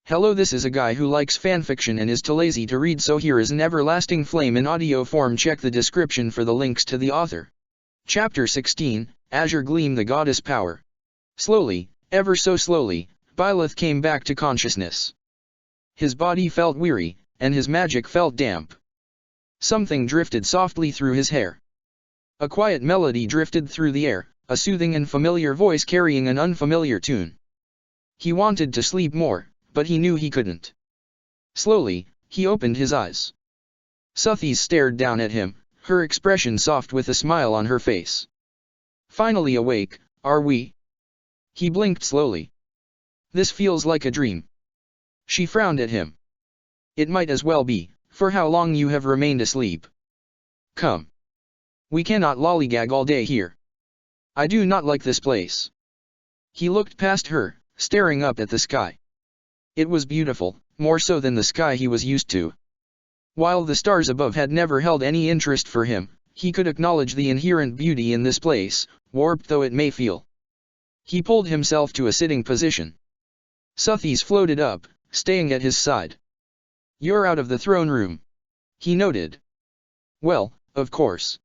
Hello, this is a guy who likes fanfiction and is too lazy to read, so here is an everlasting flame in audio form. Check the description for the links to the author. Chapter 16, Azure Gleam, the Goddess Power. Slowly, ever so slowly, Byleth came back to consciousness. His body felt weary, and his magic felt damp. Something drifted softly through his hair. A quiet melody drifted through the air, a soothing and familiar voice carrying an unfamiliar tune. He wanted to sleep more, but he knew he couldn't. Slowly, he opened his eyes. Suthis stared down at him, her expression soft with a smile on her face. Finally awake, are we? He blinked slowly. This feels like a dream. She frowned at him. It might as well be, for how long you have remained asleep. Come. We cannot lollygag all day here. I do not like this place. He looked past her, staring up at the sky. It was beautiful, more so than the sky he was used to. While the stars above had never held any interest for him, he could acknowledge the inherent beauty in this place, warped though it may feel. He pulled himself to a sitting position. Suthis floated up, staying at his side. You're out of the throne room, he noted. Well, of course.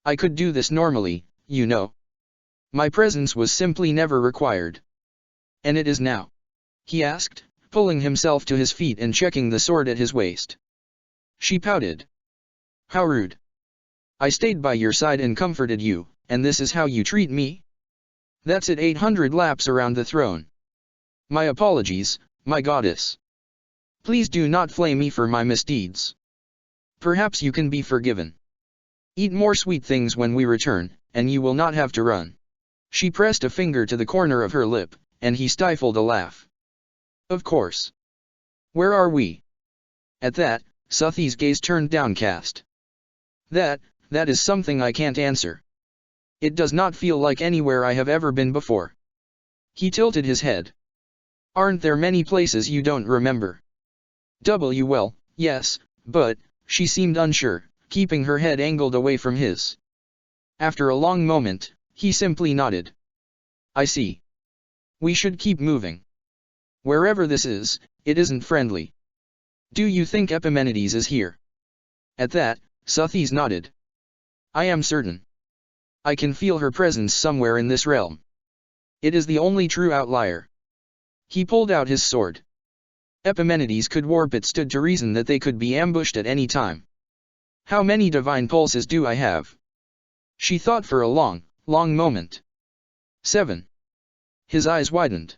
I could do this normally, you know. My presence was simply never required. And it is now? He asked, pulling himself to his feet and checking the sword at his waist. She pouted. How rude. I stayed by your side and comforted you, and this is how you treat me? That's it, 800 laps around the throne. My apologies, my goddess. Please do not flame me for my misdeeds. Perhaps you can be forgiven. Eat more sweet things when we return, and you will not have to run. She pressed a finger to the corner of her lip, and he stifled a laugh. Of course. Where are we? At that, Suthis' gaze turned downcast. That is something I can't answer. It does not feel like anywhere I have ever been before. He tilted his head. Aren't there many places you don't remember? Well, yes, but, she seemed unsure, keeping her head angled away from his. After a long moment, he simply nodded. I see. We should keep moving. Wherever this is, it isn't friendly. Do you think Epimenides is here? At that, Suthis nodded. I am certain. I can feel her presence somewhere in this realm. It is the only true outlier. He pulled out his sword. Epimenides could warp, it stood to reason that they could be ambushed at any time. How many divine pulses do I have? She thought for a long moment. 7. His eyes widened.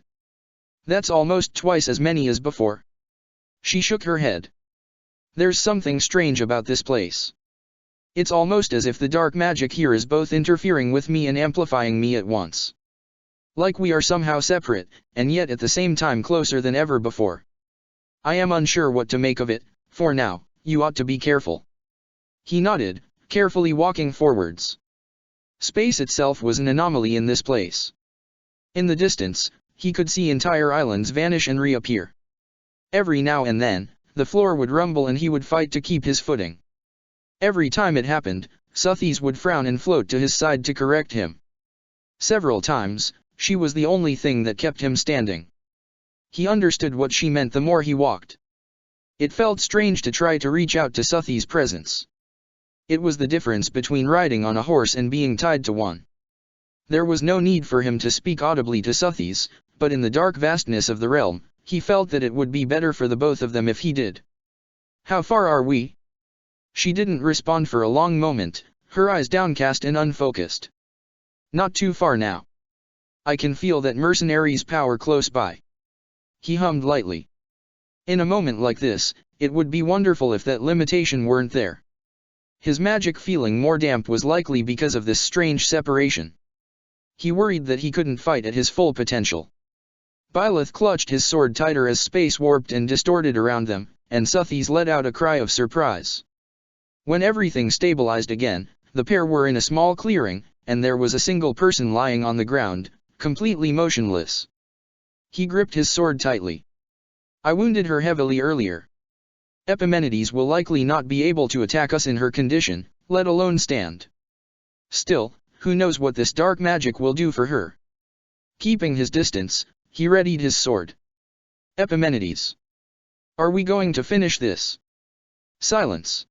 That's almost twice as many as before. She shook her head. There's something strange about this place. It's almost as if the dark magic here is both interfering with me and amplifying me at once. Like we are somehow separate, and yet at the same time closer than ever before. I am unsure what to make of it. For now, you ought to be careful. He nodded, carefully walking forwards. Space itself was an anomaly in this place. In the distance, he could see entire islands vanish and reappear. Every now and then, the floor would rumble and he would fight to keep his footing. Every time it happened, Suthis would frown and float to his side to correct him. Several times, she was the only thing that kept him standing. He understood what she meant the more he walked. It felt strange to try to reach out to Suthis' presence. It was the difference between riding on a horse and being tied to one. There was no need for him to speak audibly to Suthis, but in the dark vastness of the realm, he felt that it would be better for the both of them if he did. How far are we? She didn't respond for a long moment, her eyes downcast and unfocused. Not too far now. I can feel that mercenary's power close by. He hummed lightly. In a moment like this, it would be wonderful if that limitation weren't there. His magic feeling more damp was likely because of this strange separation. He worried that he couldn't fight at his full potential. Byleth clutched his sword tighter as space warped and distorted around them, and Suthis let out a cry of surprise. When everything stabilized again, the pair were in a small clearing, and there was a single person lying on the ground, completely motionless. He gripped his sword tightly. I wounded her heavily earlier. Epimenides will likely not be able to attack us in her condition, let alone stand. Still, who knows what this dark magic will do for her. Keeping his distance, he readied his sword. Epimenides. Are we going to finish this? Silence.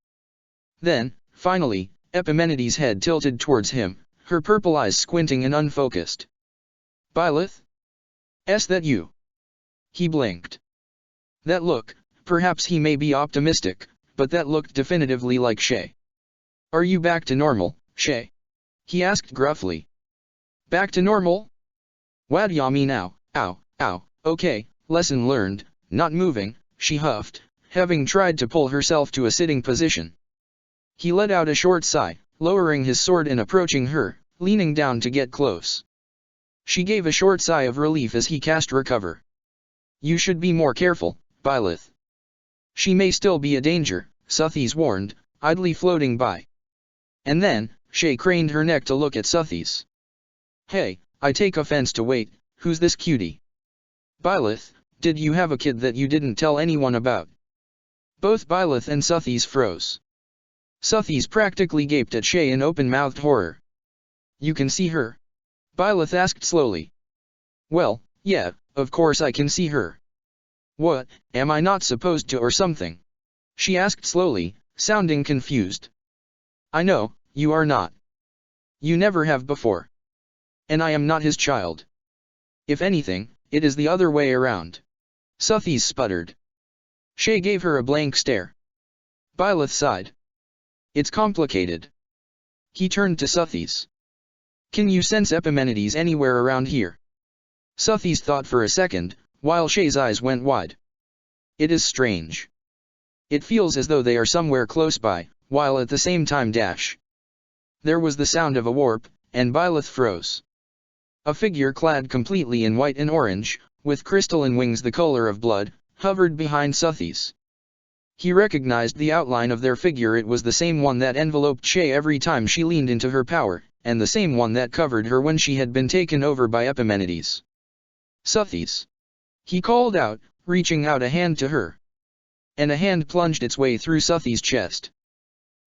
Then, finally, Epimenides' head tilted towards him, her purple eyes squinting and unfocused. Byleth? Is that you? He blinked. That look, perhaps he may be optimistic, but that looked definitively like Shay. Are you back to normal, Shay? He asked gruffly. Back to normal? What do ya mean now? Ow, ow, okay, lesson learned, not moving, she huffed, having tried to pull herself to a sitting position. He let out a short sigh, lowering his sword and approaching her, leaning down to get close. She gave a short sigh of relief as he cast Recover. You should be more careful, Byleth. She may still be a danger, Suthies warned, idly floating by. And then, Shay craned her neck to look at Suthies. Hey, I take offense to wait, who's this cutie? Byleth, did you have a kid that you didn't tell anyone about? Both Byleth and Suthies froze. Suthies practically gaped at Shay in open-mouthed horror. You can see her? Byleth asked slowly. Well, yeah, of course I can see her. What, am I not supposed to or something? She asked slowly, sounding confused. I know, you are not. You never have before. And I am not his child. If anything, it is the other way around. Suthies sputtered. Shay gave her a blank stare. Byleth sighed. It's complicated. He turned to Suthies. Can you sense Epimenides anywhere around here? Suthies thought for a second, while Shay's eyes went wide. It is strange. It feels as though they are somewhere close by, while at the same time There was the sound of a warp, and Byleth froze. A figure clad completely in white and orange, with crystalline wings the color of blood, hovered behind Suthies. He recognized the outline of their figure. It was the same one that enveloped Shay every time she leaned into her power, and the same one that covered her when she had been taken over by Epimenides. Suthies! He called out, reaching out a hand to her. And a hand plunged its way through Suthies' chest.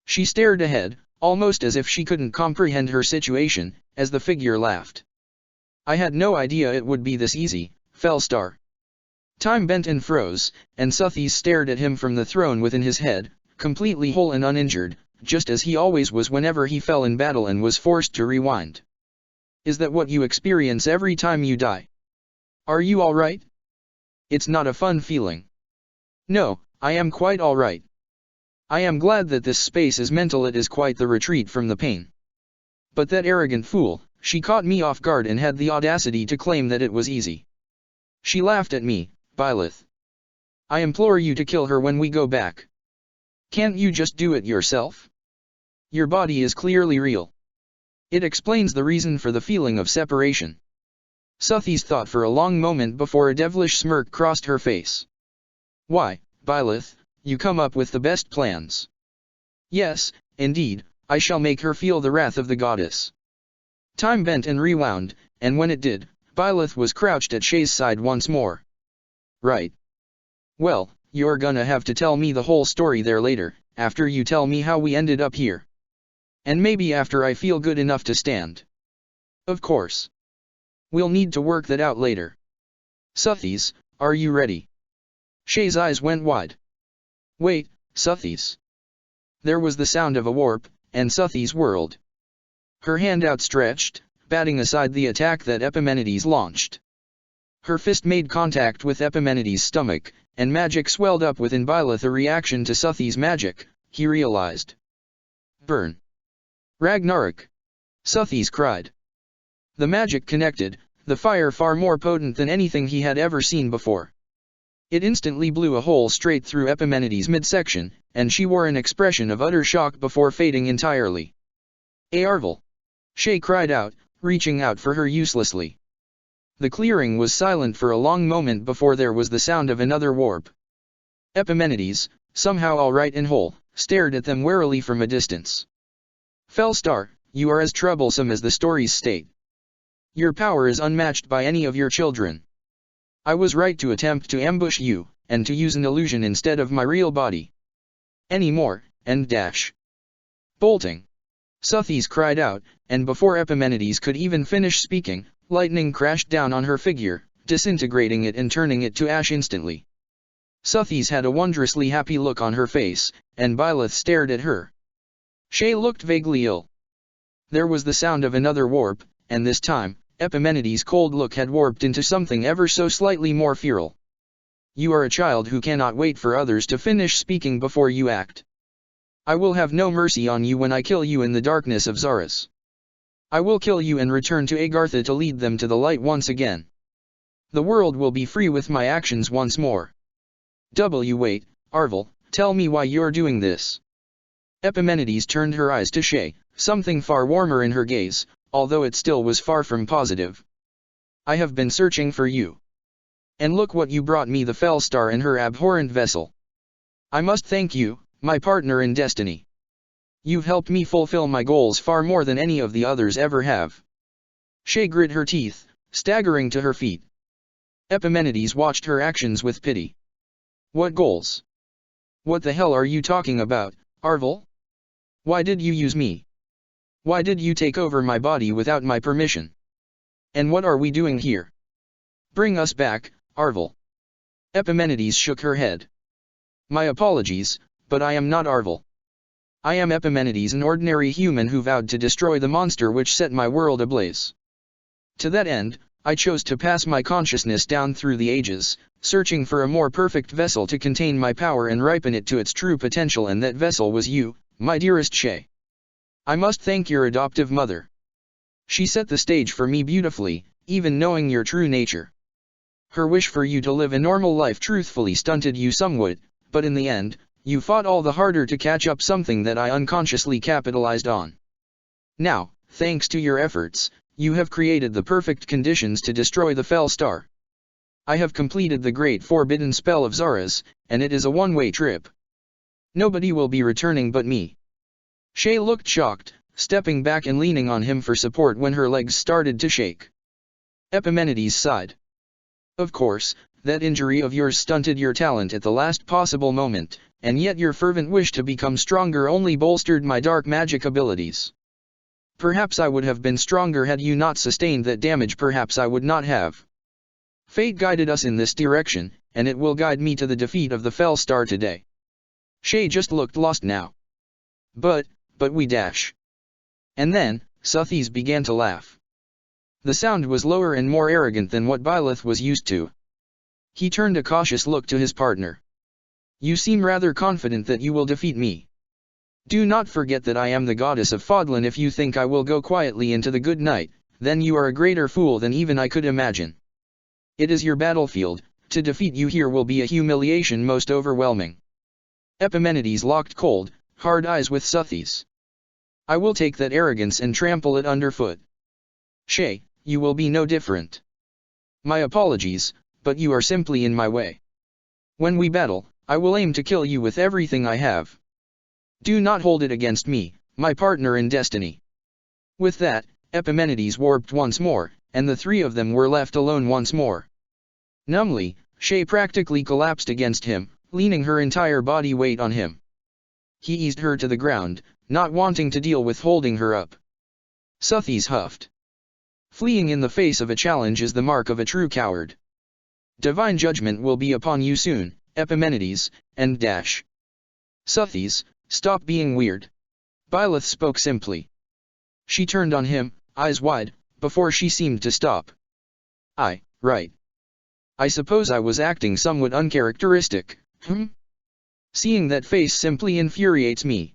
She stared ahead, almost as if she couldn't comprehend her situation, as the figure laughed. I had no idea it would be this easy, Felstar. Time bent and froze, and Suthies stared at him from the throne within his head, completely whole and uninjured, just as he always was whenever he fell in battle and was forced to rewind. Is that what you experience every time you die? Are you all right? It's not a fun feeling. No, I am quite all right. I am glad that this space is mental. It is quite the retreat from the pain. But that arrogant fool, she caught me off guard and had the audacity to claim that it was easy. She laughed at me, Byleth. I implore you to kill her when we go back. Can't you just do it yourself? Your body is clearly real. It explains the reason for the feeling of separation. Suthies thought for a long moment before a devilish smirk crossed her face. Why, Byleth, you come up with the best plans. Yes, indeed, I shall make her feel the wrath of the goddess. Time bent and rewound, and when it did, Byleth was crouched at Shay's side once more. Right. Well, you're gonna have to tell me the whole story there later, after you tell me how we ended up here. And maybe after I feel good enough to stand. Of course. We'll need to work that out later. Suthies, are you ready? Shay's eyes went wide. Wait, Suthies. There was the sound of a warp, and Suthies whirled. Her hand outstretched, batting aside the attack that Epimenides launched. Her fist made contact with Epimenides' stomach, and magic swelled up within Byleth, a reaction to Suthies' magic, he realized. Burn! Ragnarok! Suthies cried. The magic connected, the fire far more potent than anything he had ever seen before. It instantly blew a hole straight through Epimenides' midsection, and she wore an expression of utter shock before fading entirely. Eärvil! Shay cried out, reaching out for her uselessly. The clearing was silent for a long moment before there was the sound of another warp. Epimenides, somehow all right and whole, stared at them warily from a distance. Felstar, you are as troublesome as the stories state. Your power is unmatched by any of your children. I was right to attempt to ambush you, and to use an illusion instead of my real body. Any more, and dash. Bolting! Suthies cried out, and before Epimenides could even finish speaking, lightning crashed down on her figure, disintegrating it and turning it to ash instantly. Suthis had a wondrously happy look on her face, and Byleth stared at her. Shay looked vaguely ill. There was the sound of another warp, and this time, Epimenides' cold look had warped into something ever so slightly more feral. You are a child who cannot wait for others to finish speaking before you act. I will have no mercy on you when I kill you in the darkness of Zaras. I will kill you and return to Agartha to lead them to the light once again. The world will be free with my actions once more. Wait, Arvel, tell me why you're doing this. Epimenides turned her eyes to Shay, something far warmer in her gaze, although it still was far from positive. I have been searching for you. And look what you brought me, the Fellstar and her abhorrent vessel. I must thank you, my partner in destiny. You've helped me fulfill my goals far more than any of the others ever have. Shay grit her teeth, staggering to her feet. Epimenides watched her actions with pity. What goals? What the hell are you talking about, Arvel? Why did you use me? Why did you take over my body without my permission? And what are we doing here? Bring us back, Arvel. Epimenides shook her head. My apologies, but I am not Arvel. I am Epimenides, an ordinary human who vowed to destroy the monster which set my world ablaze. To that end, I chose to pass my consciousness down through the ages, searching for a more perfect vessel to contain my power and ripen it to its true potential, and that vessel was you, my dearest Shay. I must thank your adoptive mother. She set the stage for me beautifully, even knowing your true nature. Her wish for you to live a normal life truthfully stunted you somewhat, but in the end, you fought all the harder to catch up, something that I unconsciously capitalized on. Now, thanks to your efforts, you have created the perfect conditions to destroy the Fellstar. I have completed the great forbidden spell of Zaras, and it is a one-way trip. Nobody will be returning but me. Shay looked shocked, stepping back and leaning on him for support when her legs started to shake. Epimenides sighed. Of course, that injury of yours stunted your talent at the last possible moment, and yet your fervent wish to become stronger only bolstered my dark magic abilities. Perhaps I would have been stronger had you not sustained that damage, perhaps I would not have. Fate guided us in this direction, and it will guide me to the defeat of the Fellstar today. Shay just looked lost now. But we dash. And then, Suthis began to laugh. The sound was lower and more arrogant than what Byleth was used to. He turned a cautious look to his partner. You seem rather confident that you will defeat me. Do not forget that I am the goddess of Fodlan. If you think I will go quietly into the good night, then you are a greater fool than even I could imagine. It is your battlefield, to defeat you here will be a humiliation most overwhelming. Epimenides locked cold, hard eyes with Suthis. I will take that arrogance and trample it underfoot. Shay, you will be no different. My apologies, but you are simply in my way. When we battle, I will aim to kill you with everything I have. Do not hold it against me, my partner in destiny. With that, Epimenides warped once more, and the three of them were left alone once more. Numbly, Shay practically collapsed against him, leaning her entire body weight on him. He eased her to the ground, not wanting to deal with holding her up. Suthis huffed. Fleeing in the face of a challenge is the mark of a true coward. Divine judgment will be upon you soon, Epimenides, and dash. Suthis, stop being weird. Byleth spoke simply. She turned on him, eyes wide, before she seemed to stop. Right. I suppose I was acting somewhat uncharacteristic, Seeing that face simply infuriates me.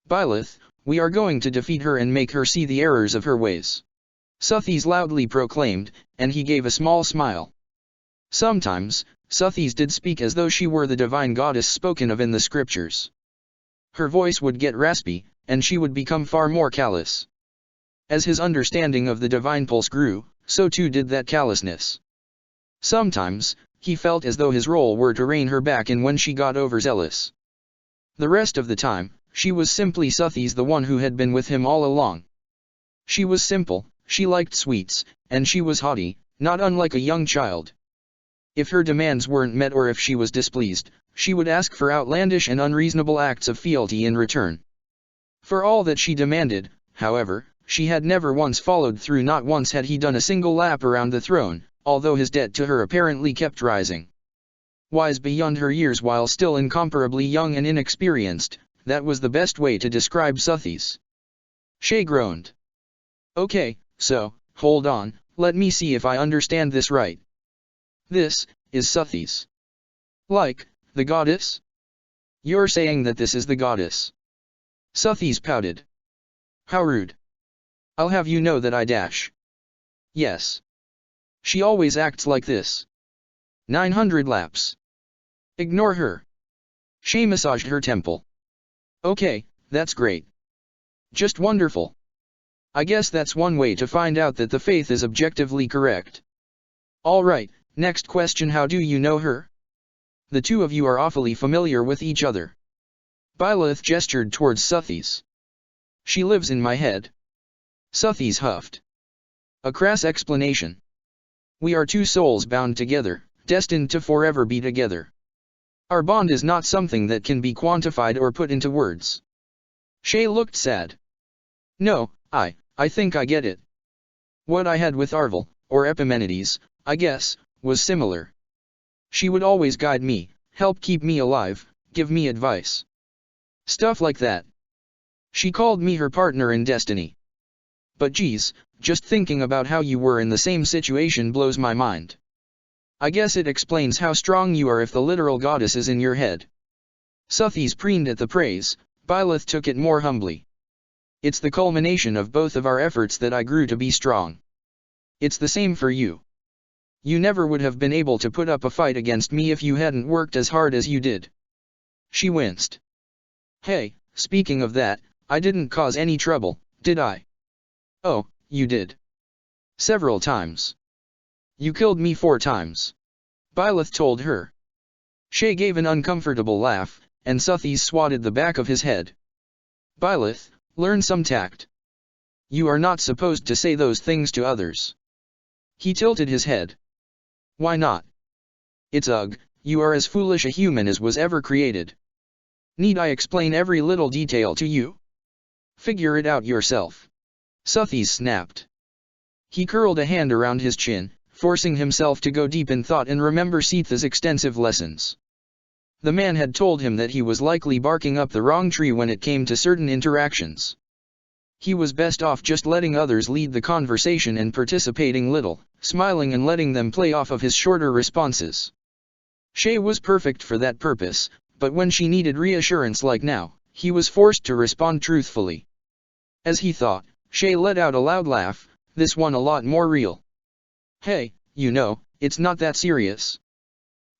Byleth, we are going to defeat her and make her see the errors of her ways. Suthis loudly proclaimed, and he gave a small smile. Sometimes, Suthis did speak as though she were the divine goddess spoken of in the scriptures. Her voice would get raspy, and she would become far more callous. As his understanding of the divine pulse grew, so too did that callousness. Sometimes, he felt as though his role were to rein her back in when she got overzealous. The rest of the time, she was simply Suthis, the one who had been with him all along. She was simple, she liked sweets, and she was haughty, not unlike a young child. If her demands weren't met or if she was displeased, she would ask for outlandish and unreasonable acts of fealty in return. For all that she demanded, however, she had never once followed through. Not once had he done a single lap around the throne, although his debt to her apparently kept rising. Wise beyond her years while still incomparably young and inexperienced, that was the best way to describe Suthies. Shay groaned. Okay, so, hold on, let me see if I understand this right. This is Suthies. Like, the goddess? You're saying that this is the goddess? Suthies pouted. How rude. I'll have you know that I dash. Yes. She always acts like this. 900 laps. Ignore her. Shay massaged her temple. Okay, that's great. Just wonderful. I guess that's one way to find out that the faith is objectively correct. Alright, next question, how do you know her? The two of you are awfully familiar with each other. Byleth gestured towards Suthies. She lives in my head. Suthies huffed. A crass explanation. We are two souls bound together, destined to forever be together. Our bond is not something that can be quantified or put into words. Shay looked sad. No, I think I get it. What I had with Arvel, or Epimenides, I guess, was similar. She would always guide me, help keep me alive, give me advice. Stuff like that. She called me her partner in destiny. But geez, just thinking about how you were in the same situation blows my mind. I guess it explains how strong you are if the literal goddess is in your head. Suthies preened at the praise, Byleth took it more humbly. It's the culmination of both of our efforts that I grew to be strong. It's the same for you. You never would have been able to put up a fight against me if you hadn't worked as hard as you did. She winced. Hey, speaking of that, I didn't cause any trouble, did I? Oh, you did. Several times. You killed me 4 times. Byleth told her. Shay gave an uncomfortable laugh, and Suthies swatted the back of his head. Byleth, learn some tact. You are not supposed to say those things to others. He tilted his head. Why not? It's ugh, you are as foolish a human as was ever created. Need I explain every little detail to you? Figure it out yourself. Suthies snapped. He curled a hand around his chin, forcing himself to go deep in thought and remember Sitha's extensive lessons. The man had told him that he was likely barking up the wrong tree when it came to certain interactions. He was best off just letting others lead the conversation and participating little, smiling and letting them play off of his shorter responses. Shay was perfect for that purpose, but when she needed reassurance like now, he was forced to respond truthfully. As he thought, Shay let out a loud laugh, this one a lot more real. Hey, you know, it's not that serious.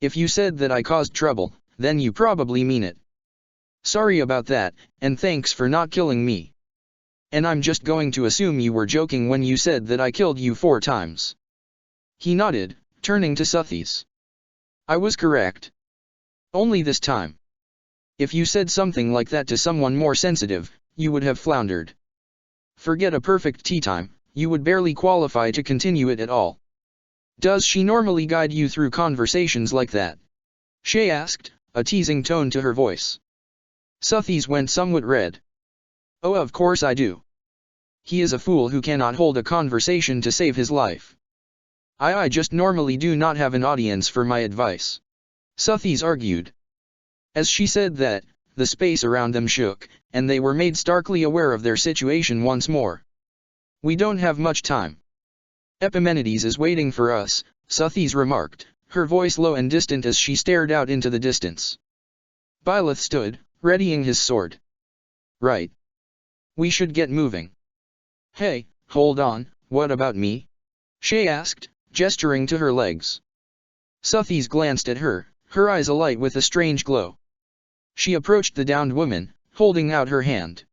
If you said that I caused trouble, then you probably mean it. Sorry about that, and thanks for not killing me. And I'm just going to assume you were joking when you said that I killed you 4 times. He nodded, turning to Suthies. I was correct. Only this time. If you said something like that to someone more sensitive, you would have floundered. Forget a perfect tea time, you would barely qualify to continue it at all. Does she normally guide you through conversations like that? Shay asked, a teasing tone to her voice. Suthies went somewhat red. Oh, of course I do. He is a fool who cannot hold a conversation to save his life. I just normally do not have an audience for my advice. Suthies argued. As she said that, the space around them shook, and they were made starkly aware of their situation once more. We don't have much time. Epimenides is waiting for us, Suthies remarked, her voice low and distant as she stared out into the distance. Byleth stood, readying his sword. Right. We should get moving. Hey, hold on, what about me? Shay asked, gesturing to her legs. Suthies glanced at her, her eyes alight with a strange glow. She approached the downed woman, holding out her hand.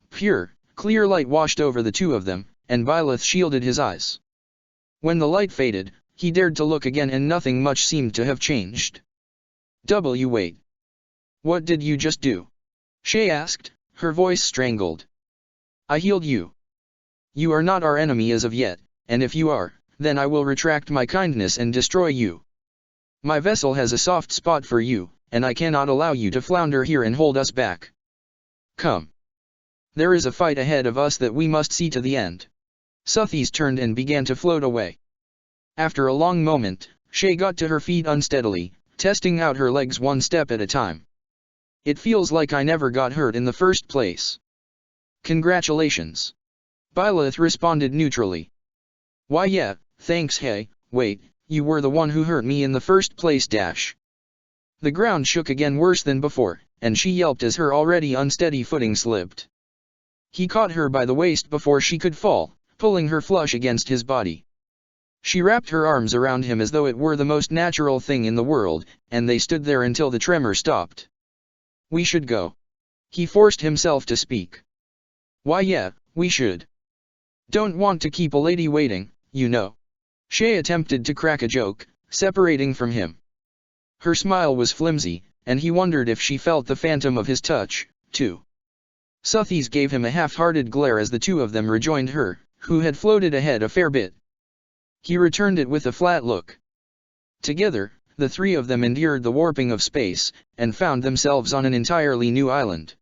Pure, clear light washed over the two of them, and Byleth shielded his eyes. When the light faded, he dared to look again and nothing much seemed to have changed. Wait. What did you just do? Shay asked, her voice strangled. I healed you. You are not our enemy as of yet, and if you are, then I will retract my kindness and destroy you. My vessel has a soft spot for you, and I cannot allow you to flounder here and hold us back. Come. There is a fight ahead of us that we must see to the end. Suthies turned and began to float away. After a long moment, Shay got to her feet unsteadily, testing out her legs one step at a time. It feels like I never got hurt in the first place. Congratulations. Byleth responded neutrally. Why yeah, thanks hey, wait, you were the one who hurt me in the first place dash. The ground shook again worse than before, and she yelped as her already unsteady footing slipped. He caught her by the waist before she could fall, pulling her flush against his body. She wrapped her arms around him as though it were the most natural thing in the world, and they stood there until the tremor stopped. We should go. He forced himself to speak. Why yeah, we should. Don't want to keep a lady waiting, you know. Shay attempted to crack a joke, separating from him. Her smile was flimsy, and he wondered if she felt the phantom of his touch, too. Suthies gave him a half-hearted glare as the two of them rejoined her, who had floated ahead a fair bit. He returned it with a flat look. Together, the three of them endured the warping of space, and found themselves on an entirely new island.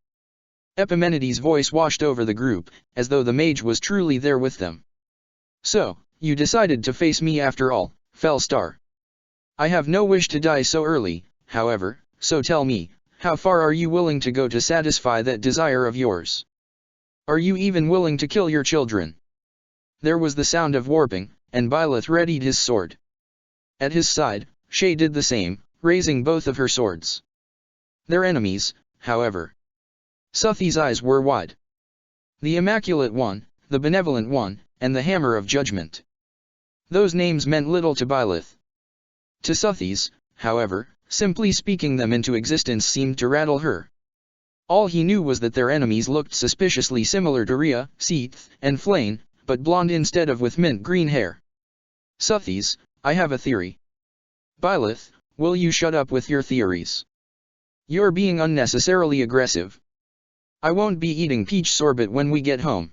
Epimenides' voice washed over the group, as though the mage was truly there with them. So, you decided to face me after all, Felstar. I have no wish to die so early, however, so tell me, how far are you willing to go to satisfy that desire of yours? Are you even willing to kill your children? There was the sound of warping, and Byleth readied his sword. At his side, Shay did the same, raising both of her swords. Their enemies, however. Suthi's eyes were wide. The Immaculate One, the Benevolent One, and the Hammer of Judgment. Those names meant little to Byleth. To Suthi's, however, simply speaking them into existence seemed to rattle her. All he knew was that their enemies looked suspiciously similar to Rhea, Seath, and Flayn, but blonde instead of with mint green hair. Suthi's, I have a theory. Byleth, will you shut up with your theories? You're being unnecessarily aggressive. I won't be eating peach sorbet when we get home.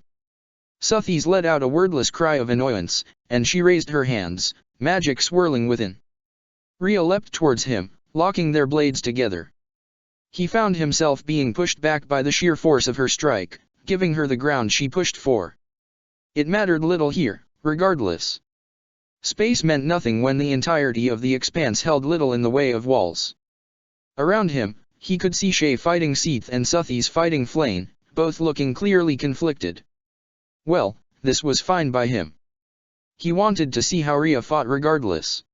Suthi's let out a wordless cry of annoyance, and she raised her hands, magic swirling within. Rhea leapt towards him, locking their blades together. He found himself being pushed back by the sheer force of her strike, giving her the ground she pushed for. It mattered little here, regardless. Space meant nothing when the entirety of the expanse held little in the way of walls. Around him, he could see Shay fighting Seath and Suthi's fighting Flayn, both looking clearly conflicted. Well, this was fine by him. He wanted to see how Rhea fought regardless.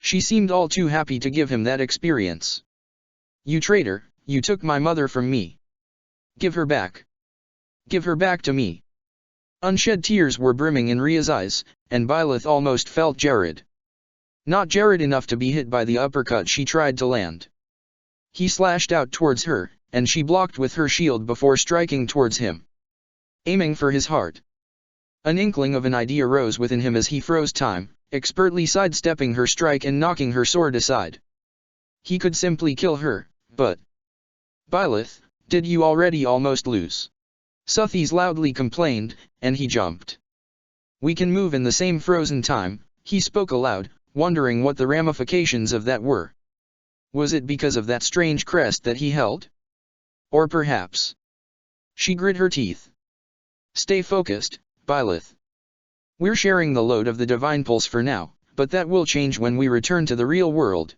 She seemed all too happy to give him that experience. You traitor, you took my mother from me. Give her back. Give her back to me. Unshed tears were brimming in Rhea's eyes, and Byleth almost felt Jared. Not Jared enough to be hit by the uppercut she tried to land. He slashed out towards her, and she blocked with her shield before striking towards him. Aiming for his heart. An inkling of an idea rose within him as he froze time, expertly sidestepping her strike and knocking her sword aside. He could simply kill her, but... Byleth, did you already almost lose? Suthi's loudly complained, and he jumped. We can move in the same frozen time, he spoke aloud, wondering what the ramifications of that were. Was it because of that strange crest that he held? Or perhaps... She grit her teeth. Stay focused, Byleth. We're sharing the load of the Divine Pulse for now, but that will change when we return to the real world.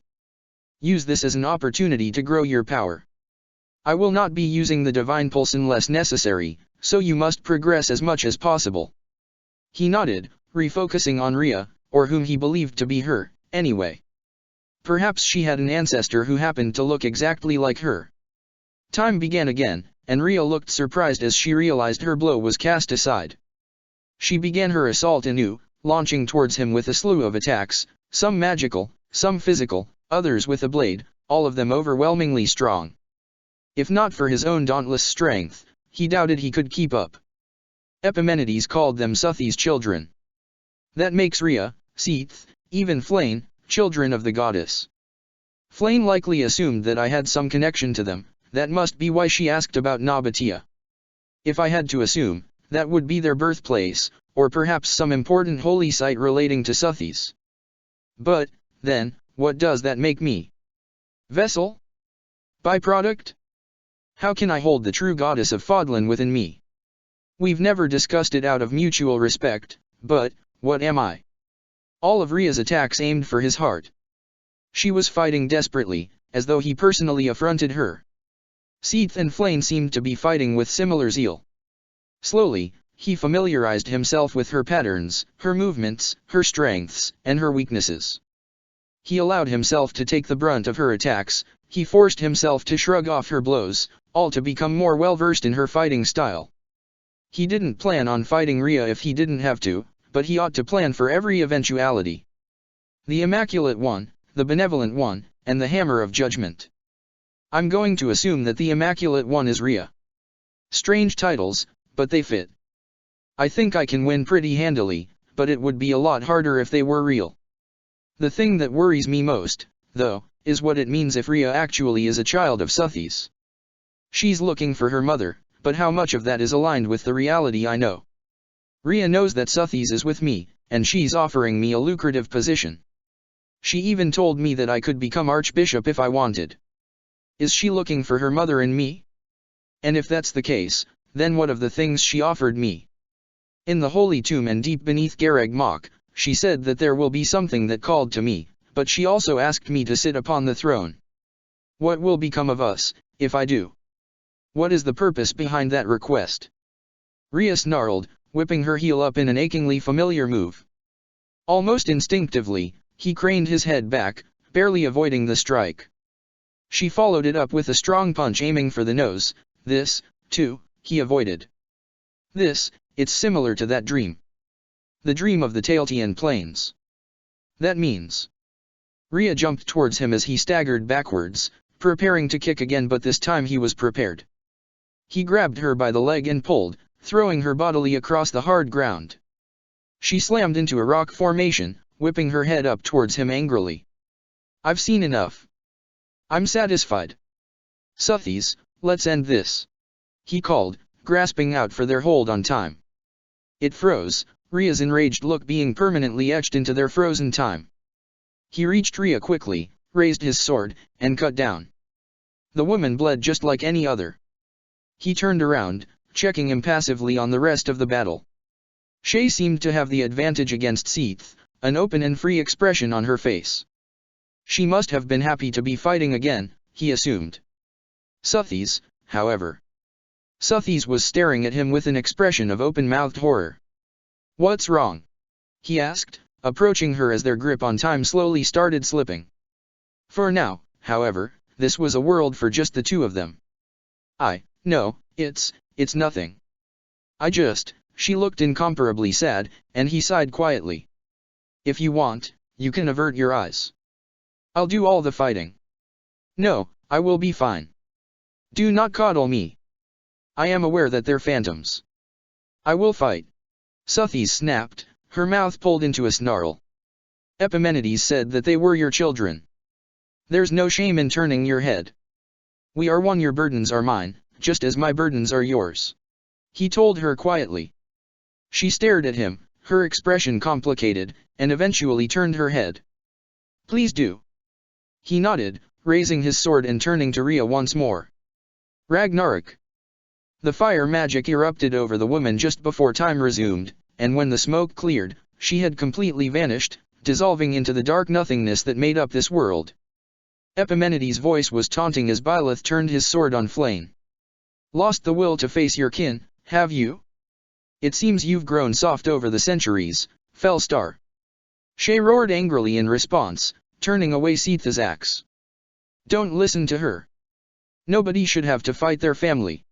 Use this as an opportunity to grow your power. I will not be using the Divine Pulse unless necessary, so you must progress as much as possible. He nodded, refocusing on Rhea, or whom he believed to be her, anyway. Perhaps she had an ancestor who happened to look exactly like her. Time began again, and Rhea looked surprised as she realized her blow was cast aside. She began her assault anew, launching towards him with a slew of attacks, some magical, some physical, others with a blade, all of them overwhelmingly strong. If not for his own dauntless strength, he doubted he could keep up. Epimenides called them Suthi's children. That makes Rhea, Seath, even Flayn, children of the goddess. Flayn likely assumed that I had some connection to them, that must be why she asked about Nabatea. If I had to assume, that would be their birthplace, or perhaps some important holy site relating to Suthi's. But, then, what does that make me? Vessel? Byproduct? How can I hold the true goddess of Fodlan within me? We've never discussed it out of mutual respect, but, what am I? All of Rhea's attacks aimed for his heart. She was fighting desperately, as though he personally affronted her. Seath and Flame seemed to be fighting with similar zeal. Slowly, he familiarized himself with her patterns, her movements, her strengths, and her weaknesses. He allowed himself to take the brunt of her attacks, he forced himself to shrug off her blows, all to become more well-versed in her fighting style. He didn't plan on fighting Rhea if he didn't have to, but he ought to plan for every eventuality. The Immaculate One, the Benevolent One, and the Hammer of Judgment. I'm going to assume that the Immaculate One is Rhea. Strange titles, but they fit. I think I can win pretty handily, but it would be a lot harder if they were real. The thing that worries me most, though, is what it means if Rhea actually is a child of Suthi's. She's looking for her mother, but how much of that is aligned with the reality I know? Rhea knows that Suthi's is with me, and she's offering me a lucrative position. She even told me that I could become Archbishop if I wanted. Is she looking for her mother in me? And if that's the case, then what of the things she offered me? In the Holy Tomb and deep beneath Gareg Mach, she said that there will be something that called to me, but she also asked me to sit upon the throne. What will become of us, if I do? What is the purpose behind that request? Rhea snarled, whipping her heel up in an achingly familiar move. Almost instinctively, he craned his head back, barely avoiding the strike. She followed it up with a strong punch aiming for the nose. This, too, he avoided. It's similar to that dream. The dream of the Tailtean Plains. That means. Rhea jumped towards him as he staggered backwards, preparing to kick again, but this time he was prepared. He grabbed her by the leg and pulled, throwing her bodily across the hard ground. She slammed into a rock formation, whipping her head up towards him angrily. I've seen enough. I'm satisfied. Suthi's, let's end this. He called, grasping out for their hold on time. It froze, Rhea's enraged look being permanently etched into their frozen time. He reached Rhea quickly, raised his sword, and cut down. The woman bled just like any other. He turned around, checking impassively on the rest of the battle. Shay seemed to have the advantage against Seath, an open and free expression on her face. She must have been happy to be fighting again, he assumed. Suthi's, however. Suthi's was staring at him with an expression of open-mouthed horror. What's wrong? He asked, approaching her as their grip on time slowly started slipping. For now, however, this was a world for just the two of them. No, it's nothing. She looked incomparably sad, and he sighed quietly. If you want, you can avert your eyes. I'll do all the fighting. No, I will be fine. Do not coddle me. I am aware that they're phantoms. I will fight. Suthi's snapped, her mouth pulled into a snarl. Epimenides said that they were your children. There's no shame in turning your head. We are one, your burdens are mine, just as my burdens are yours. He told her quietly. She stared at him, her expression complicated, and eventually turned her head. Please do. He nodded, raising his sword and turning to Rhea once more. Ragnarok. The fire magic erupted over the woman just before time resumed, and when the smoke cleared, she had completely vanished, dissolving into the dark nothingness that made up this world. Epimenides' voice was taunting as Byleth turned his sword on Flame. Lost the will to face your kin, have you? It seems you've grown soft over the centuries, fell star. Shay roared angrily in response, turning away Seath's axe. Don't listen to her. Nobody should have to fight their family.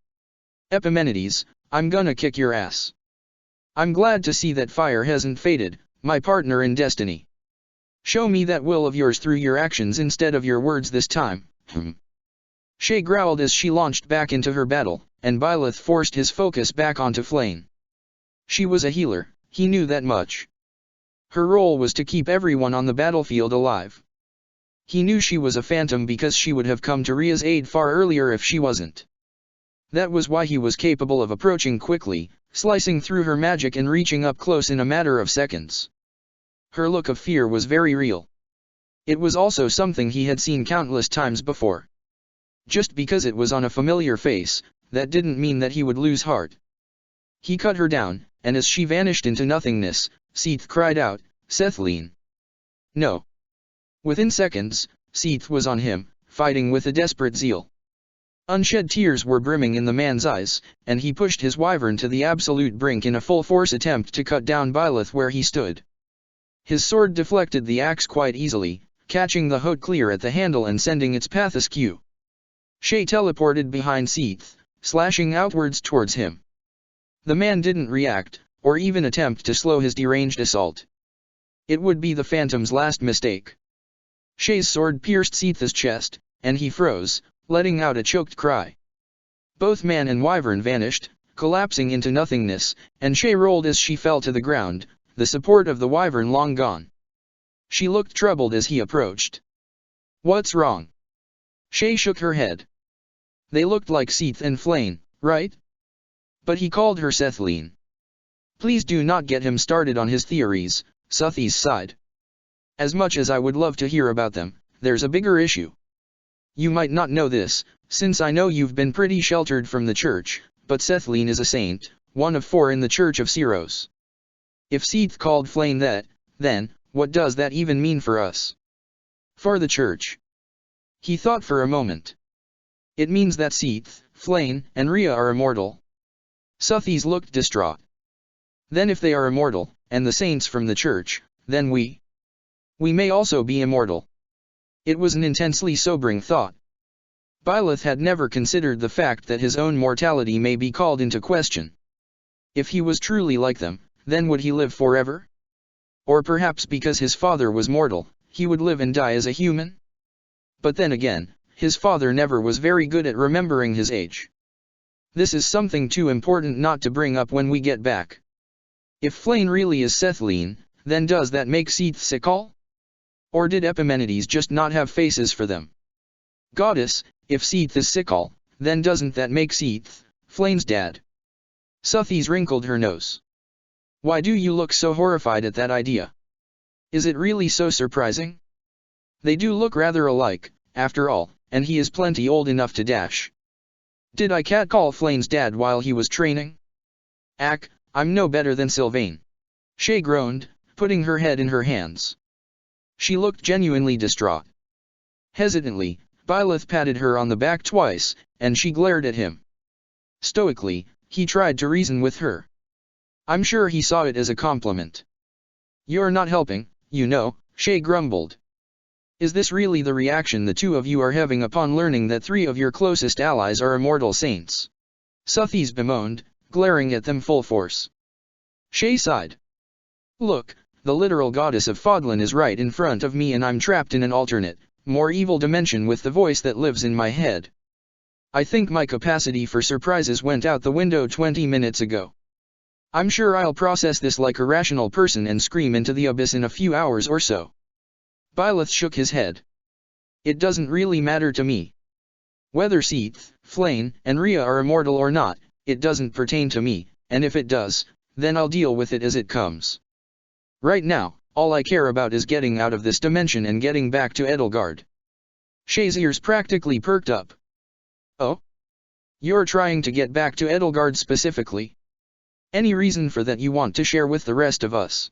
Epimenides, I'm gonna kick your ass. I'm glad to see that fire hasn't faded, my partner in destiny. Show me that will of yours through your actions instead of your words this time. Shay growled as she launched back into her battle, and Byleth forced his focus back onto Flame. She was a healer, he knew that much. Her role was to keep everyone on the battlefield alive. He knew she was a phantom because she would have come to Rhea's aid far earlier if she wasn't. That was why he was capable of approaching quickly, slicing through her magic and reaching up close in a matter of seconds. Her look of fear was very real. It was also something he had seen countless times before. Just because it was on a familiar face, that didn't mean that he would lose heart. He cut her down, and as she vanished into nothingness, Seath cried out, Sethline. No. Within seconds, Seath was on him, fighting with a desperate zeal. Unshed tears were brimming in the man's eyes, and he pushed his wyvern to the absolute brink in a full-force attempt to cut down Byleth where he stood. His sword deflected the axe quite easily, catching the hote clear at the handle and sending its path askew. Shay teleported behind Seath, slashing outwards towards him. The man didn't react, or even attempt to slow his deranged assault. It would be the Phantom's last mistake. Shay's sword pierced Seath's chest, and he froze, letting out a choked cry. Both man and wyvern vanished, collapsing into nothingness, and Shay rolled as she fell to the ground, the support of the wyvern long gone. She looked troubled as he approached. "What's wrong?" Shay shook her head. They looked like Seath and Flayn, right? But he called her Cethline. "Please do not get him started on his theories," Suthies sighed. "As much as I would love to hear about them, there's a bigger issue. You might not know this, since I know you've been pretty sheltered from the church, but Cethline is a saint, one of 4 in the Church of Ceros. If Seath called Flayn that, then, what does that even mean for us? For the church?" He thought for a moment. "It means that Seath, Flayn, and Rhea are immortal." Suthies looked distraught. "Then if they are immortal, and the saints from the church, then we may also be immortal." It was an intensely sobering thought. Byleth had never considered the fact that his own mortality may be called into question. If he was truly like them, then would he live forever? Or perhaps because his father was mortal, he would live and die as a human? But then again, his father never was very good at remembering his age. This is something too important not to bring up when we get back. If Flayn really is Cethline, then does that make Seath Sickle? Or did Epimenides just not have faces for them? Goddess, if Seath is Sickle, then doesn't that make Seath, Flayn's dad? Suthies wrinkled her nose. "Why do you look so horrified at that idea? Is it really so surprising? They do look rather alike, after all, and he is plenty old enough to dash. Did I catcall Flayn's dad while he was training? Ack, I'm no better than Sylvain." Shay groaned, putting her head in her hands. She looked genuinely distraught. Hesitantly, Byleth patted her on the back twice, and she glared at him. Stoically, he tried to reason with her. I'm sure he saw it as a compliment. "You're not helping, you know," Shay grumbled. "Is this really the reaction the two of you are having upon learning that 3 of your closest allies are immortal saints?" Suthies bemoaned, glaring at them full force. Shay sighed. "Look, the literal goddess of Fodlan is right in front of me and I'm trapped in an alternate, more evil dimension with the voice that lives in my head. I think my capacity for surprises went out the window 20 minutes ago. I'm sure I'll process this like a rational person and scream into the abyss in a few hours or so." Byleth shook his head. "It doesn't really matter to me. Whether Seath, Flayn, and Rhea are immortal or not, it doesn't pertain to me, and if it does, then I'll deal with it as it comes. Right now, all I care about is getting out of this dimension and getting back to Edelgard." Shay's ears practically perked up. "Oh? You're trying to get back to Edelgard specifically? Any reason for that you want to share with the rest of us?"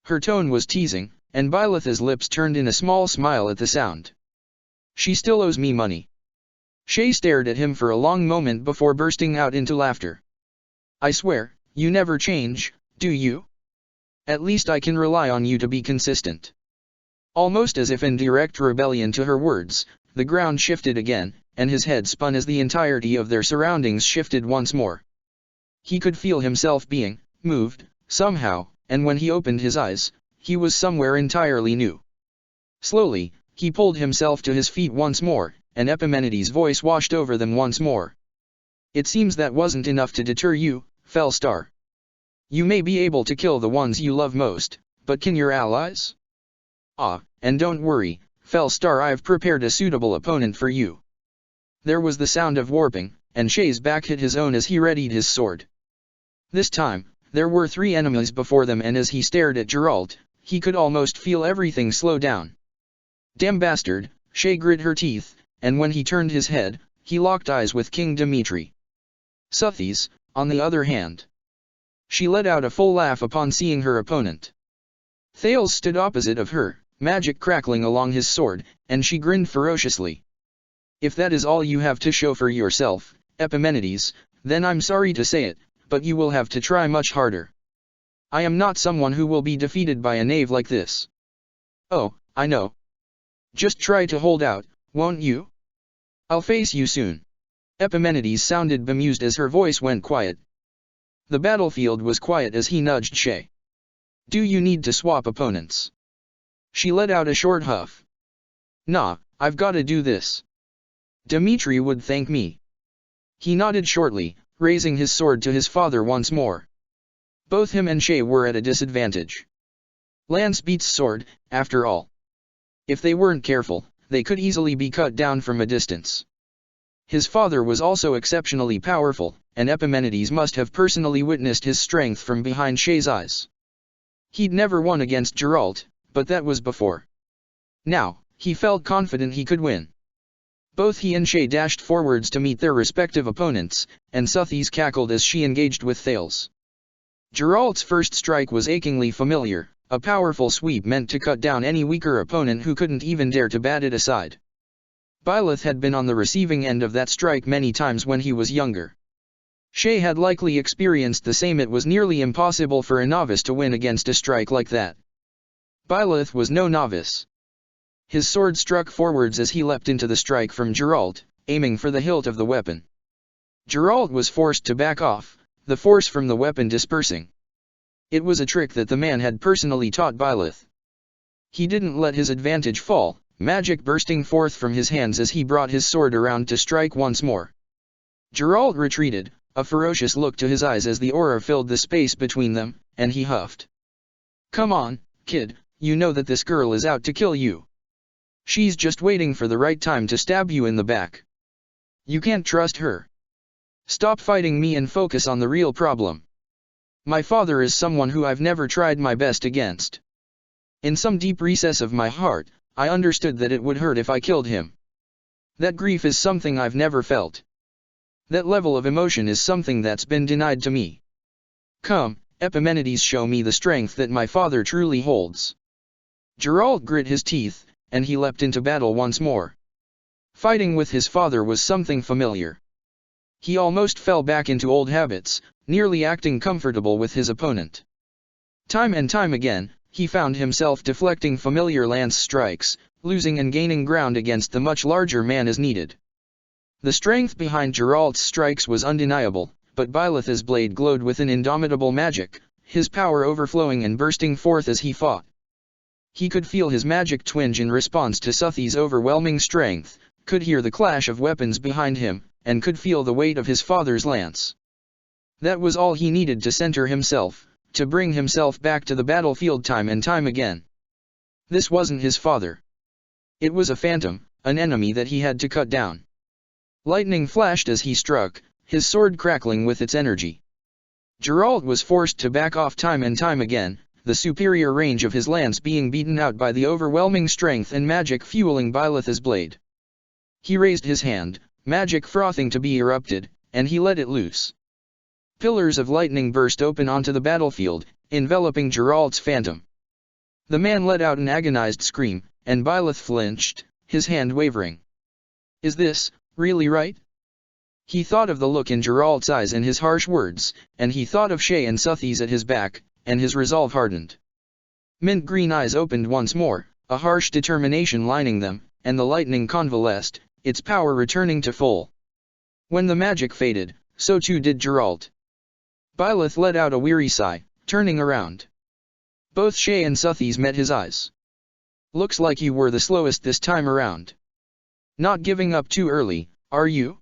Her tone was teasing, and Byleth's lips turned in a small smile at the sound. "She still owes me money." Shay stared at him for a long moment before bursting out into laughter. "I swear, you never change, do you? At least I can rely on you to be consistent." Almost as if in direct rebellion to her words, the ground shifted again, and his head spun as the entirety of their surroundings shifted once more. He could feel himself being moved, somehow, and when he opened his eyes, he was somewhere entirely new. Slowly, he pulled himself to his feet once more, and Epimenides' voice washed over them once more. "It seems that wasn't enough to deter you, Felstar. You may be able to kill the ones you love most, but can your allies? And don't worry, Felstar, I've prepared a suitable opponent for you." There was the sound of warping, and Shay's back hit his own as he readied his sword. This time, there were 3 enemies before them, and as he stared at Geralt, he could almost feel everything slow down. "Damn bastard," Shay grit her teeth, and when he turned his head, he locked eyes with King Dimitri. Suthies, on the other hand. She let out a full laugh upon seeing her opponent. Thales stood opposite of her, magic crackling along his sword, and she grinned ferociously. If that is all you have to show for yourself, Epimenides, then I'm sorry to say it, but you will have to try much harder. I am not someone who will be defeated by a knave like this. Oh, I know. Just try to hold out, won't you? I'll face you soon. Epimenides sounded bemused as her voice went quiet. The battlefield was quiet as he nudged Shay. Do you need to swap opponents? She let out a short huff. Nah, I've gotta do this. Dimitri would thank me. He nodded shortly, raising his sword to his father once more. Both him and Shay were at a disadvantage. Lance beats sword, after all. If they weren't careful, they could easily be cut down from a distance. His father was also exceptionally powerful, and Epimenides must have personally witnessed his strength from behind Shay's eyes. He'd never won against Geralt, but that was before. Now, he felt confident he could win. Both he and Shay dashed forwards to meet their respective opponents, and Sothis cackled as she engaged with Thales. Geralt's first strike was achingly familiar, a powerful sweep meant to cut down any weaker opponent who couldn't even dare to bat it aside. Byleth had been on the receiving end of that strike many times when he was younger. Shay had likely experienced the same. It was nearly impossible for a novice to win against a strike like that. Byleth was no novice. His sword struck forwards as he leapt into the strike from Geralt, aiming for the hilt of the weapon. Geralt was forced to back off, the force from the weapon dispersing. It was a trick that the man had personally taught Byleth. He didn't let his advantage fall, magic bursting forth from his hands as he brought his sword around to strike once more. Geralt retreated, a ferocious look to his eyes as the aura filled the space between them, and he huffed. Come on, kid, you know that this girl is out to kill you. She's just waiting for the right time to stab you in the back. You can't trust her. Stop fighting me and focus on the real problem. My father is someone who I've never tried my best against. In some deep recess of my heart, I understood that it would hurt if I killed him. That grief is something I've never felt. That level of emotion is something that's been denied to me. Come, Epimenides, show me the strength that my father truly holds. Geralt grit his teeth, and he leapt into battle once more. Fighting with his father was something familiar. He almost fell back into old habits, nearly acting comfortable with his opponent. Time and time again, he found himself deflecting familiar lance strikes, losing and gaining ground against the much larger man as needed. The strength behind Geralt's strikes was undeniable, but Byleth's blade glowed with an indomitable magic, his power overflowing and bursting forth as he fought. He could feel his magic twinge in response to Sothis' overwhelming strength, could hear the clash of weapons behind him, and could feel the weight of his father's lance. That was all he needed to center himself, to bring himself back to the battlefield time and time again. This wasn't his father. It was a phantom, an enemy that he had to cut down. Lightning flashed as he struck, his sword crackling with its energy. Geralt was forced to back off time and time again, the superior range of his lance being beaten out by the overwhelming strength and magic fueling Byleth's blade. He raised his hand, magic frothing to be erupted, and he let it loose. Pillars of lightning burst open onto the battlefield, enveloping Geralt's phantom. The man let out an agonized scream, and Byleth flinched, his hand wavering. Is this really right? He thought of the look in Geralt's eyes and his harsh words, and he thought of Shay and Sothis at his back, and his resolve hardened. Mint green eyes opened once more, a harsh determination lining them, and the lightning convalesced, its power returning to full. When the magic faded, so too did Geralt. Byleth let out a weary sigh, turning around. Both Shay and Sothis met his eyes. Looks like you were the slowest this time around. Not giving up too early, are you?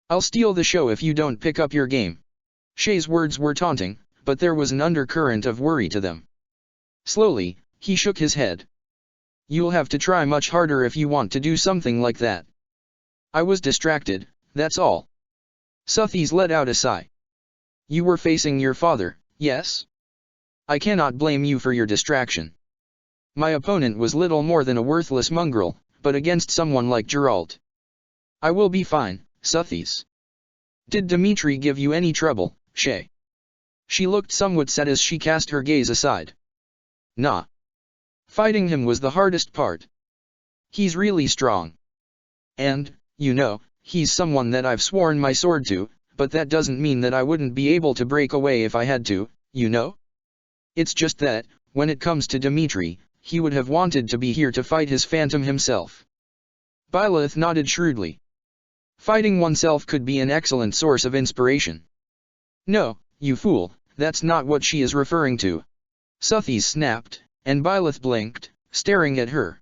I'll steal the show if you don't pick up your game. Shay's words were taunting, but there was an undercurrent of worry to them. Slowly, he shook his head. You'll have to try much harder if you want to do something like that. I was distracted, that's all. Sothis let out a sigh. You were facing your father, yes? I cannot blame you for your distraction. My opponent was little more than a worthless mongrel, but against someone like Geralt. I will be fine, Sothis. Did Dimitri give you any trouble, Shay? She looked somewhat sad as she cast her gaze aside. Nah. Fighting him was the hardest part. He's really strong. And, you know, he's someone that I've sworn my sword to, but that doesn't mean that I wouldn't be able to break away if I had to, you know? It's just that, when it comes to Dimitri, he would have wanted to be here to fight his phantom himself. Byleth nodded shrewdly. Fighting oneself could be an excellent source of inspiration. No, you fool, that's not what she is referring to. Suthies snapped, and Byleth blinked, staring at her.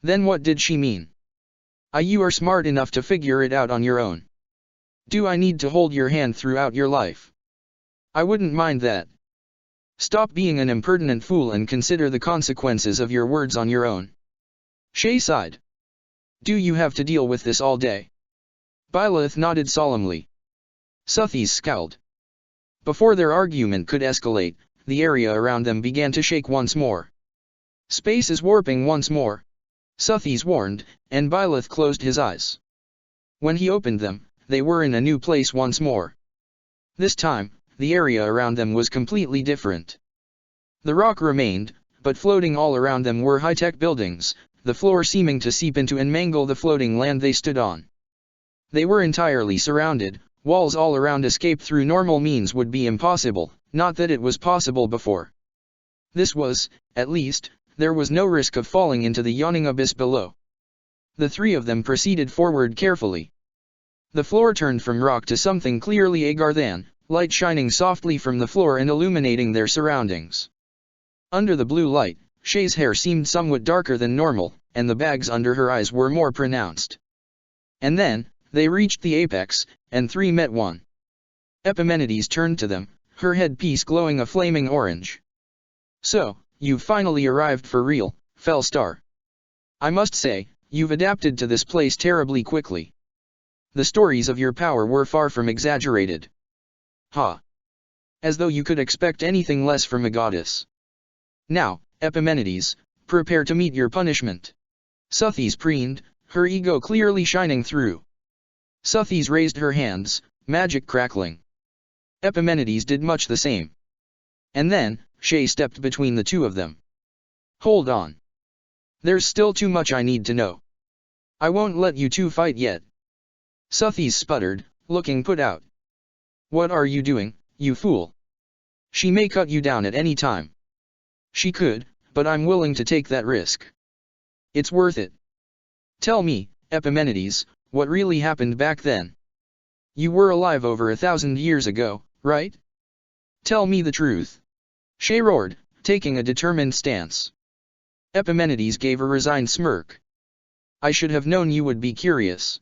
Then what did she mean? You are smart enough to figure it out on your own. Do I need to hold your hand throughout your life? I wouldn't mind that. Stop being an impertinent fool and consider the consequences of your words on your own. Shay sighed. Do you have to deal with this all day? Byleth nodded solemnly. Suthies scowled. Before their argument could escalate, the area around them began to shake once more. Space is warping once more. Suthies warned, and Byleth closed his eyes. When he opened them, they were in a new place once more. This time, the area around them was completely different. The rock remained, but floating all around them were high-tech buildings, the floor seeming to seep into and mangle the floating land they stood on. They were entirely surrounded, walls all around. Escape through normal means would be impossible, not that it was possible before. This was, at least, there was no risk of falling into the yawning abyss below. The three of them proceeded forward carefully. The floor turned from rock to something clearly Agarthan, light shining softly from the floor and illuminating their surroundings. Under the blue light, Shay's hair seemed somewhat darker than normal, and the bags under her eyes were more pronounced. And then, they reached the apex, and three met one. Epimenides turned to them, her headpiece glowing a flaming orange. So, you've finally arrived for real, Felstar. I must say, you've adapted to this place terribly quickly. The stories of your power were far from exaggerated. Ha! As though you could expect anything less from a goddess. Now, Epimenides, prepare to meet your punishment. Suthies preened, her ego clearly shining through. Suthies raised her hands, magic crackling. Epimenides did much the same. And then, Shay stepped between the two of them. Hold on. There's still too much I need to know. I won't let you two fight yet. Suthies sputtered, looking put out. What are you doing, you fool? She may cut you down at any time. She could, but I'm willing to take that risk. It's worth it. Tell me, Epimenides, what really happened back then? You were alive over 1,000 years ago, right? Tell me the truth. Shay roared, taking a determined stance. Epimenides gave a resigned smirk. I should have known you would be curious.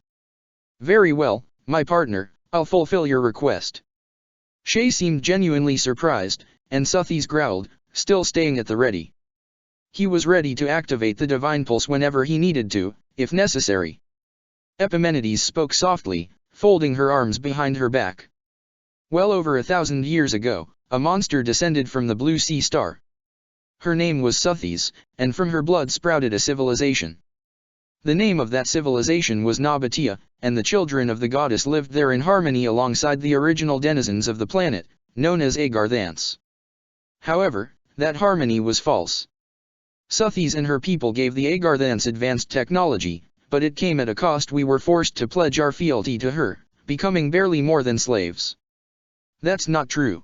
Very well, my partner, I'll fulfill your request. Shay seemed genuinely surprised, and Suthies growled, still staying at the ready. He was ready to activate the divine pulse whenever he needed to, if necessary. Epimenides spoke softly, folding her arms behind her back. Well over 1,000 years ago, a monster descended from the blue sea star. Her name was Suthies, and from her blood sprouted a civilization. The name of that civilization was Nabatea, and the children of the goddess lived there in harmony alongside the original denizens of the planet, known as Agarthans. However, that harmony was false. Suthies and her people gave the Agarthans advanced technology, but it came at a cost. We were forced to pledge our fealty to her, becoming barely more than slaves. That's not true.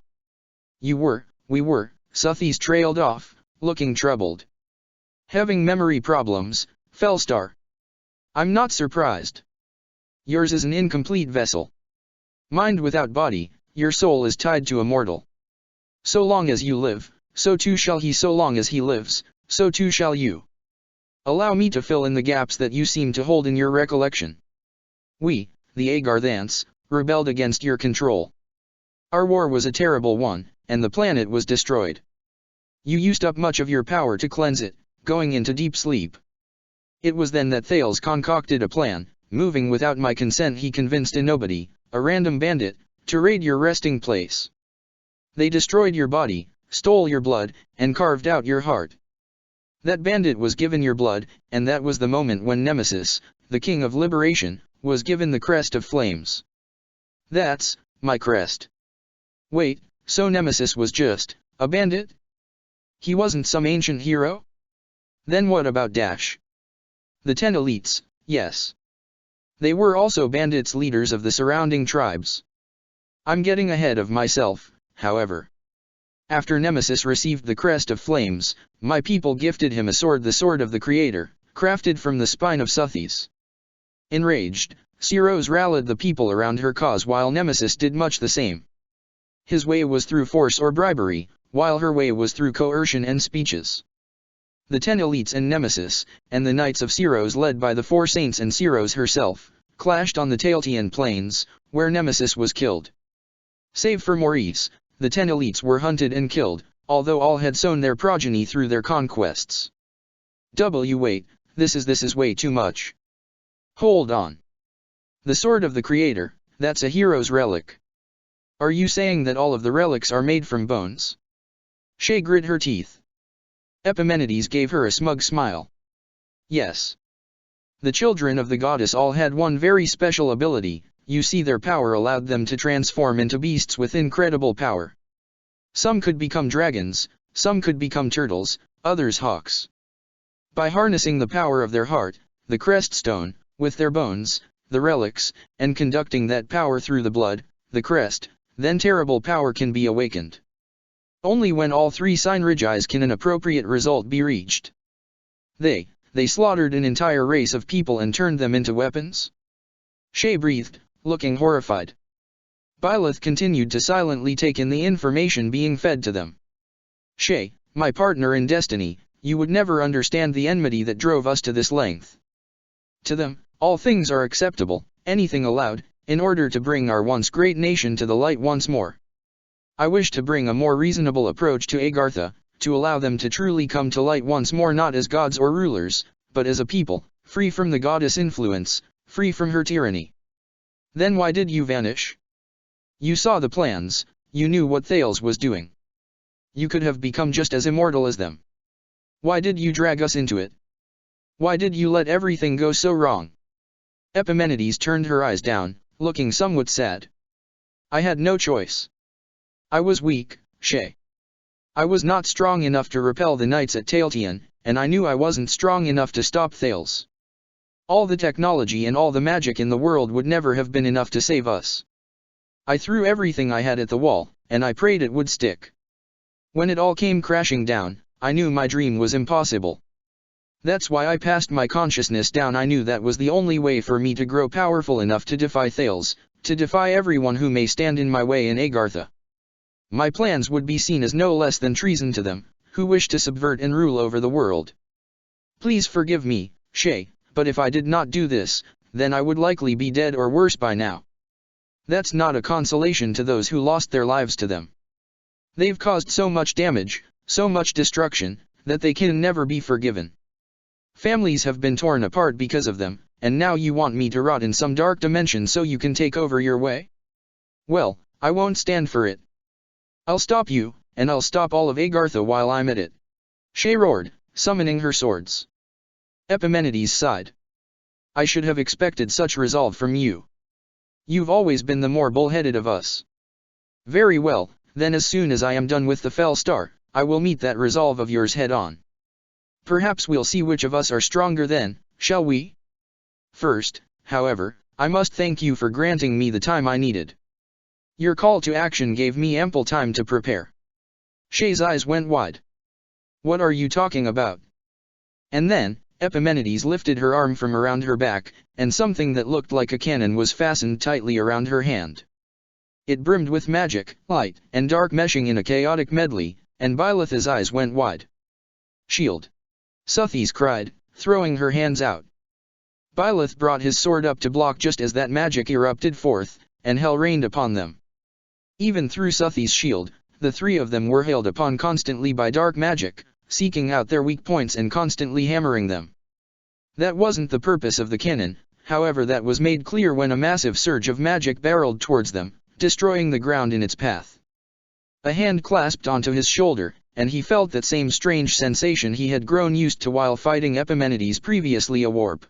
We were, Suthies trailed off, looking troubled. Having memory problems, Felstar. I'm not surprised. Yours is an incomplete vessel. Mind without body, your soul is tied to a mortal. So long as you live, so too shall he. So long as he lives, so too shall you. Allow me to fill in the gaps that you seem to hold in your recollection. We, the Agarthans, rebelled against your control. Our war was a terrible one, and the planet was destroyed. You used up much of your power to cleanse it, going into deep sleep. It was then that Thales concocted a plan, moving without my consent. He convinced a nobody, a random bandit, to raid your resting place. They destroyed your body, stole your blood, and carved out your heart. That bandit was given your blood, and that was the moment when Nemesis, the king of liberation, was given the crest of flames. That's my crest. Wait, so Nemesis was just a bandit? He wasn't some ancient hero? Then what about Dash? The 10 elites, yes. They were also bandits, leaders of the surrounding tribes. I'm getting ahead of myself, however. After Nemesis received the Crest of Flames, my people gifted him a sword, the Sword of the Creator, crafted from the spine of Suthes. Enraged, Seros rallied the people around her cause while Nemesis did much the same. His way was through force or bribery, while her way was through coercion and speeches. The 10 elites and Nemesis, and the Knights of Seros led by the 4 saints and Seros herself, clashed on the Tailtean plains, where Nemesis was killed. Save for Maurice, the 10 elites were hunted and killed, although all had sown their progeny through their conquests. Wait, this is way too much. Hold on. The Sword of the Creator, that's a hero's relic. Are you saying that all of the relics are made from bones? Shay grit her teeth. Epimenides gave her a smug smile. Yes. The children of the goddess all had one very special ability. You see, their power allowed them to transform into beasts with incredible power. Some could become dragons, some could become turtles, others hawks. By harnessing the power of their heart, the crest stone, with their bones, the relics, and conducting that power through the blood, the crest, then terrible power can be awakened. Only when all 3 synergize can an appropriate result be reached. They slaughtered an entire race of people and turned them into weapons? Shay breathed, looking horrified. Byleth continued to silently take in the information being fed to them. Shay, my partner in destiny, you would never understand the enmity that drove us to this length. To them, all things are acceptable, anything allowed, in order to bring our once great nation to the light once more. I wish to bring a more reasonable approach to Agartha, to allow them to truly come to light once more, not as gods or rulers, but as a people, free from the goddess influence, free from her tyranny. Then why did you vanish? You saw the plans, you knew what Thales was doing. You could have become just as immortal as them. Why did you drag us into it? Why did you let everything go so wrong? Epimenides turned her eyes down, looking somewhat sad. I had no choice. I was weak, Shay. I was not strong enough to repel the knights at Tailtean, and I knew I wasn't strong enough to stop Thales. All the technology and all the magic in the world would never have been enough to save us. I threw everything I had at the wall, and I prayed it would stick. When it all came crashing down, I knew my dream was impossible. That's why I passed my consciousness down. I knew that was the only way for me to grow powerful enough to defy Thales, to defy everyone who may stand in my way in Agartha. My plans would be seen as no less than treason to them, who wish to subvert and rule over the world. Please forgive me, Shay, but if I did not do this, then I would likely be dead or worse by now. That's not a consolation to those who lost their lives to them. They've caused so much damage, so much destruction, that they can never be forgiven. Families have been torn apart because of them, and now you want me to rot in some dark dimension so you can take over your way? Well, I won't stand for it. I'll stop you, and I'll stop all of Agartha while I'm at it. Shay roared, summoning her swords. Epimenides sighed. I should have expected such resolve from you. You've always been the more bullheaded of us. Very well, then as soon as I am done with the Fell Star, I will meet that resolve of yours head on. Perhaps we'll see which of us are stronger then, shall we? First, however, I must thank you for granting me the time I needed. Your call to action gave me ample time to prepare. Shay's eyes went wide. What are you talking about? And then, Epimenides lifted her arm from around her back, and something that looked like a cannon was fastened tightly around her hand. It brimmed with magic, light, and dark meshing in a chaotic medley, and Byleth's eyes went wide. Shield! Suthes cried, throwing her hands out. Byleth brought his sword up to block just as that magic erupted forth, and hell rained upon them. Even through Suthes' shield, the 3 of them were hailed upon constantly by dark magic, seeking out their weak points and constantly hammering them. That wasn't the purpose of the cannon, however, that was made clear when a massive surge of magic barreled towards them, destroying the ground in its path. A hand clasped onto his shoulder, and he felt that same strange sensation he had grown used to while fighting Epimenides previously, a warp.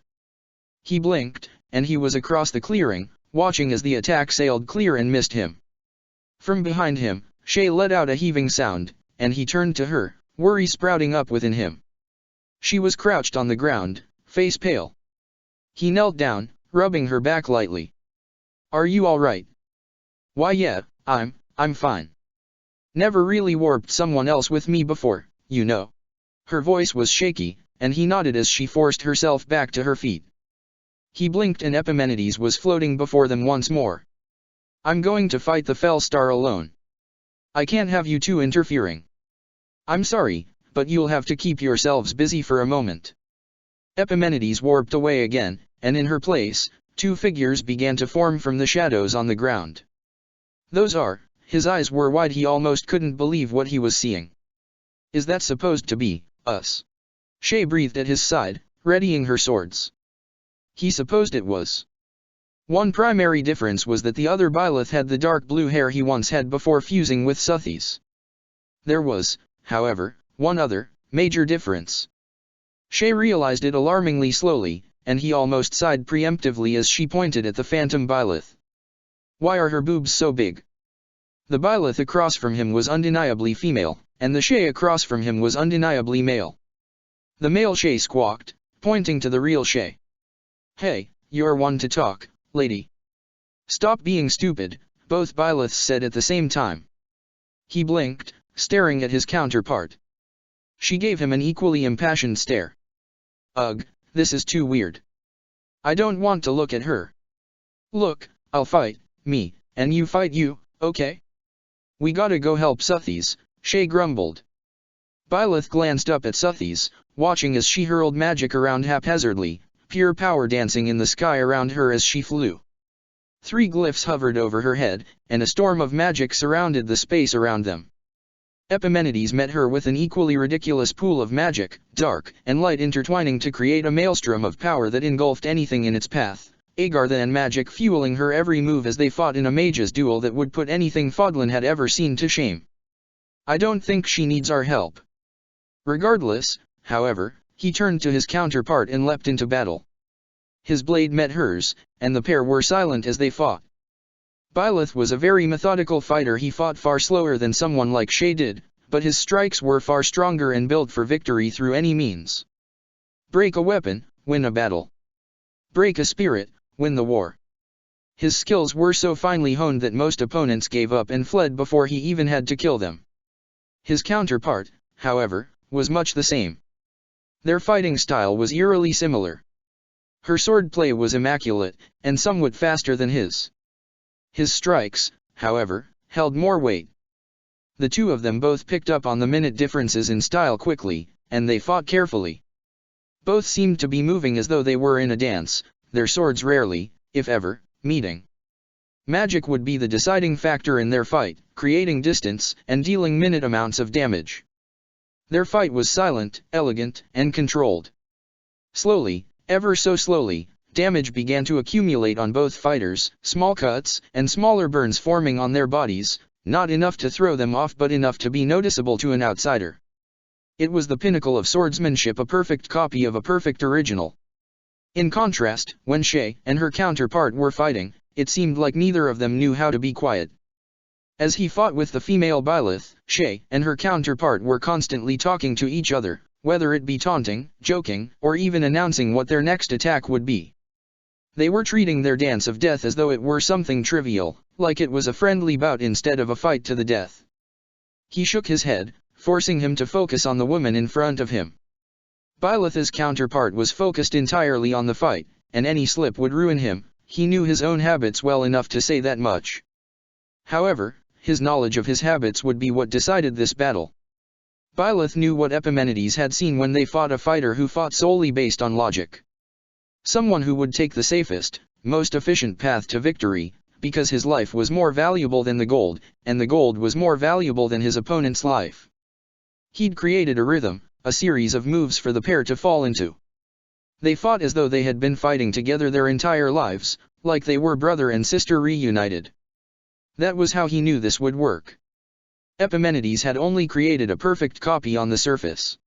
He blinked, and he was across the clearing, watching as the attack sailed clear and missed him. From behind him, Shay let out a heaving sound, and he turned to her, worry sprouting up within him. She was crouched on the ground, face pale. He knelt down, rubbing her back lightly. "Are you all right?" "Why yeah, I'm fine. Never really warped someone else with me before, you know." Her voice was shaky, and he nodded as she forced herself back to her feet. He blinked and Epimenides was floating before them once more. "I'm going to fight the Fell Star alone. I can't have you two interfering. I'm sorry, but you'll have to keep yourselves busy for a moment." Epimenides warped away again, and in her place, two figures began to form from the shadows on the ground. His eyes were wide, he almost couldn't believe what he was seeing. "Is that supposed to be us?" Shay breathed at his side, readying her swords. He supposed it was. One primary difference was that the other Byleth had the dark blue hair he once had before fusing with Suthi's. There was, however, one other, major difference. Shay realized it alarmingly slowly, and he almost sighed preemptively as she pointed at the phantom Byleth. "Why are her boobs so big?" The Byleth across from him was undeniably female, and the Shay across from him was undeniably male. The male Shay squawked, pointing to the real Shay. "Hey, you're one to talk, lady." "Stop being stupid," both Byleths said at the same time. He blinked, staring at his counterpart. She gave him an equally impassioned stare. "Ugh, this is too weird. I don't want to look at her." "Look, I'll fight, me, and you fight you, okay?" "We gotta go help Suthi's," Shay grumbled. Byleth glanced up at Suthi's, watching as she hurled magic around haphazardly, pure power dancing in the sky around her as she flew. 3 glyphs hovered over her head, and a storm of magic surrounded the space around them. Epimenides met her with an equally ridiculous pool of magic, dark and light intertwining to create a maelstrom of power that engulfed anything in its path, Agartha and magic fueling her every move as they fought in a mage's duel that would put anything Fodlan had ever seen to shame. "I don't think she needs our help." Regardless, however, he turned to his counterpart and leapt into battle. His blade met hers, and the pair were silent as they fought. Byleth was a very methodical fighter. He fought far slower than someone like Shay did, but his strikes were far stronger and built for victory through any means. Break a weapon, win a battle. Break a spirit, win the war. His skills were so finely honed that most opponents gave up and fled before he even had to kill them. His counterpart, however, was much the same. Their fighting style was eerily similar. Her swordplay was immaculate, and somewhat faster than his. His strikes, however, held more weight. The two of them both picked up on the minute differences in style quickly, and they fought carefully. Both seemed to be moving as though they were in a dance, their swords rarely, if ever, meeting. Magic would be the deciding factor in their fight, creating distance and dealing minute amounts of damage. Their fight was silent, elegant, and controlled. Slowly, ever so slowly, damage began to accumulate on both fighters, small cuts and smaller burns forming on their bodies, not enough to throw them off but enough to be noticeable to an outsider. It was the pinnacle of swordsmanship, a perfect copy of a perfect original. In contrast, when Shay and her counterpart were fighting, it seemed like neither of them knew how to be quiet. As he fought with the female Byleth, Shay and her counterpart were constantly talking to each other, whether it be taunting, joking, or even announcing what their next attack would be. They were treating their dance of death as though it were something trivial, like it was a friendly bout instead of a fight to the death. He shook his head, forcing him to focus on the woman in front of him. Byleth's counterpart was focused entirely on the fight, and any slip would ruin him. He knew his own habits well enough to say that much. However, his knowledge of his habits would be what decided this battle. Byleth knew what Epimenides had seen when they fought, a fighter who fought solely based on logic. Someone who would take the safest, most efficient path to victory, because his life was more valuable than the gold, and the gold was more valuable than his opponent's life. He'd created a rhythm, a series of moves for the pair to fall into. They fought as though they had been fighting together their entire lives, like they were brother and sister reunited. That was how he knew this would work. Epimenides had only created a perfect copy on the surface.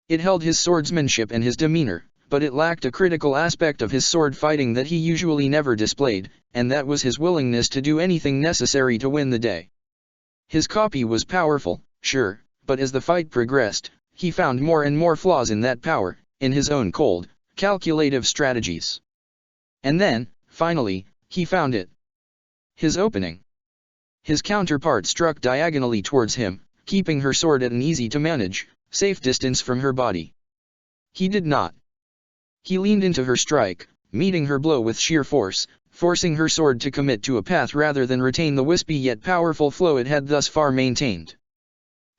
It held his swordsmanship and his demeanor, but it lacked a critical aspect of his sword fighting that he usually never displayed, and that was his willingness to do anything necessary to win the day. His copy was powerful, sure, but as the fight progressed, he found more and more flaws in that power, in his own cold, calculative strategies. And then, finally, he found it. His opening. His counterpart struck diagonally towards him, keeping her sword at an easy-to-manage, safe distance from her body. He did not. He leaned into her strike, meeting her blow with sheer force, forcing her sword to commit to a path rather than retain the wispy yet powerful flow it had thus far maintained.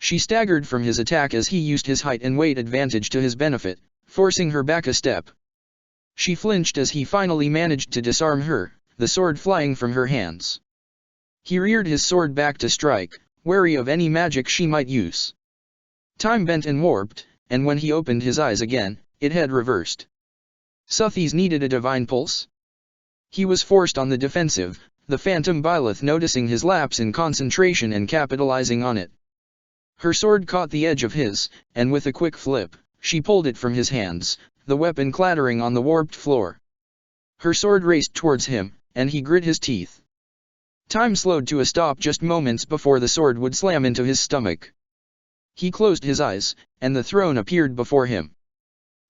She staggered from his attack as he used his height and weight advantage to his benefit, forcing her back a step. She flinched as he finally managed to disarm her, the sword flying from her hands. He reared his sword back to strike, wary of any magic she might use. Time bent and warped, and when he opened his eyes again, it had reversed. Suthies needed a divine pulse? He was forced on the defensive, the phantom Byleth noticing his lapse in concentration and capitalizing on it. Her sword caught the edge of his, and with a quick flip, she pulled it from his hands, the weapon clattering on the warped floor. Her sword raced towards him, and he grit his teeth. Time slowed to a stop just moments before the sword would slam into his stomach. He closed his eyes, and the throne appeared before him.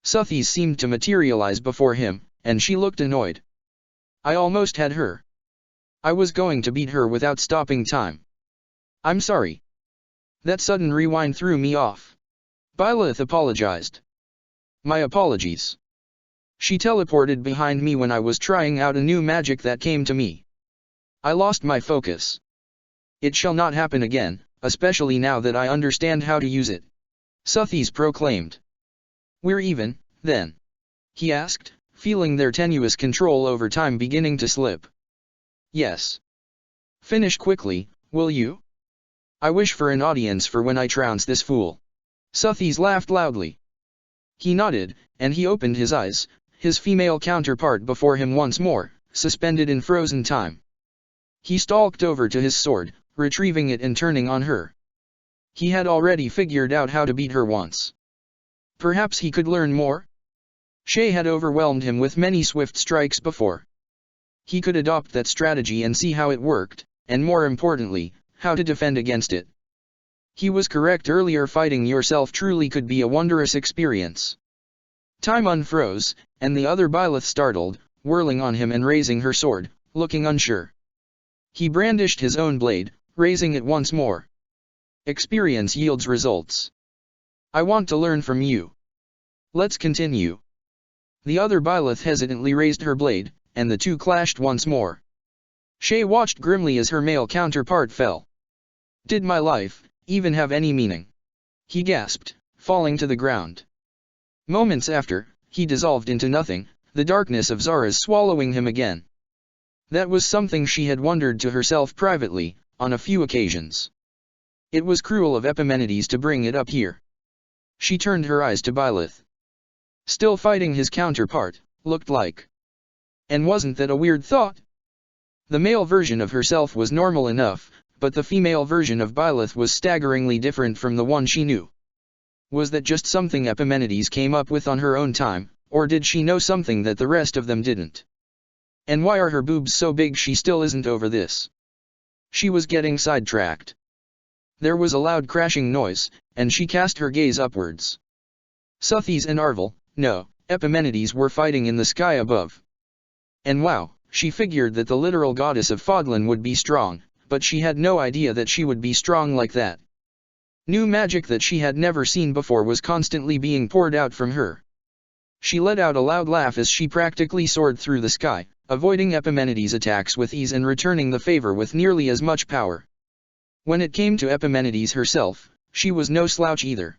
Suthies seemed to materialize before him, and she looked annoyed. I almost had her. I was going to beat her without stopping time. I'm sorry. That sudden rewind threw me off. Byleth apologized. My apologies. She teleported behind me when I was trying out a new magic that came to me. I lost my focus. It shall not happen again, especially now that I understand how to use it. Suthies proclaimed. We're even, then? He asked, feeling their tenuous control over time beginning to slip. Yes. Finish quickly, will you? I wish for an audience for when I trounce this fool. Suthies laughed loudly. He nodded, and he opened his eyes, his female counterpart before him once more, suspended in frozen time. He stalked over to his sword, retrieving it and turning on her. He had already figured out how to beat her once. Perhaps he could learn more? Shay had overwhelmed him with many swift strikes before. He could adopt that strategy and see how it worked, and more importantly, how to defend against it. He was correct earlier, fighting yourself truly could be a wondrous experience. Time unfroze, and the other Byleth startled, whirling on him and raising her sword, looking unsure. He brandished his own blade, raising it once more. Experience yields results. I want to learn from you. Let's continue. The other Byleth hesitantly raised her blade, and the two clashed once more. Shay watched grimly as her male counterpart fell. Did my life even have any meaning? He gasped, falling to the ground. Moments after, he dissolved into nothing, the darkness of Zara's swallowing him again. That was something she had wondered to herself privately, on a few occasions. It was cruel of Epimenides to bring it up here. She turned her eyes to Byleth. Still fighting his counterpart, looked like. And wasn't that a weird thought? The male version of herself was normal enough, but the female version of Byleth was staggeringly different from the one she knew. Was that just something Epimenides came up with on her own time, or did she know something that the rest of them didn't? And why are her boobs so big she still isn't over this? She was getting sidetracked. There was a loud crashing noise, and she cast her gaze upwards. Suthies and Arvel, no, Epimenides were fighting in the sky above. And wow, she figured that the literal goddess of Fodlan would be strong, but she had no idea that she would be strong like that. New magic that she had never seen before was constantly being poured out from her. She let out a loud laugh as she practically soared through the sky, avoiding Epimenides' attacks with ease and returning the favor with nearly as much power. When it came to Epimenides herself, she was no slouch either.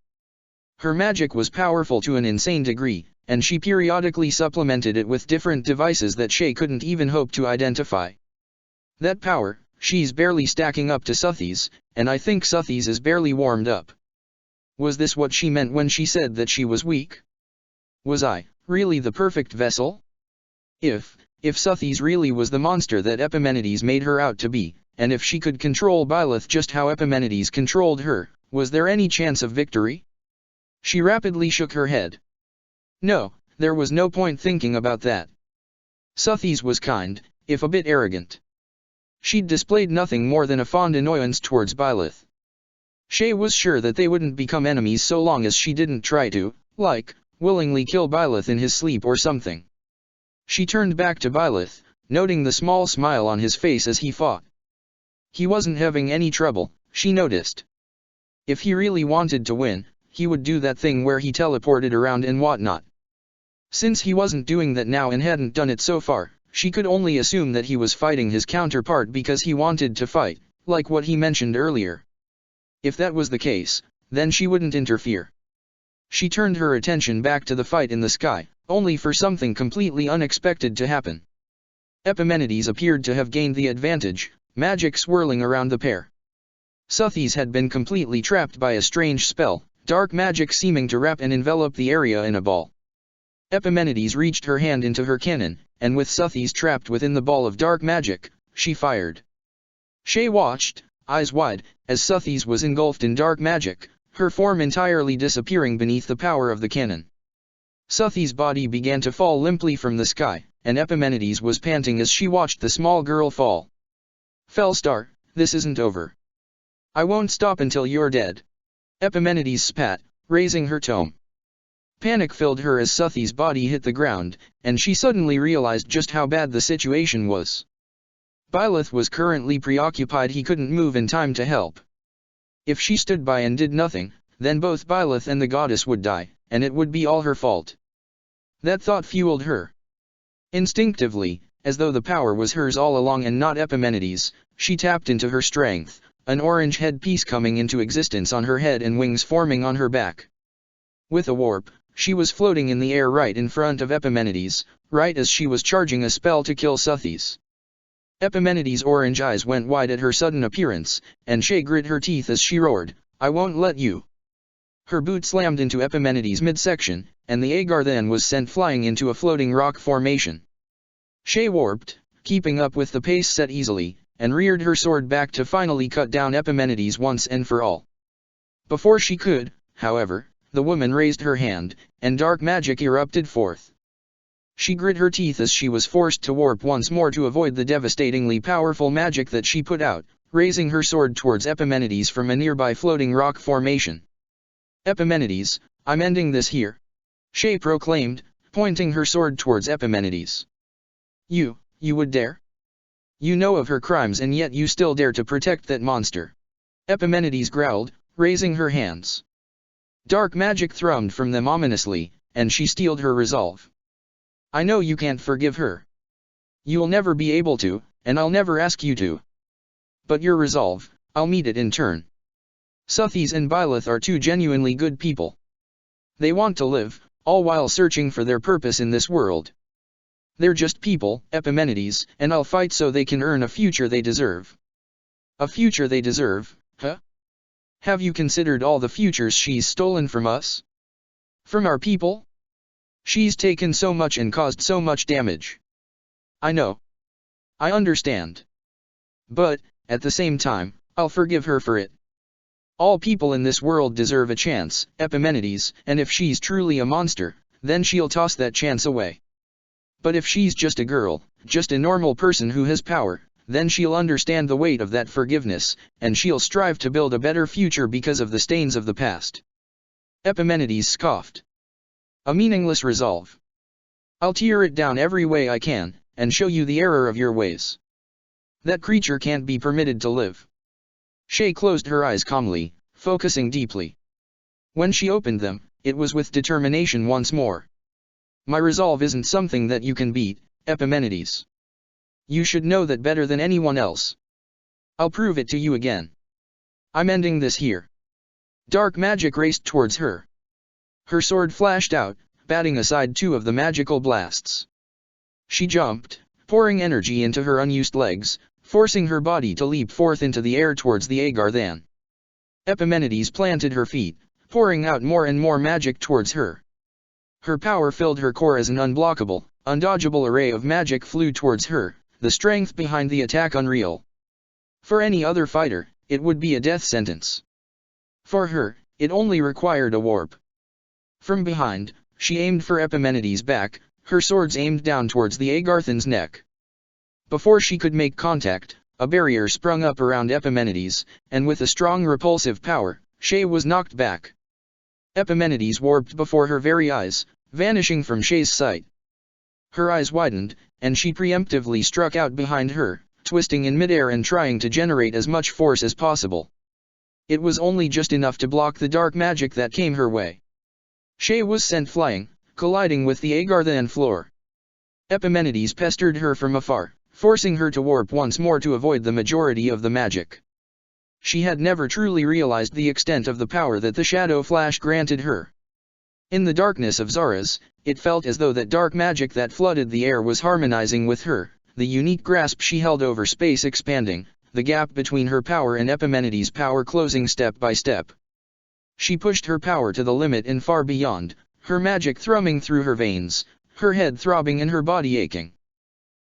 Her magic was powerful to an insane degree, and she periodically supplemented it with different devices that Shay couldn't even hope to identify. That power, she's barely stacking up to Suthies, and I think Suthies is barely warmed up. Was this what she meant when she said that she was weak? Was I really the perfect vessel? If Suthies really was the monster that Epimenides made her out to be, and if she could control Byleth just how Epimenides controlled her, was there any chance of victory? She rapidly shook her head. No, there was no point thinking about that. Suthies was kind, if a bit arrogant. She'd displayed nothing more than a fond annoyance towards Byleth. Shay was sure that they wouldn't become enemies so long as she didn't try to, willingly kill Byleth in his sleep or something. She turned back to Byleth, noting the small smile on his face as he fought. He wasn't having any trouble, she noticed. If he really wanted to win, he would do that thing where he teleported around and whatnot. Since he wasn't doing that now and hadn't done it so far, she could only assume that he was fighting his counterpart because he wanted to fight, like what he mentioned earlier. If that was the case, then she wouldn't interfere. She turned her attention back to the fight in the sky, only for something completely unexpected to happen. Epimenides appeared to have gained the advantage, magic swirling around the pair. Sothis had been completely trapped by a strange spell, dark magic seeming to wrap and envelop the area in a ball. Epimenides reached her hand into her cannon, and with Sothis trapped within the ball of dark magic, she fired. Shay watched, eyes wide, as Sothis was engulfed in dark magic, her form entirely disappearing beneath the power of the cannon. Sothis' body began to fall limply from the sky, and Epimenides was panting as she watched the small girl fall. Felstar, this isn't over. I won't stop until you're dead. Epimenides spat, raising her tome. Panic filled her as Sothis' body hit the ground, and she suddenly realized just how bad the situation was. Byleth was currently preoccupied, he couldn't move in time to help. If she stood by and did nothing, then both Byleth and the goddess would die, and it would be all her fault. That thought fueled her. Instinctively, as though the power was hers all along and not Epimenides', she tapped into her strength, an orange headpiece coming into existence on her head and wings forming on her back. With a warp, she was floating in the air right in front of Epimenides, right as she was charging a spell to kill Sothis. Epimenides' orange eyes went wide at her sudden appearance, and Shay grit her teeth as she roared, I won't let you. Her boot slammed into Epimenides' midsection, and the Agar then was sent flying into a floating rock formation. Shay warped, keeping up with the pace set easily, and reared her sword back to finally cut down Epimenides once and for all. Before she could, however, the woman raised her hand, and dark magic erupted forth. She grit her teeth as she was forced to warp once more to avoid the devastatingly powerful magic that she put out, raising her sword towards Epimenides from a nearby floating rock formation. Epimenides, I'm ending this here. Shay proclaimed, pointing her sword towards Epimenides. You would dare? You know of her crimes and yet you still dare to protect that monster. Epimenides growled, raising her hands. Dark magic thrummed from them ominously, and she steeled her resolve. I know you can't forgive her. You'll never be able to, and I'll never ask you to. But your resolve, I'll meet it in turn. Sothis and Byleth are two genuinely good people. They want to live, all while searching for their purpose in this world. They're just people, Epimenides, and I'll fight so they can earn a future they deserve. A future they deserve, huh? Have you considered all the futures she's stolen from us? From our people? She's taken so much and caused so much damage. I know. I understand. But, at the same time, I'll forgive her for it. All people in this world deserve a chance, Epimenides, and if she's truly a monster, then she'll toss that chance away. But if she's just a girl, just a normal person who has power, then she'll understand the weight of that forgiveness, and she'll strive to build a better future because of the stains of the past. Epimenides scoffed. A meaningless resolve. I'll tear it down every way I can, and show you the error of your ways. That creature can't be permitted to live. Shay closed her eyes calmly, focusing deeply. When she opened them, it was with determination once more. My resolve isn't something that you can beat, Epimenides. You should know that better than anyone else. I'll prove it to you again. I'm ending this here. Dark magic raced towards her. Her sword flashed out, batting aside two of the magical blasts. She jumped, pouring energy into her unused legs, forcing her body to leap forth into the air towards the Agar then. Epimenides planted her feet, pouring out more and more magic towards her. Her power filled her core as an unblockable, undodgeable array of magic flew towards her, the strength behind the attack unreal. For any other fighter, it would be a death sentence. For her, it only required a warp. From behind, she aimed for Epimenides' back, her swords aimed down towards the Agarthan's neck. Before she could make contact, a barrier sprung up around Epimenides, and with a strong repulsive power, Shay was knocked back. Epimenides warped before her very eyes, vanishing from Shay's sight. Her eyes widened, and she preemptively struck out behind her, twisting in midair and trying to generate as much force as possible. It was only just enough to block the dark magic that came her way. Shay was sent flying, colliding with the Agarthan floor. Epimenides pestered her from afar, forcing her to warp once more to avoid the majority of the magic. She had never truly realized the extent of the power that the Shadow Flash granted her. In the darkness of Zaras, it felt as though that dark magic that flooded the air was harmonizing with her, the unique grasp she held over space expanding, the gap between her power and Epimenides' power closing step by step. She pushed her power to the limit and far beyond, her magic thrumming through her veins, her head throbbing and her body aching.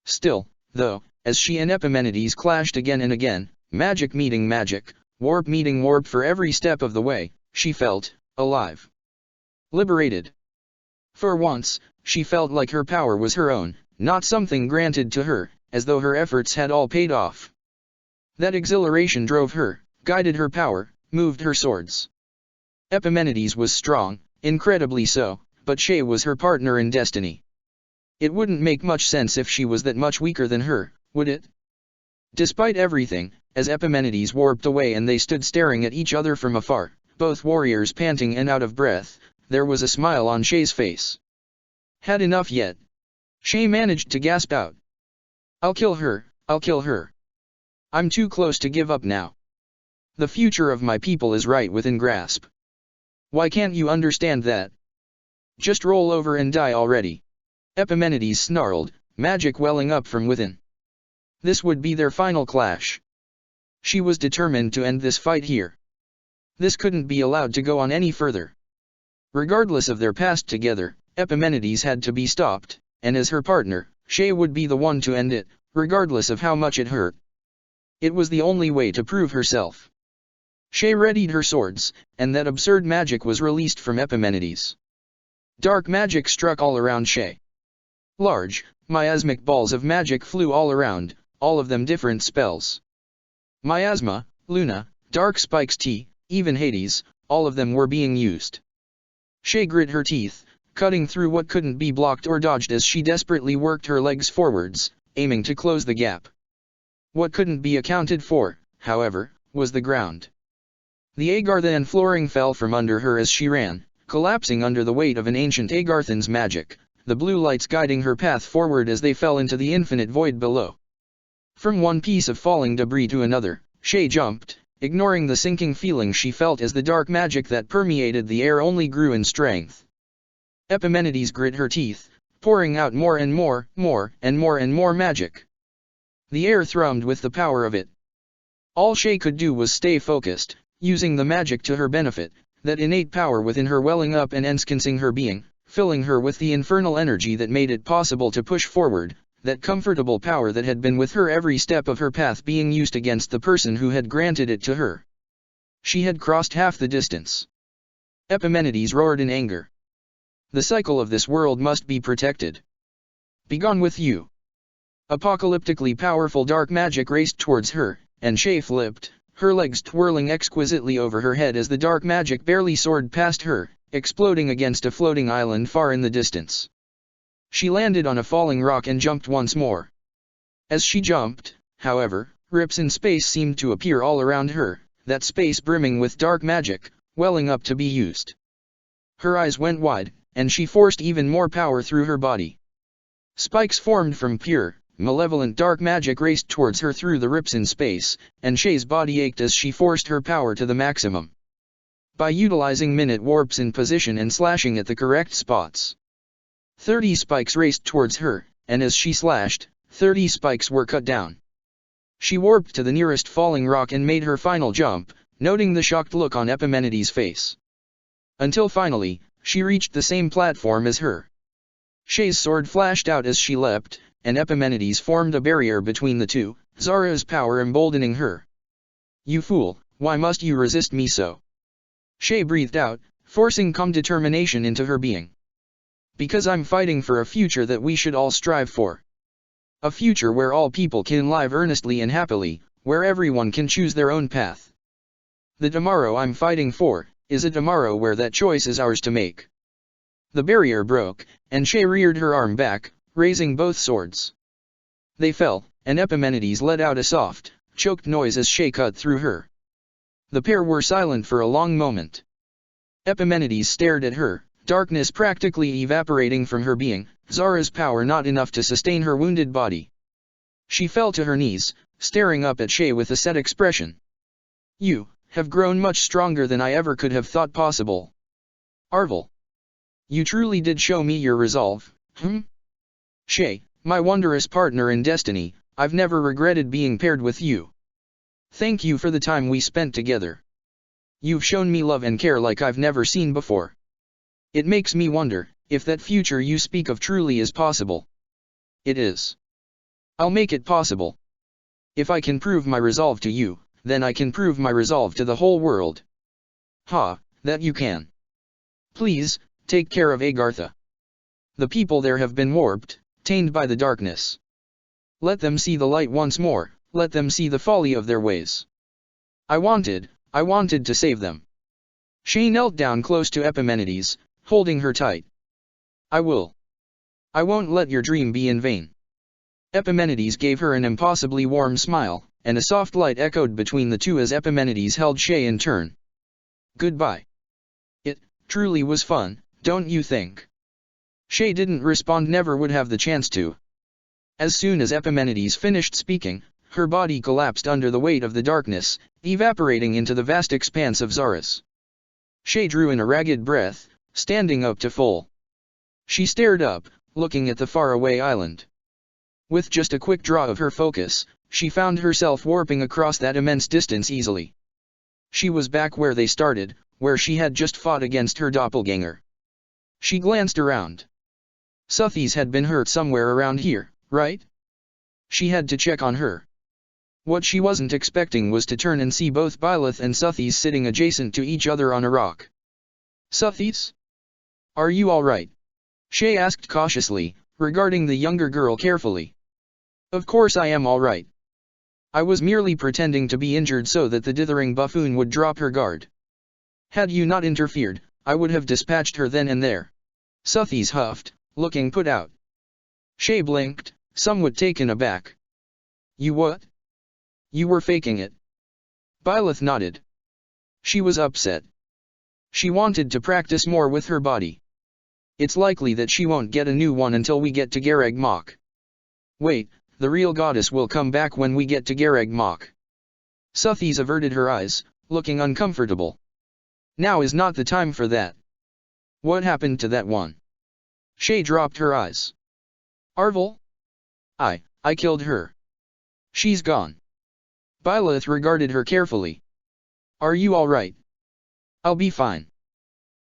Still, though, as she and Epimenides clashed again and again, magic meeting magic, warp meeting warp for every step of the way, she felt alive. Liberated. For once, she felt like her power was her own, not something granted to her, as though her efforts had all paid off. That exhilaration drove her, guided her power, moved her swords. Epimenides was strong, incredibly so, but Shay was her partner in destiny. It wouldn't make much sense if she was that much weaker than her, would it? Despite everything, as Epimenides warped away and they stood staring at each other from afar, both warriors panting and out of breath, there was a smile on Shay's face. Had enough yet? Shay managed to gasp out. I'll kill her, I'll kill her. I'm too close to give up now. The future of my people is right within grasp. Why can't you understand that? Just roll over and die already. Epimenides snarled, magic welling up from within. This would be their final clash. She was determined to end this fight here. This couldn't be allowed to go on any further. Regardless of their past together, Epimenides had to be stopped, and as her partner, Shay would be the one to end it, regardless of how much it hurt. It was the only way to prove herself. Shay readied her swords, and that absurd magic was released from Epimenides. Dark magic struck all around Shay. Large, miasmic balls of magic flew all around, all of them different spells. Miasma, Luna, Dark Spikes T, even Hades, all of them were being used. Shay grit her teeth, cutting through what couldn't be blocked or dodged as she desperately worked her legs forwards, aiming to close the gap. What couldn't be accounted for, however, was the ground. The Agarthan flooring fell from under her as she ran, collapsing under the weight of an ancient Agarthan's magic, the blue lights guiding her path forward as they fell into the infinite void below. From one piece of falling debris to another, Shay jumped, ignoring the sinking feeling she felt as the dark magic that permeated the air only grew in strength. Epimenides grit her teeth, pouring out more and more magic. The air thrummed with the power of it. All Shay could do was stay focused, using the magic to her benefit, that innate power within her welling up and ensconcing her being, filling her with the infernal energy that made it possible to push forward, that comfortable power that had been with her every step of her path being used against the person who had granted it to her. She had crossed half the distance. Epimenides roared in anger. The cycle of this world must be protected. Begone with you. Apocalyptically powerful dark magic raced towards her, and Shay flipped, her legs twirling exquisitely over her head as the dark magic barely soared past her, exploding against a floating island far in the distance. She landed on a falling rock and jumped once more. As she jumped, however, rips in space seemed to appear all around her, that space brimming with dark magic, welling up to be used. Her eyes went wide, and she forced even more power through her body. Spikes formed from pure, malevolent dark magic raced towards her through the rips in space, and Shay's body ached as she forced her power to the maximum. By utilizing minute warps in position and slashing at the correct spots. 30 spikes raced towards her, and as she slashed, 30 spikes were cut down. She warped to the nearest falling rock and made her final jump, noting the shocked look on Epimenides' face. Until finally, she reached the same platform as her. Shay's sword flashed out as she leapt, and Epimenides formed a barrier between the two, Zara's power emboldening her. You fool, why must you resist me so? Shay breathed out, forcing calm determination into her being. Because I'm fighting for a future that we should all strive for. A future where all people can live earnestly and happily, where everyone can choose their own path. The tomorrow I'm fighting for, is a tomorrow where that choice is ours to make. The barrier broke, and Shay reared her arm back, raising both swords. They fell, and Epimenides let out a soft, choked noise as Shay cut through her. The pair were silent for a long moment. Epimenides stared at her, darkness practically evaporating from her being, Zara's power not enough to sustain her wounded body. She fell to her knees, staring up at Shay with a set expression. "You have grown much stronger than I ever could have thought possible. Arvel. You truly did show me your resolve, Shay, my wondrous partner in destiny, I've never regretted being paired with you. Thank you for the time we spent together. You've shown me love and care like I've never seen before. It makes me wonder, if that future you speak of truly is possible. It is. I'll make it possible. If I can prove my resolve to you, then I can prove my resolve to the whole world." "Ha, that you can. Please, take care of Agartha. The people there have been warped, tainted by the darkness. Let them see the light once more, let them see the folly of their ways. I wanted to save them." Shay knelt down close to Epimenides, holding her tight. "I will. I won't let your dream be in vain." Epimenides gave her an impossibly warm smile, and a soft light echoed between the two as Epimenides held Shay in turn. "Goodbye. It truly was fun, don't you think?" Shay didn't respond, never would have the chance to. As soon as Epimenides finished speaking, her body collapsed under the weight of the darkness, evaporating into the vast expanse of Zaris. Shay drew in a ragged breath, standing up to full. She stared up, looking at the faraway island. With just a quick draw of her focus, she found herself warping across that immense distance easily. She was back where they started, where she had just fought against her doppelganger. She glanced around. Suthies had been hurt somewhere around here, right? She had to check on her. What she wasn't expecting was to turn and see both Byleth and Suthies sitting adjacent to each other on a rock. "Suthies? Are you all right?" Shay asked cautiously, regarding the younger girl carefully. "Of course I am all right. I was merely pretending to be injured so that the dithering buffoon would drop her guard. Had you not interfered, I would have dispatched her then and there." Suthies huffed, looking put out. Shay blinked, somewhat taken aback. "You what? You were faking it?" Byleth nodded. She was upset. She wanted to practice more with her body. "It's likely that she won't get a new one until we get to Gareg Mach. Wait, the real goddess will come back when we get to Gareg Mach." Suthies averted her eyes, looking uncomfortable. "Now is not the time for that. What happened to that one?" Shay dropped her eyes. "Arvel? I killed her. She's gone." Byleth regarded her carefully. "Are you all right?" "I'll be fine.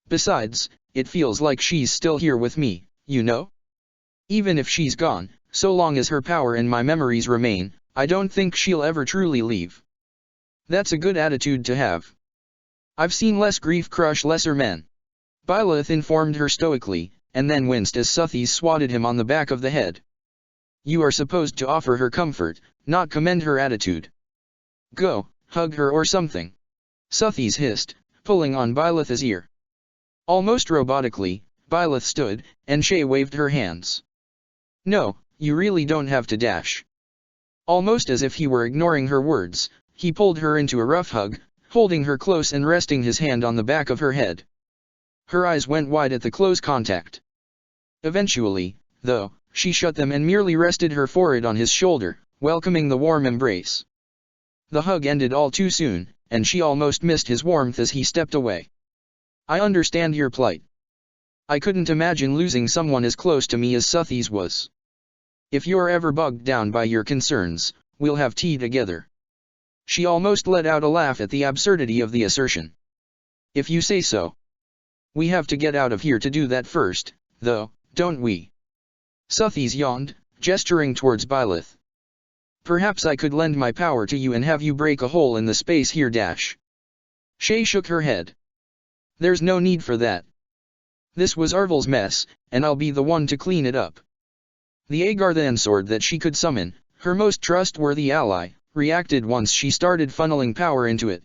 Besides, it feels like she's still here with me, you know? Even if she's gone, so long as her power and my memories remain, I don't think she'll ever truly leave." "That's a good attitude to have. I've seen less grief crush lesser men," Byleth informed her stoically, and then winced as Suthies swatted him on the back of the head. "You are supposed to offer her comfort, not commend her attitude. Go, hug her or something," Suthies hissed, pulling on Byleth's ear. Almost robotically, Byleth stood, and Shay waved her hands. "No, you really don't have to dash." Almost as if he were ignoring her words, he pulled her into a rough hug, holding her close and resting his hand on the back of her head. Her eyes went wide at the close contact. Eventually, though, she shut them and merely rested her forehead on his shoulder, welcoming the warm embrace. The hug ended all too soon, and she almost missed his warmth as he stepped away. "I understand your plight. I couldn't imagine losing someone as close to me as Suthies was. If you're ever bogged down by your concerns, we'll have tea together." She almost let out a laugh at the absurdity of the assertion. "If you say so. We have to get out of here to do that first, though, don't we?" Suthies yawned, gesturing towards Byleth. "Perhaps I could lend my power to you and have you break a hole in the space here dash." Shay shook her head. "There's no need for that. This was Arvel's mess, and I'll be the one to clean it up." The Agarthan sword that she could summon, her most trustworthy ally, reacted once she started funneling power into it.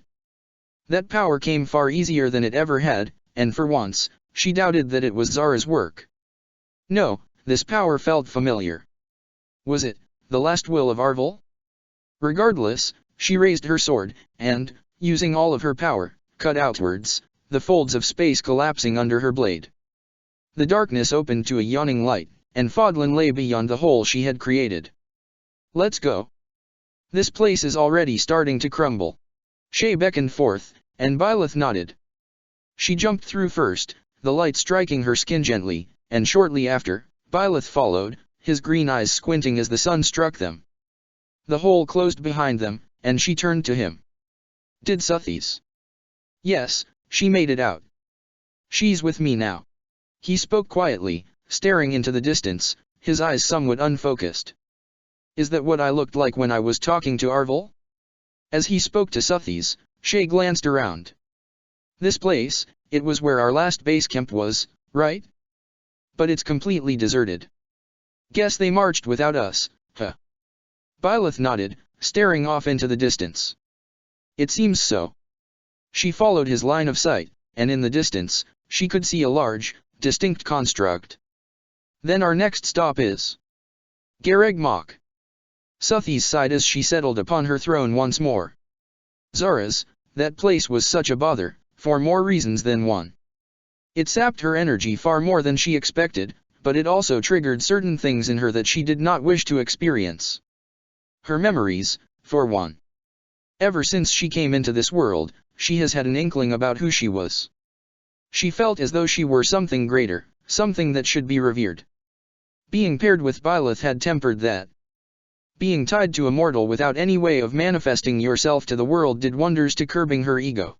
That power came far easier than it ever had, and for once, she doubted that it was Zara's work. No, this power felt familiar. Was it the last will of Arvel? Regardless, she raised her sword, and, using all of her power, cut outwards, the folds of space collapsing under her blade. The darkness opened to a yawning light, and Fodlan lay beyond the hole she had created. Let's go. This place is already starting to crumble. Shay beckoned forth, and Byleth nodded. She jumped through first, the light striking her skin gently, and shortly after, Byleth followed, his green eyes squinting as the sun struck them. The hole closed behind them, and she turned to him. Did Suthies? Yes, she made it out. She's with me now. He spoke quietly, staring into the distance, his eyes somewhat unfocused. Is that what I looked like when I was talking to Arvel? As he spoke to Suthies, Shay glanced around. This place, it was where our last base camp was, right? But it's completely deserted. Guess they marched without us, huh? Byleth nodded, staring off into the distance. It seems so. She followed his line of sight, and in the distance, she could see a large, distinct construct. Then our next stop is Gareg Mach. Suthies sighed as she settled upon her throne once more. Zara's, that place was such a bother, for more reasons than one. It sapped her energy far more than she expected, but it also triggered certain things in her that she did not wish to experience. Her memories, for one. Ever since she came into this world, she has had an inkling about who she was. She felt as though she were something greater, something that should be revered. Being paired with Byleth had tempered that. Being tied to a mortal without any way of manifesting yourself to the world did wonders to curbing her ego.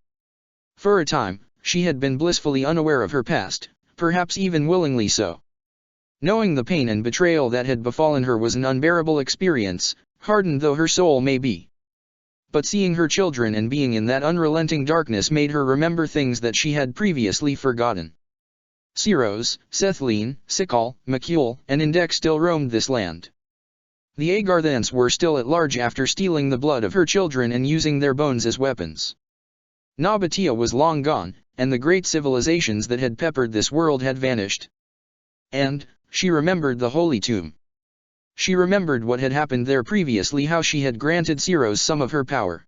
For a time, she had been blissfully unaware of her past, perhaps even willingly so. Knowing the pain and betrayal that had befallen her was an unbearable experience, hardened though her soul may be. But seeing her children and being in that unrelenting darkness made her remember things that she had previously forgotten. Siros, Sethleen, Sikal, Makul, and Indek still roamed this land. The Agarthans were still at large after stealing the blood of her children and using their bones as weapons. Nabatea was long gone, and the great civilizations that had peppered this world had vanished. And, she remembered the Holy Tomb. She remembered what had happened there previously, how she had granted Siros some of her power.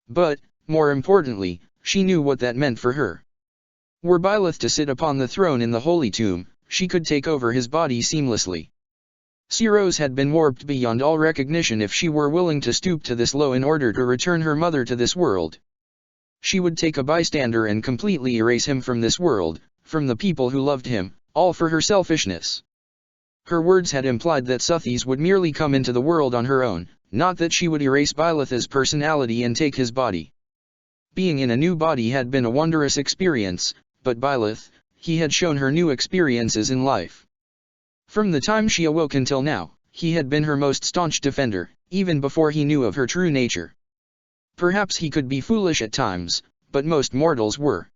But, more importantly, she knew what that meant for her. Were Byleth to sit upon the throne in the Holy Tomb, she could take over his body seamlessly. Siros had been warped beyond all recognition if she were willing to stoop to this low in order to return her mother to this world. She would take a bystander and completely erase him from this world, from the people who loved him, all for her selfishness. Her words had implied that Suthies would merely come into the world on her own, not that she would erase Byleth's personality and take his body. Being in a new body had been a wondrous experience, but Byleth, he had shown her new experiences in life. From the time she awoke until now, he had been her most staunch defender, even before he knew of her true nature. Perhaps he could be foolish at times, but most mortals were.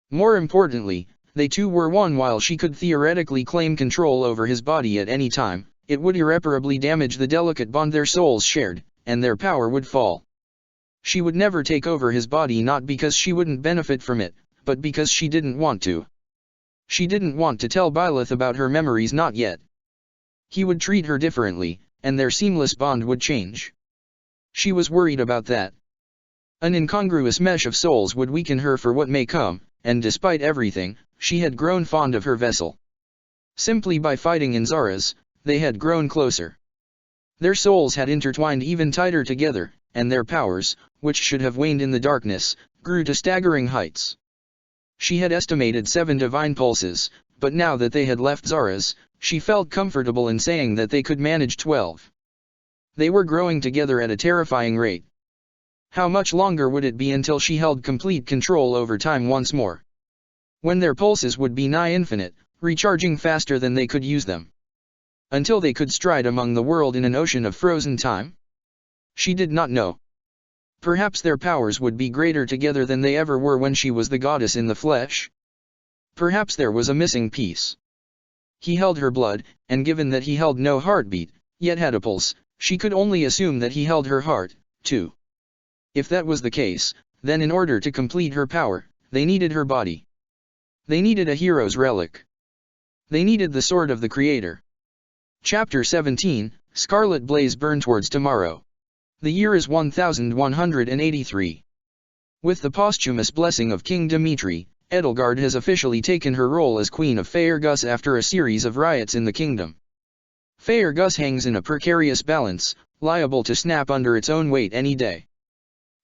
More importantly, they too were one. While she could theoretically claim control over his body at any time, it would irreparably damage the delicate bond their souls shared, and their power would fall. She would never take over his body, not because she wouldn't benefit from it, but because she didn't want to. She didn't want to tell Byleth about her memories, not yet. He would treat her differently, and their seamless bond would change. She was worried about that. An incongruous mesh of souls would weaken her for what may come, and despite everything, she had grown fond of her vessel. Simply by fighting in Zara's, they had grown closer. Their souls had intertwined even tighter together, and their powers, which should have waned in the darkness, grew to staggering heights. She had estimated 7 divine pulses, but now that they had left Zara's, she felt comfortable in saying that they could manage 12. They were growing together at a terrifying rate. How much longer would it be until she held complete control over time once more? When their pulses would be nigh infinite, recharging faster than they could use them. Until they could stride among the world in an ocean of frozen time? She did not know. Perhaps their powers would be greater together than they ever were when she was the goddess in the flesh. Perhaps there was a missing piece. He held her blood, and given that he held no heartbeat, yet had a pulse, she could only assume that he held her heart, too. If that was the case, then in order to complete her power, they needed her body. They needed a hero's relic. They needed the sword of the Creator. Chapter 17, Scarlet Blaze Burn Towards Tomorrow. The year is 1183. With the posthumous blessing of King Dimitri, Edelgard has officially taken her role as Queen of Faerghus after a series of riots in the kingdom. Faerghus hangs in a precarious balance, liable to snap under its own weight any day.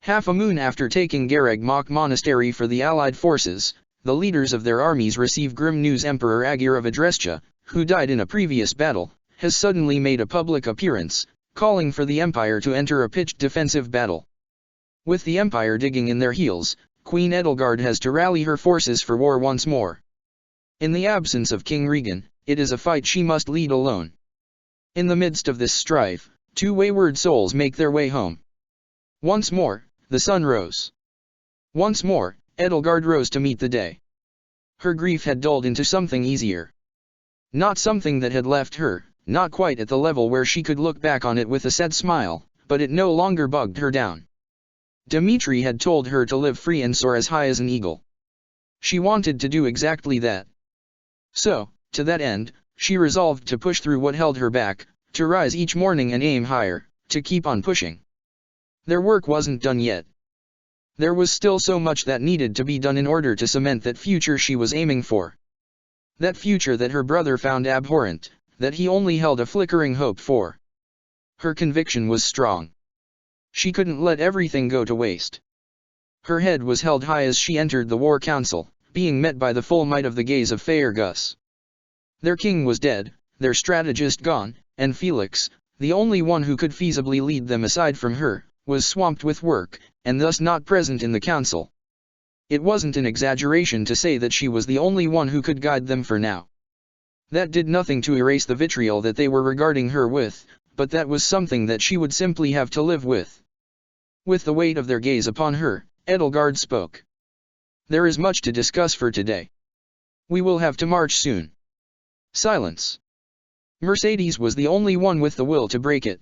Half a moon after taking Gareg Mach Monastery for the Allied forces, the leaders of their armies receive grim news. Emperor Agir of Adrestia, who died in a previous battle, has suddenly made a public appearance, calling for the Empire to enter a pitched defensive battle. With the Empire digging in their heels, Queen Edelgard has to rally her forces for war once more. In the absence of King Regan, it is a fight she must lead alone. In the midst of this strife, two wayward souls make their way home. Once more, the sun rose. Once more, Edelgard rose to meet the day. Her grief had dulled into something easier. Not something that had left her, not quite at the level where she could look back on it with a sad smile, but it no longer bugged her down. Dimitri had told her to live free and soar as high as an eagle. She wanted to do exactly that. So, to that end, she resolved to push through what held her back, to rise each morning and aim higher, to keep on pushing. Their work wasn't done yet. There was still so much that needed to be done in order to cement that future she was aiming for. That future that her brother found abhorrent, that he only held a flickering hope for. Her conviction was strong. She couldn't let everything go to waste. Her head was held high as she entered the war council, being met by the full might of the gaze of Faerghus. Their king was dead, their strategist gone, and Felix, the only one who could feasibly lead them aside from her, was swamped with work, and thus not present in the council. It wasn't an exaggeration to say that she was the only one who could guide them for now. That did nothing to erase the vitriol that they were regarding her with, but that was something that she would simply have to live with. With the weight of their gaze upon her, Edelgard spoke. There is much to discuss for today. We will have to march soon. Silence. Mercedes was the only one with the will to break it.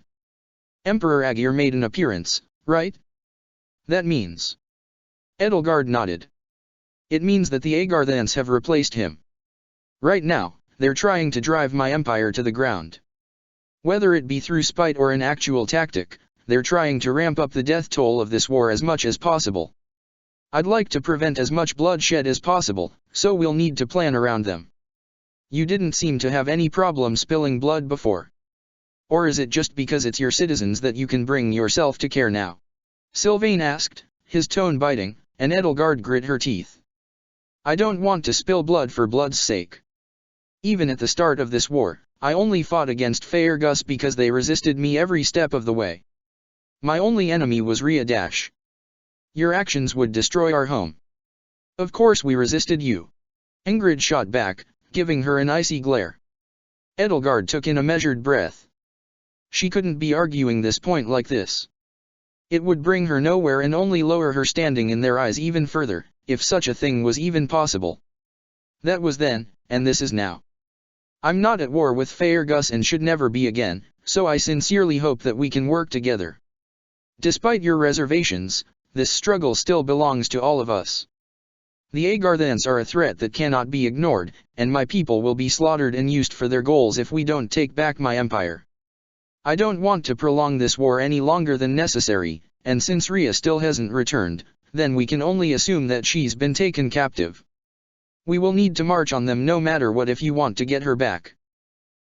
Emperor Agir made an appearance, right? That means. Edelgard nodded. It means that the Agarthans have replaced him. Right now, they're trying to drive my empire to the ground. Whether it be through spite or an actual tactic, they're trying to ramp up the death toll of this war as much as possible. I'd like to prevent as much bloodshed as possible, so we'll need to plan around them. You didn't seem to have any problem spilling blood before. Or is it just because it's your citizens that you can bring yourself to care now? Sylvain asked, his tone biting, and Edelgard grit her teeth. I don't want to spill blood for blood's sake. Even at the start of this war, I only fought against Faerghus because they resisted me every step of the way. My only enemy was Rhea Dash. Your actions would destroy our home. Of course we resisted you. Ingrid shot back, giving her an icy glare. Edelgard took in a measured breath. She couldn't be arguing this point like this. It would bring her nowhere and only lower her standing in their eyes even further, if such a thing was even possible. That was then, and this is now. I'm not at war with Faerghus and should never be again, so I sincerely hope that we can work together. Despite your reservations, this struggle still belongs to all of us. The Agarthans are a threat that cannot be ignored, and my people will be slaughtered and used for their goals if we don't take back my empire. I don't want to prolong this war any longer than necessary, and since Rhea still hasn't returned, then we can only assume that she's been taken captive. We will need to march on them no matter what if you want to get her back.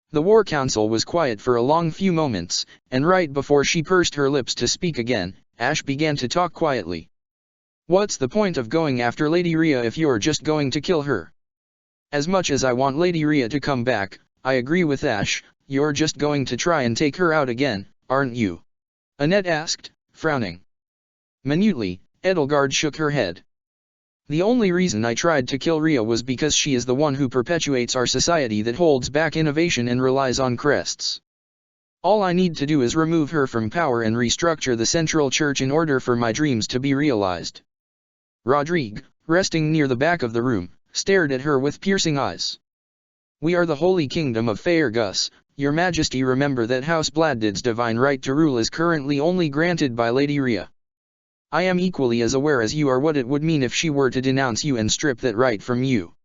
The war council was quiet for a long few moments, and right before she pursed her lips to speak again, Ash began to talk quietly. What's the point of going after Lady Rhea if you're just going to kill her? As much as I want Lady Rhea to come back, I agree with Ash, you're just going to try and take her out again, aren't you? Annette asked, frowning. Minutely, Edelgard shook her head. The only reason I tried to kill Rhea was because she is the one who perpetuates our society that holds back innovation and relies on crests. All I need to do is remove her from power and restructure the central church in order for my dreams to be realized. Rodrigue, resting near the back of the room, stared at her with piercing eyes. We are the holy kingdom of Faerghus. Your Majesty, remember that House Bladdid's divine right to rule is currently only granted by Lady Rhea. I am equally as aware as you are what it would mean if she were to denounce you and strip that right from you.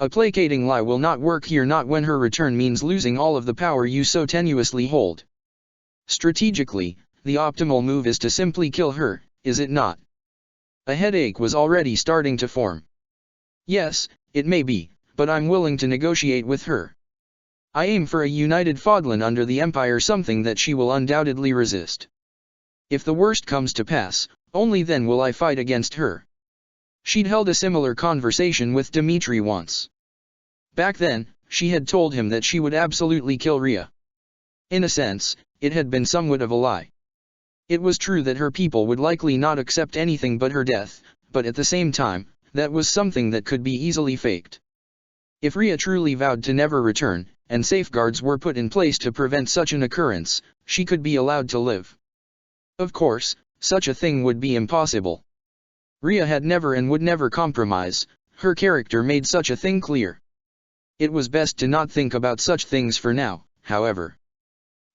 A placating lie will not work here, not when her return means losing all of the power you so tenuously hold. Strategically, the optimal move is to simply kill her, is it not? A headache was already starting to form. Yes, it may be, but I'm willing to negotiate with her. I aim for a united Fodlan under the Empire, something that she will undoubtedly resist. If the worst comes to pass, only then will I fight against her. She'd held a similar conversation with Dimitri once. Back then, she had told him that she would absolutely kill Rhea. In a sense, it had been somewhat of a lie. It was true that her people would likely not accept anything but her death, but at the same time, that was something that could be easily faked. If Rhea truly vowed to never return, and safeguards were put in place to prevent such an occurrence, she could be allowed to live. Of course, such a thing would be impossible. Rhea had never and would never compromise, her character made such a thing clear. It was best to not think about such things for now, however.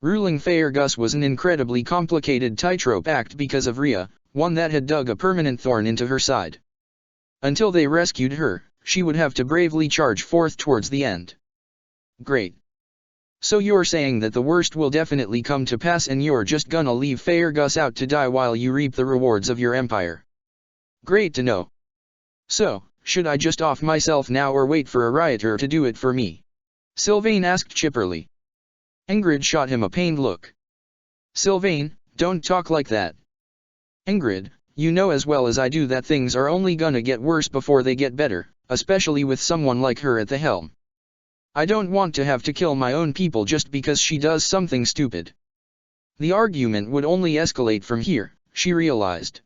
Ruling Faerghus was an incredibly complicated tightrope act because of Rhea, one that had dug a permanent thorn into her side. Until they rescued her, she would have to bravely charge forth towards the end. Great. So you're saying that the worst will definitely come to pass and you're just gonna leave Faerghus out to die while you reap the rewards of your empire. Great to know. So, should I just off myself now or wait for a rioter to do it for me? Sylvain asked chipperly. Ingrid shot him a pained look. Sylvain, don't talk like that. Ingrid, you know as well as I do that things are only gonna get worse before they get better, especially with someone like her at the helm. I don't want to have to kill my own people just because she does something stupid. The argument would only escalate from here, she realized.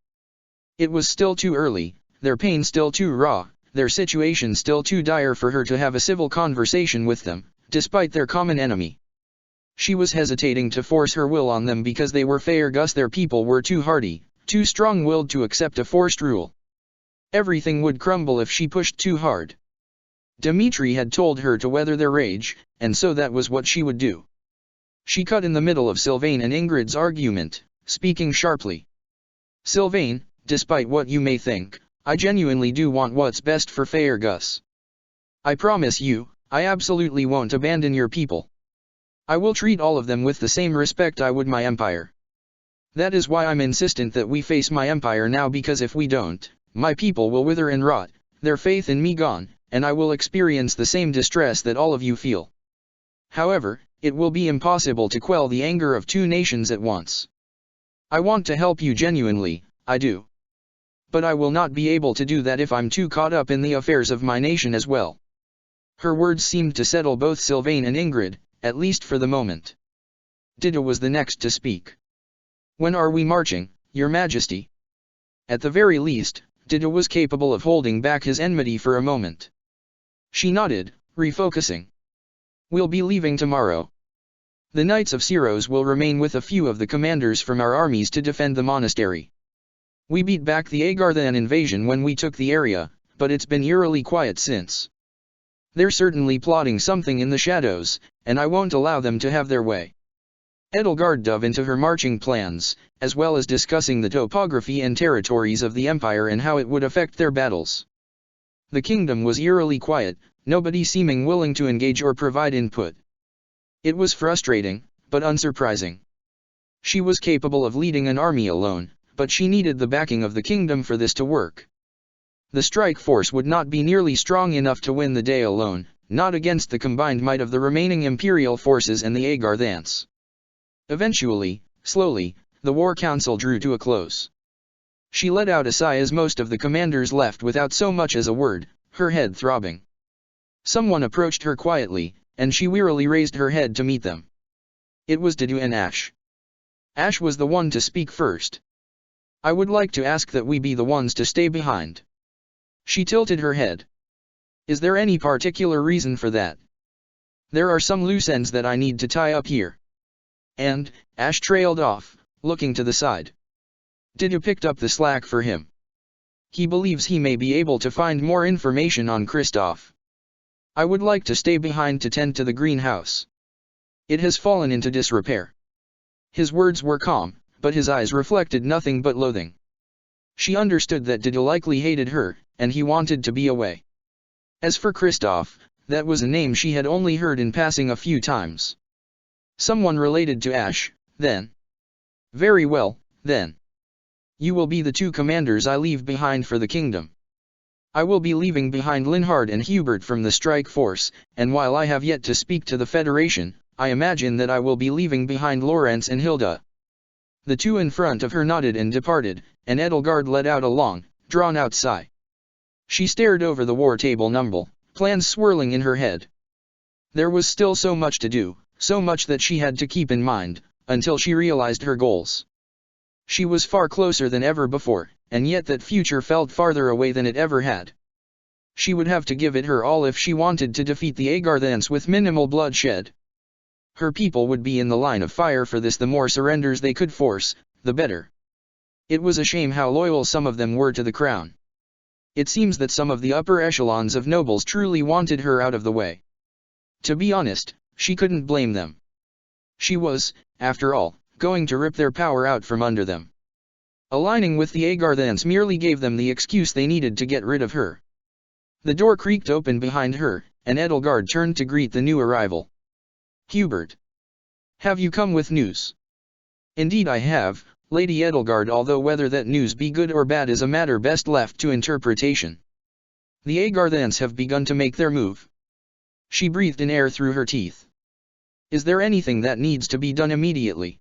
It was still too early, their pain still too raw, their situation still too dire for her to have a civil conversation with them, despite their common enemy. She was hesitating to force her will on them because they were Faerghus, their people were too hardy, too strong-willed to accept a forced rule. Everything would crumble if she pushed too hard. Dimitri had told her to weather their rage, and so that was what she would do. She cut in the middle of Sylvain and Ingrid's argument, speaking sharply. Sylvain, despite what you may think, I genuinely do want what's best for Faerghus. I promise you, I absolutely won't abandon your people. I will treat all of them with the same respect I would my empire. That is why I'm insistent that we face my empire now, because if we don't, my people will wither and rot, their faith in me gone, and I will experience the same distress that all of you feel. However, it will be impossible to quell the anger of two nations at once. I want to help you genuinely, I do. But I will not be able to do that if I'm too caught up in the affairs of my nation as well. Her words seemed to settle both Sylvain and Ingrid, at least for the moment. Dido was the next to speak. When are we marching, Your Majesty? At the very least, Dido was capable of holding back his enmity for a moment. She nodded, refocusing. We'll be leaving tomorrow. The Knights of Syros will remain with a few of the commanders from our armies to defend the monastery. We beat back the Agarthan invasion when we took the area, but it's been eerily quiet since. They're certainly plotting something in the shadows, and I won't allow them to have their way. Edelgard dove into her marching plans, as well as discussing the topography and territories of the Empire and how it would affect their battles. The kingdom was eerily quiet, nobody seeming willing to engage or provide input. It was frustrating, but unsurprising. She was capable of leading an army alone, but she needed the backing of the kingdom for this to work. The strike force would not be nearly strong enough to win the day alone, not against the combined might of the remaining imperial forces and the Agarthans. Eventually, slowly, the war council drew to a close. She let out a sigh as most of the commanders left without so much as a word, her head throbbing. Someone approached her quietly, and she wearily raised her head to meet them. It was Dido and Ash. Ash was the one to speak first. I would like to ask that we be the ones to stay behind. She tilted her head. Is there any particular reason for that? There are some loose ends that I need to tie up here. And, Ash trailed off, looking to the side. Dido picked up the slack for him. He believes he may be able to find more information on Kristoff. I would like to stay behind to tend to the greenhouse. It has fallen into disrepair. His words were calm, but his eyes reflected nothing but loathing. She understood that Dida likely hated her, and he wanted to be away. As for Kristoff, that was a name she had only heard in passing a few times. Someone related to Ash, then. Very well, then. You will be the two commanders I leave behind for the kingdom. I will be leaving behind Linhard and Hubert from the strike force, and while I have yet to speak to the Federation, I imagine that I will be leaving behind Lorenz and Hilda. The two in front of her nodded and departed, and Edelgard let out a long, drawn-out sigh. She stared over the war table numble, plans swirling in her head. There was still so much to do, so much that she had to keep in mind, until she realized her goals. She was far closer than ever before, and yet that future felt farther away than it ever had. She would have to give it her all if she wanted to defeat the Agarthans with minimal bloodshed. Her people would be in the line of fire for this. The more surrenders they could force, the better. It was a shame how loyal some of them were to the crown. It seems that some of the upper echelons of nobles truly wanted her out of the way. To be honest, she couldn't blame them. She was, after all, going to rip their power out from under them. Aligning with the Agarthans merely gave them the excuse they needed to get rid of her. The door creaked open behind her, and Edelgard turned to greet the new arrival. Hubert. Have you come with news? Indeed I have, Lady Edelgard, although whether that news be good or bad is a matter best left to interpretation. The Agarthans have begun to make their move. She breathed in air through her teeth. Is there anything that needs to be done immediately?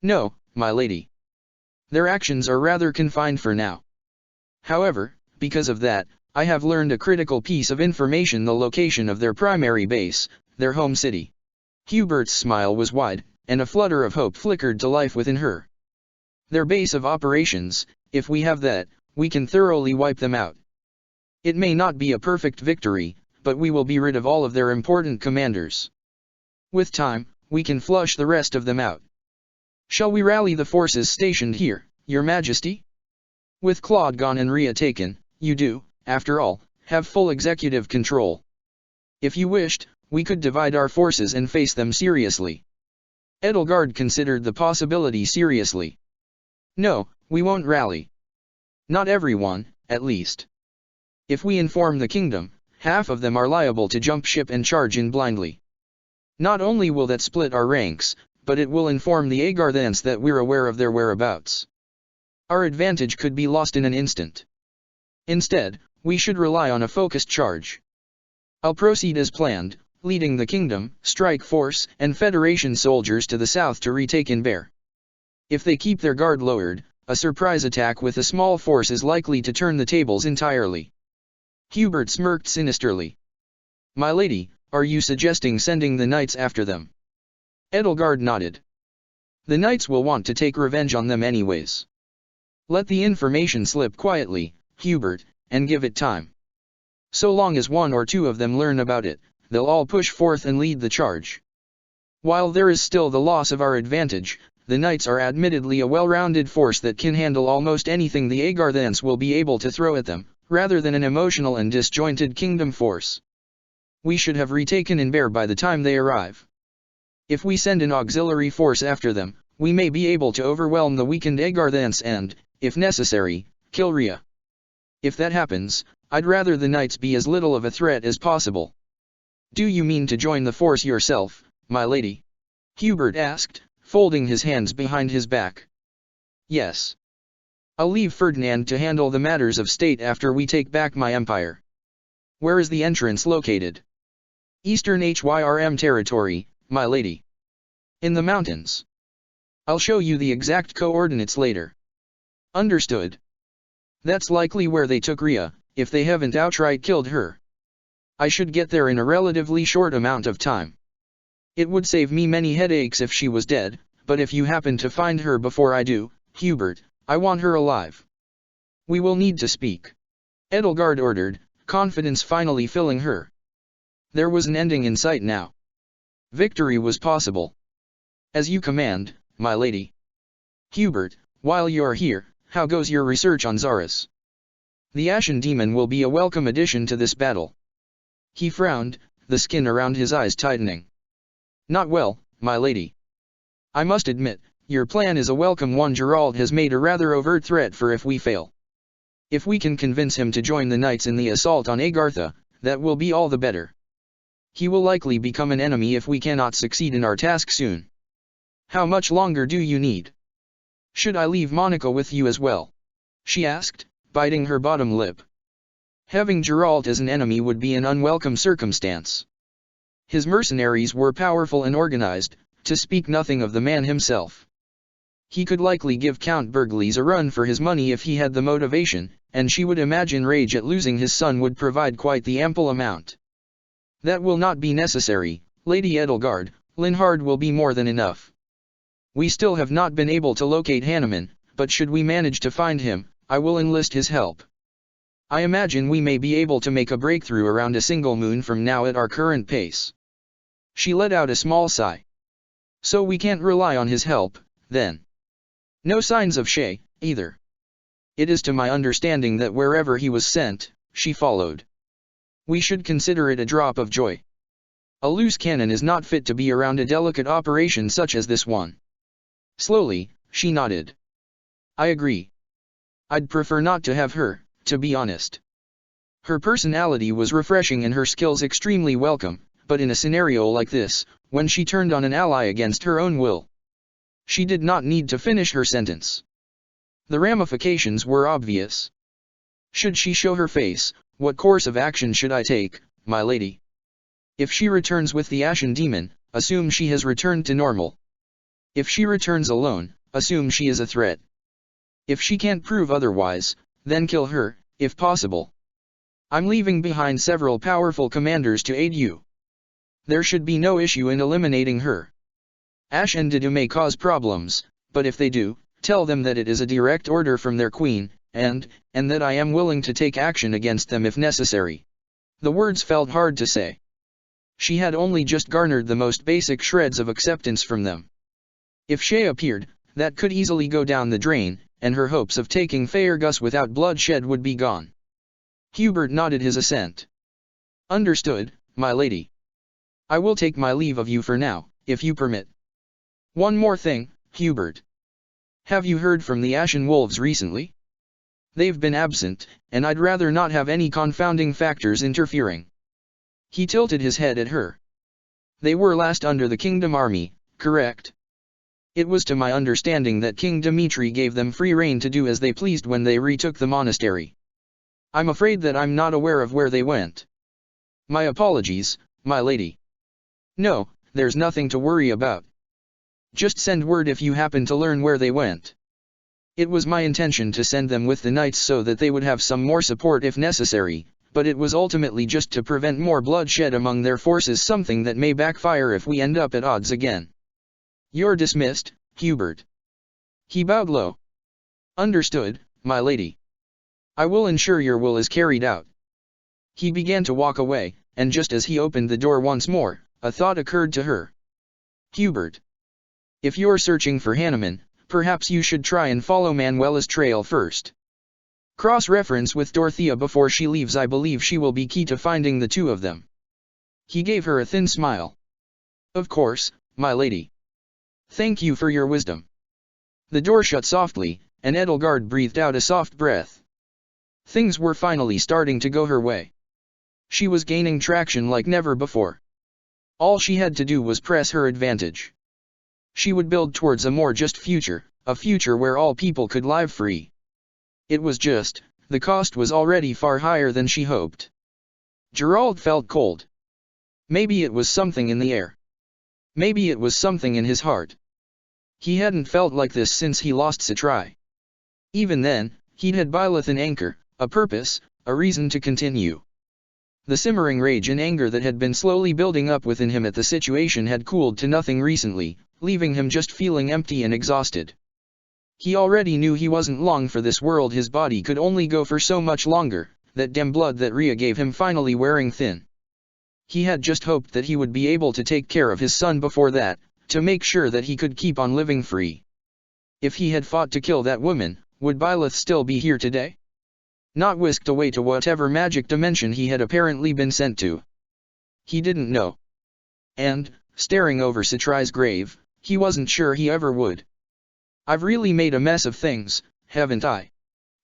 No, my lady. Their actions are rather confined for now. However, because of that, I have learned a critical piece of information: the location of their primary base, their home city. Hubert's smile was wide, and a flutter of hope flickered to life within her. Their base of operations, if we have that, we can thoroughly wipe them out. It may not be a perfect victory, but we will be rid of all of their important commanders. With time, we can flush the rest of them out. Shall we rally the forces stationed here, Your Majesty? With Claude gone and Rhea taken, you do, after all, have full executive control. If you wished, we could divide our forces and face them seriously. Edelgard considered the possibility seriously. No, we won't rally. Not everyone, at least. If we inform the kingdom, half of them are liable to jump ship and charge in blindly. Not only will that split our ranks, but it will inform the Agarthans that we're aware of their whereabouts. Our advantage could be lost in an instant. Instead, we should rely on a focused charge. I'll proceed as planned, leading the kingdom, strike force, and Federation soldiers to the south to retake Inber. If they keep their guard lowered, a surprise attack with a small force is likely to turn the tables entirely. Hubert smirked sinisterly. My lady, are you suggesting sending the knights after them? Edelgard nodded. The knights will want to take revenge on them anyways. Let the information slip quietly, Hubert, and give it time. So long as one or two of them learn about it, they'll all push forth and lead the charge. While there is still the loss of our advantage, the knights are admittedly a well-rounded force that can handle almost anything the Agarthans will be able to throw at them, rather than an emotional and disjointed kingdom force. We should have retaken Inber by the time they arrive. If we send an auxiliary force after them, we may be able to overwhelm the weakened Agarthans and, if necessary, kill Rhea. If that happens, I'd rather the knights be as little of a threat as possible. Do you mean to join the force yourself, my lady? Hubert asked, folding his hands behind his back. Yes. I'll leave Ferdinand to handle the matters of state after we take back my empire. Where is the entrance located? Eastern Hyrm territory, my lady. In the mountains. I'll show you the exact coordinates later. Understood. That's likely where they took Rhea, if they haven't outright killed her. I should get there in a relatively short amount of time. It would save me many headaches if she was dead, but if you happen to find her before I do, Hubert, I want her alive. We will need to speak. Edelgard ordered, confidence finally filling her. There was an ending in sight now. Victory was possible. As you command, my lady. Hubert, while you're here, how goes your research on Zaris? The Ashen Demon will be a welcome addition to this battle. He frowned, the skin around his eyes tightening. Not well, my lady. I must admit, your plan is a welcome one. Gerald has made a rather overt threat for if we fail. If we can convince him to join the knights in the assault on Agartha, that will be all the better. He will likely become an enemy if we cannot succeed in our task soon. How much longer do you need? Should I leave Monica with you as well? She asked, biting her bottom lip. Having Gerald as an enemy would be an unwelcome circumstance. His mercenaries were powerful and organized, to speak nothing of the man himself. He could likely give Count Berglis a run for his money if he had the motivation, and she would imagine rage at losing his son would provide quite the ample amount. That will not be necessary, Lady Edelgard. Linhard will be more than enough. We still have not been able to locate Hanneman, but should we manage to find him, I will enlist his help. I imagine we may be able to make a breakthrough around a single moon from now at our current pace. She let out a small sigh. So we can't rely on his help, then. No signs of Shay, either. It is to my understanding that wherever he was sent, she followed. We should consider it a drop of joy. A loose cannon is not fit to be around a delicate operation such as this one. Slowly, she nodded. I agree. I'd prefer not to have her, to be honest. Her personality was refreshing and her skills extremely welcome, but in a scenario like this, when she turned on an ally against her own will. She did not need to finish her sentence. The ramifications were obvious. Should she show her face, what course of action should I take, my lady? If she returns with the Ashen Demon, assume she has returned to normal. If she returns alone, assume she is a threat. If she can't prove otherwise, then kill her, if possible. I'm leaving behind several powerful commanders to aid you. There should be no issue in eliminating her. Ash and Didu may cause problems, but if they do, tell them that it is a direct order from their queen, and that I am willing to take action against them if necessary. The words felt hard to say. She had only just garnered the most basic shreds of acceptance from them. If Shay appeared, that could easily go down the drain, and her hopes of taking Faerghus without bloodshed would be gone. Hubert nodded his assent. Understood, my lady. I will take my leave of you for now, if you permit. One more thing, Hubert. Have you heard from the Ashen Wolves recently? They've been absent, and I'd rather not have any confounding factors interfering. He tilted his head at her. They were last under the Kingdom Army, correct? It was to my understanding that King Dimitri gave them free rein to do as they pleased when they retook the monastery. I'm afraid that I'm not aware of where they went. My apologies, my lady. No, there's nothing to worry about. Just send word if you happen to learn where they went. It was my intention to send them with the knights so that they would have some more support if necessary, but it was ultimately just to prevent more bloodshed among their forces, something that may backfire if we end up at odds again. You're dismissed, Hubert. He bowed low. Understood, my lady. I will ensure your will is carried out. He began to walk away, and just as he opened the door once more, a thought occurred to her. Hubert. If you're searching for Hanneman, perhaps you should try and follow Manuela's trail first. Cross-reference with Dorothea before she leaves. I believe she will be key to finding the two of them. He gave her a thin smile. Of course, my lady. Thank you for your wisdom. The door shut softly, and Edelgard breathed out a soft breath. Things were finally starting to go her way. She was gaining traction like never before. All she had to do was press her advantage. She would build towards a more just future, a future where all people could live free. It was just, the cost was already far higher than she hoped. Gerald felt cold. Maybe it was something in the air. Maybe it was something in his heart. He hadn't felt like this since he lost Citrai. Even then, he'd had Byleth an anchor, a purpose, a reason to continue. The simmering rage and anger that had been slowly building up within him at the situation had cooled to nothing recently, leaving him just feeling empty and exhausted. He already knew he wasn't long for this world. His body could only go for so much longer, that dim blood that Rhea gave him finally wearing thin. He had just hoped that he would be able to take care of his son before that, to make sure that he could keep on living free. If he had fought to kill that woman, would Byleth still be here today? Not whisked away to whatever magic dimension he had apparently been sent to. He didn't know. And, staring over Citrai's grave, he wasn't sure he ever would. I've really made a mess of things, haven't I?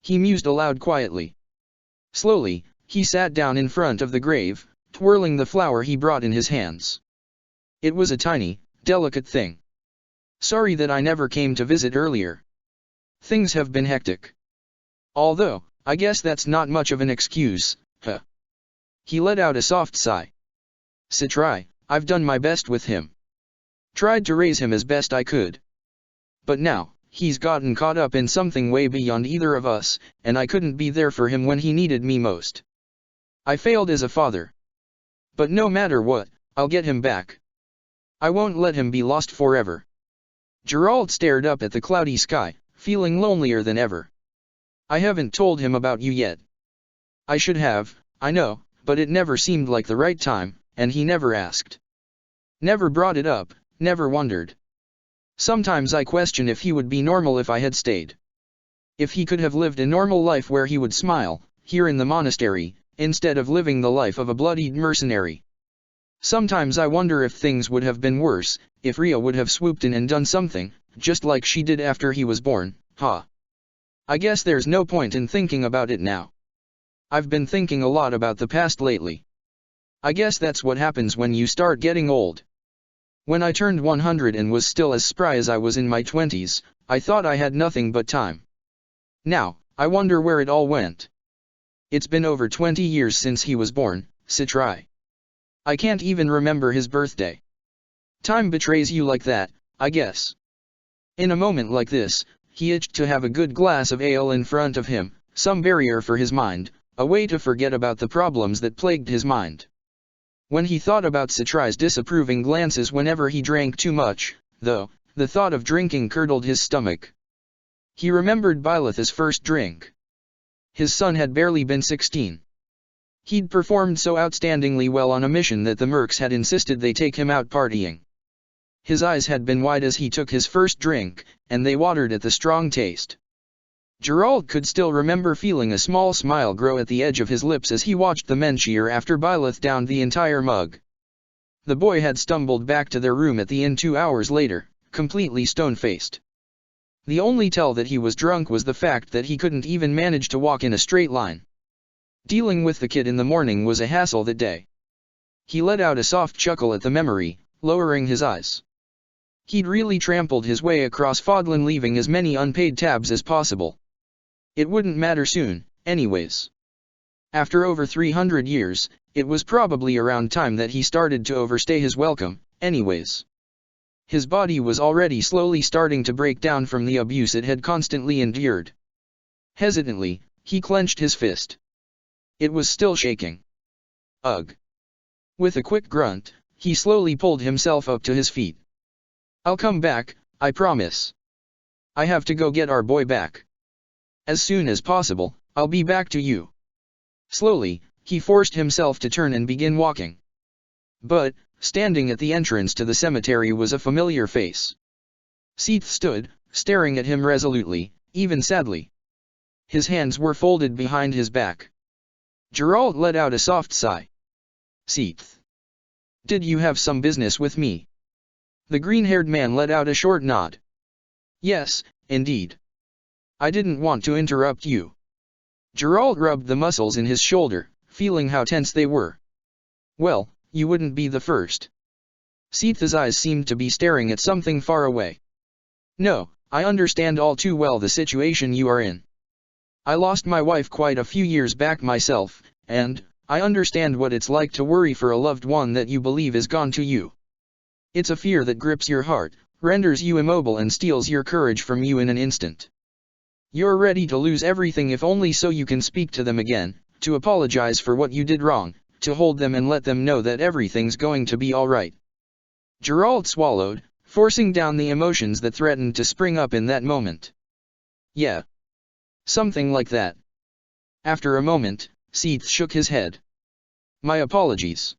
He mused aloud quietly. Slowly, he sat down in front of the grave, twirling the flower he brought in his hands. It was a tiny, delicate thing. Sorry that I never came to visit earlier. Things have been hectic. Although, I guess that's not much of an excuse, huh? He let out a soft sigh. Citrai, I've done my best with him. Tried to raise him as best I could. But now, he's gotten caught up in something way beyond either of us, and I couldn't be there for him when he needed me most. I failed as a father. But no matter what, I'll get him back. I won't let him be lost forever. Gerald stared up at the cloudy sky, feeling lonelier than ever. I haven't told him about you yet. I should have, I know, but it never seemed like the right time, and he never asked. Never brought it up, never wondered. Sometimes I question if he would be normal if I had stayed. If he could have lived a normal life where he would smile, here in the monastery, instead of living the life of a bloodied mercenary. Sometimes I wonder if things would have been worse, if Ria would have swooped in and done something, just like she did after he was born, huh? I guess there's no point in thinking about it now. I've been thinking a lot about the past lately. I guess that's what happens when you start getting old. When I turned 100 and was still as spry as I was in my 20s, I thought I had nothing but time. Now, I wonder where it all went. It's been over 20 years since he was born, Citrai. I can't even remember his birthday. Time betrays you like that, I guess. In a moment like this, he itched to have a good glass of ale in front of him, some barrier for his mind, a way to forget about the problems that plagued his mind. When he thought about Citrai's disapproving glances whenever he drank too much, though, the thought of drinking curdled his stomach. He remembered Byleth's first drink. His son had barely been 16. He'd performed so outstandingly well on a mission that the mercs had insisted they take him out partying. His eyes had been wide as he took his first drink, and they watered at the strong taste. Gerald could still remember feeling a small smile grow at the edge of his lips as he watched the men cheer after Byleth downed the entire mug. The boy had stumbled back to their room at the inn 2 hours later, completely stone-faced. The only tell that he was drunk was the fact that he couldn't even manage to walk in a straight line. Dealing with the kid in the morning was a hassle that day. He let out a soft chuckle at the memory, lowering his eyes. He'd really trampled his way across Fodlan, leaving as many unpaid tabs as possible. It wouldn't matter soon, anyways. After over 300 years, it was probably around time that he started to overstay his welcome, anyways. His body was already slowly starting to break down from the abuse it had constantly endured. Hesitantly, he clenched his fist. It was still shaking. Ugh. With a quick grunt, he slowly pulled himself up to his feet. I'll come back, I promise. I have to go get our boy back. As soon as possible, I'll be back to you. Slowly, he forced himself to turn and begin walking. But, standing at the entrance to the cemetery was a familiar face. Seath stood, staring at him resolutely, even sadly. His hands were folded behind his back. Gerald let out a soft sigh. Seath. Did you have some business with me? The green-haired man let out a short nod. Yes, indeed. I didn't want to interrupt you. Gerald rubbed the muscles in his shoulder, feeling how tense they were. Well, you wouldn't be the first. Seath's eyes seemed to be staring at something far away. No, I understand all too well the situation you are in. I lost my wife quite a few years back myself, and I understand what it's like to worry for a loved one that you believe is gone to you. It's a fear that grips your heart, renders you immobile and steals your courage from you in an instant. You're ready to lose everything if only so you can speak to them again, to apologize for what you did wrong, to hold them and let them know that everything's going to be alright. Gerald swallowed, forcing down the emotions that threatened to spring up in that moment. Yeah. Something like that. After a moment, Seath shook his head. My apologies.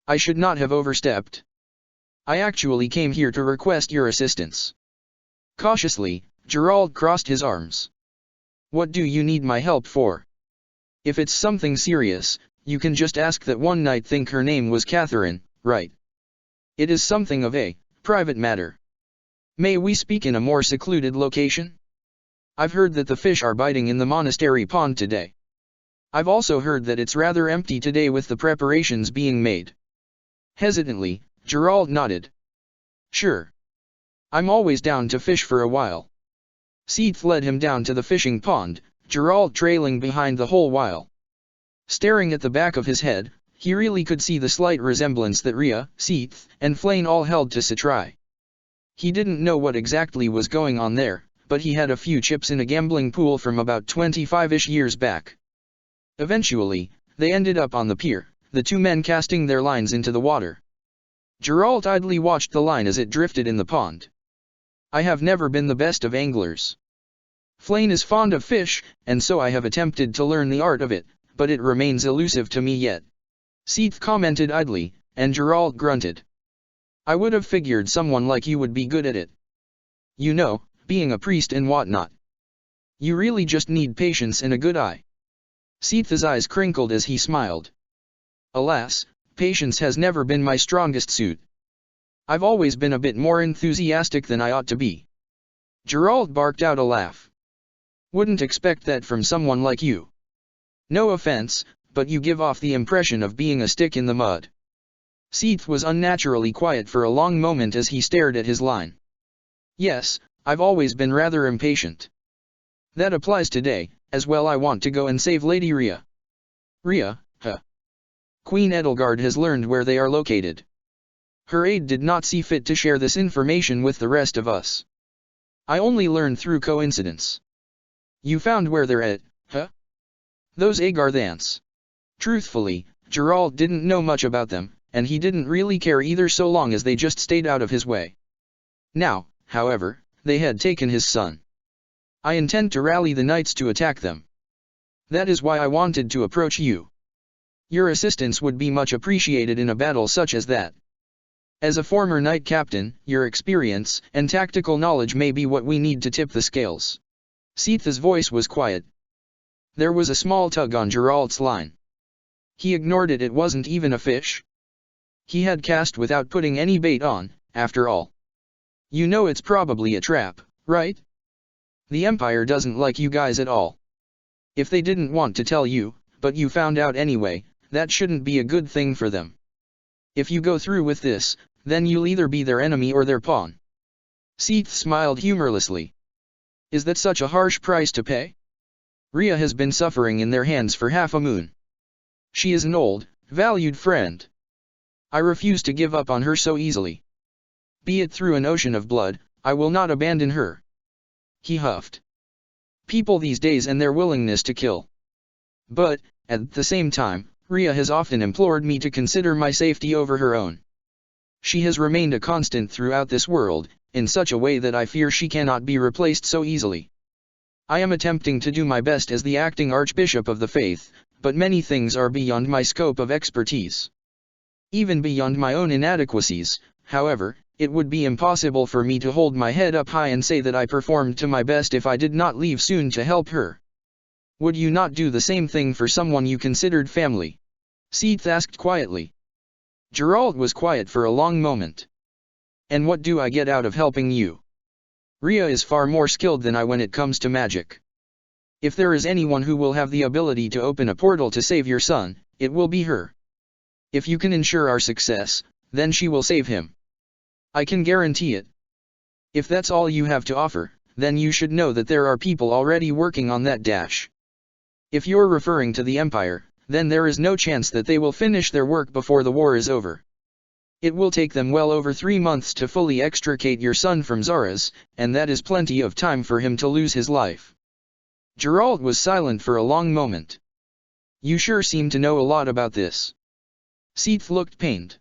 I should not have overstepped. I actually came here to request your assistance. Cautiously, Gerald crossed his arms. What do you need my help for? If it's something serious, You can just ask that one night think her name was Catherine, right? It is something of a private matter. May we speak in a more secluded location? I've heard that the fish are biting in the monastery pond today. I've also heard that it's rather empty today with the preparations being made. Hesitantly, Gerald nodded. Sure. I'm always down to fish for a while. Seath led him down to the fishing pond, Gerald trailing behind the whole while. Staring at the back of his head, he really could see the slight resemblance that Rhea, Seath, and Flane all held to Satrai. He didn't know what exactly was going on there, but he had a few chips in a gambling pool from about 25-ish years back. Eventually, they ended up on the pier, the two men casting their lines into the water. Gerald idly watched the line as it drifted in the pond. I have never been the best of anglers. Flane is fond of fish, and so I have attempted to learn the art of it, but it remains elusive to me yet. Seath commented idly, and Gerald grunted. I would have figured someone like you would be good at it. You know, being a priest and whatnot. You really just need patience and a good eye. Seath's eyes crinkled as he smiled. Alas, patience has never been my strongest suit. I've always been a bit more enthusiastic than I ought to be. Gerald barked out a laugh. Wouldn't expect that from someone like you. No offense, but you give off the impression of being a stick in the mud. Seath was unnaturally quiet for a long moment as he stared at his line. Yes, I've always been rather impatient. That applies today, as well. I want to go and save Lady Rhea. Rhea, huh? Queen Edelgard has learned where they are located. Her aide did not see fit to share this information with the rest of us. I only learned through coincidence. You found where they're at, huh? Those Agarthans. Truthfully, Gerald didn't know much about them, and he didn't really care either so long as they just stayed out of his way. Now, however, they had taken his son. I intend to rally the knights to attack them. That is why I wanted to approach you. Your assistance would be much appreciated in a battle such as that. As a former knight captain, your experience and tactical knowledge may be what we need to tip the scales. Seath's voice was quiet. There was a small tug on Gerald's line. He ignored it. It wasn't even a fish. He had cast without putting any bait on, after all. You know it's probably a trap, right? The Empire doesn't like you guys at all. If they didn't want to tell you, but you found out anyway, that shouldn't be a good thing for them. If you go through with this, then you'll either be their enemy or their pawn. Seath smiled humorlessly. Is that such a harsh price to pay? Rhea has been suffering in their hands for half a moon. She is an old, valued friend. I refuse to give up on her so easily. Be it through an ocean of blood, I will not abandon her. He huffed. People these days and their willingness to kill. But, at the same time, Rhea has often implored me to consider my safety over her own. She has remained a constant throughout this world, in such a way that I fear she cannot be replaced so easily. I am attempting to do my best as the acting Archbishop of the Faith, but many things are beyond my scope of expertise. Even beyond my own inadequacies, however, it would be impossible for me to hold my head up high and say that I performed to my best if I did not leave soon to help her. Would you not do the same thing for someone you considered family? Seath asked quietly. Gerald was quiet for a long moment. And what do I get out of helping you? Rhea is far more skilled than I when it comes to magic. If there is anyone who will have the ability to open a portal to save your son, it will be her. If you can ensure our success, then she will save him. I can guarantee it. If that's all you have to offer, then you should know that there are people already working on that dash. If you're referring to the Empire, then there is no chance that they will finish their work before the war is over. It will take them well over 3 months to fully extricate your son from Zaras, and that is plenty of time for him to lose his life. Gerald was silent for a long moment. You sure seem to know a lot about this. Seath looked pained.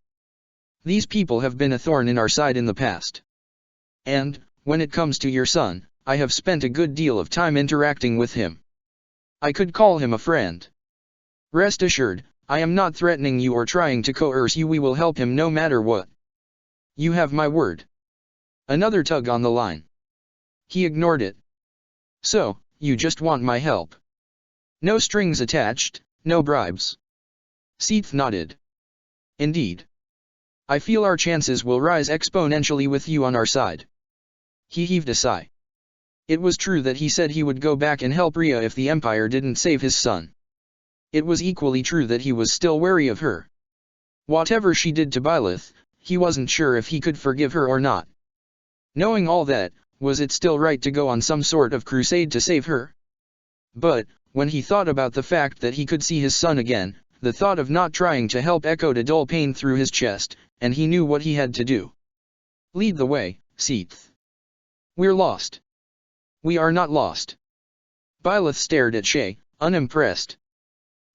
These people have been a thorn in our side in the past. And, when it comes to your son, I have spent a good deal of time interacting with him. I could call him a friend. Rest assured, I am not threatening you or trying to coerce you. We will help him no matter what. You have my word. Another tug on the line. He ignored it. So, you just want my help. No strings attached, no bribes. Seath nodded. Indeed. I feel our chances will rise exponentially with you on our side. He heaved a sigh. It was true that he said he would go back and help Rhea if the Empire didn't save his son. It was equally true that he was still wary of her. Whatever she did to Byleth, he wasn't sure if he could forgive her or not. Knowing all that, was it still right to go on some sort of crusade to save her? But, when he thought about the fact that he could see his son again, the thought of not trying to help echoed a dull pain through his chest, and he knew what he had to do. Lead the way, Seath. We're lost. We are not lost. Byleth stared at Shay, unimpressed.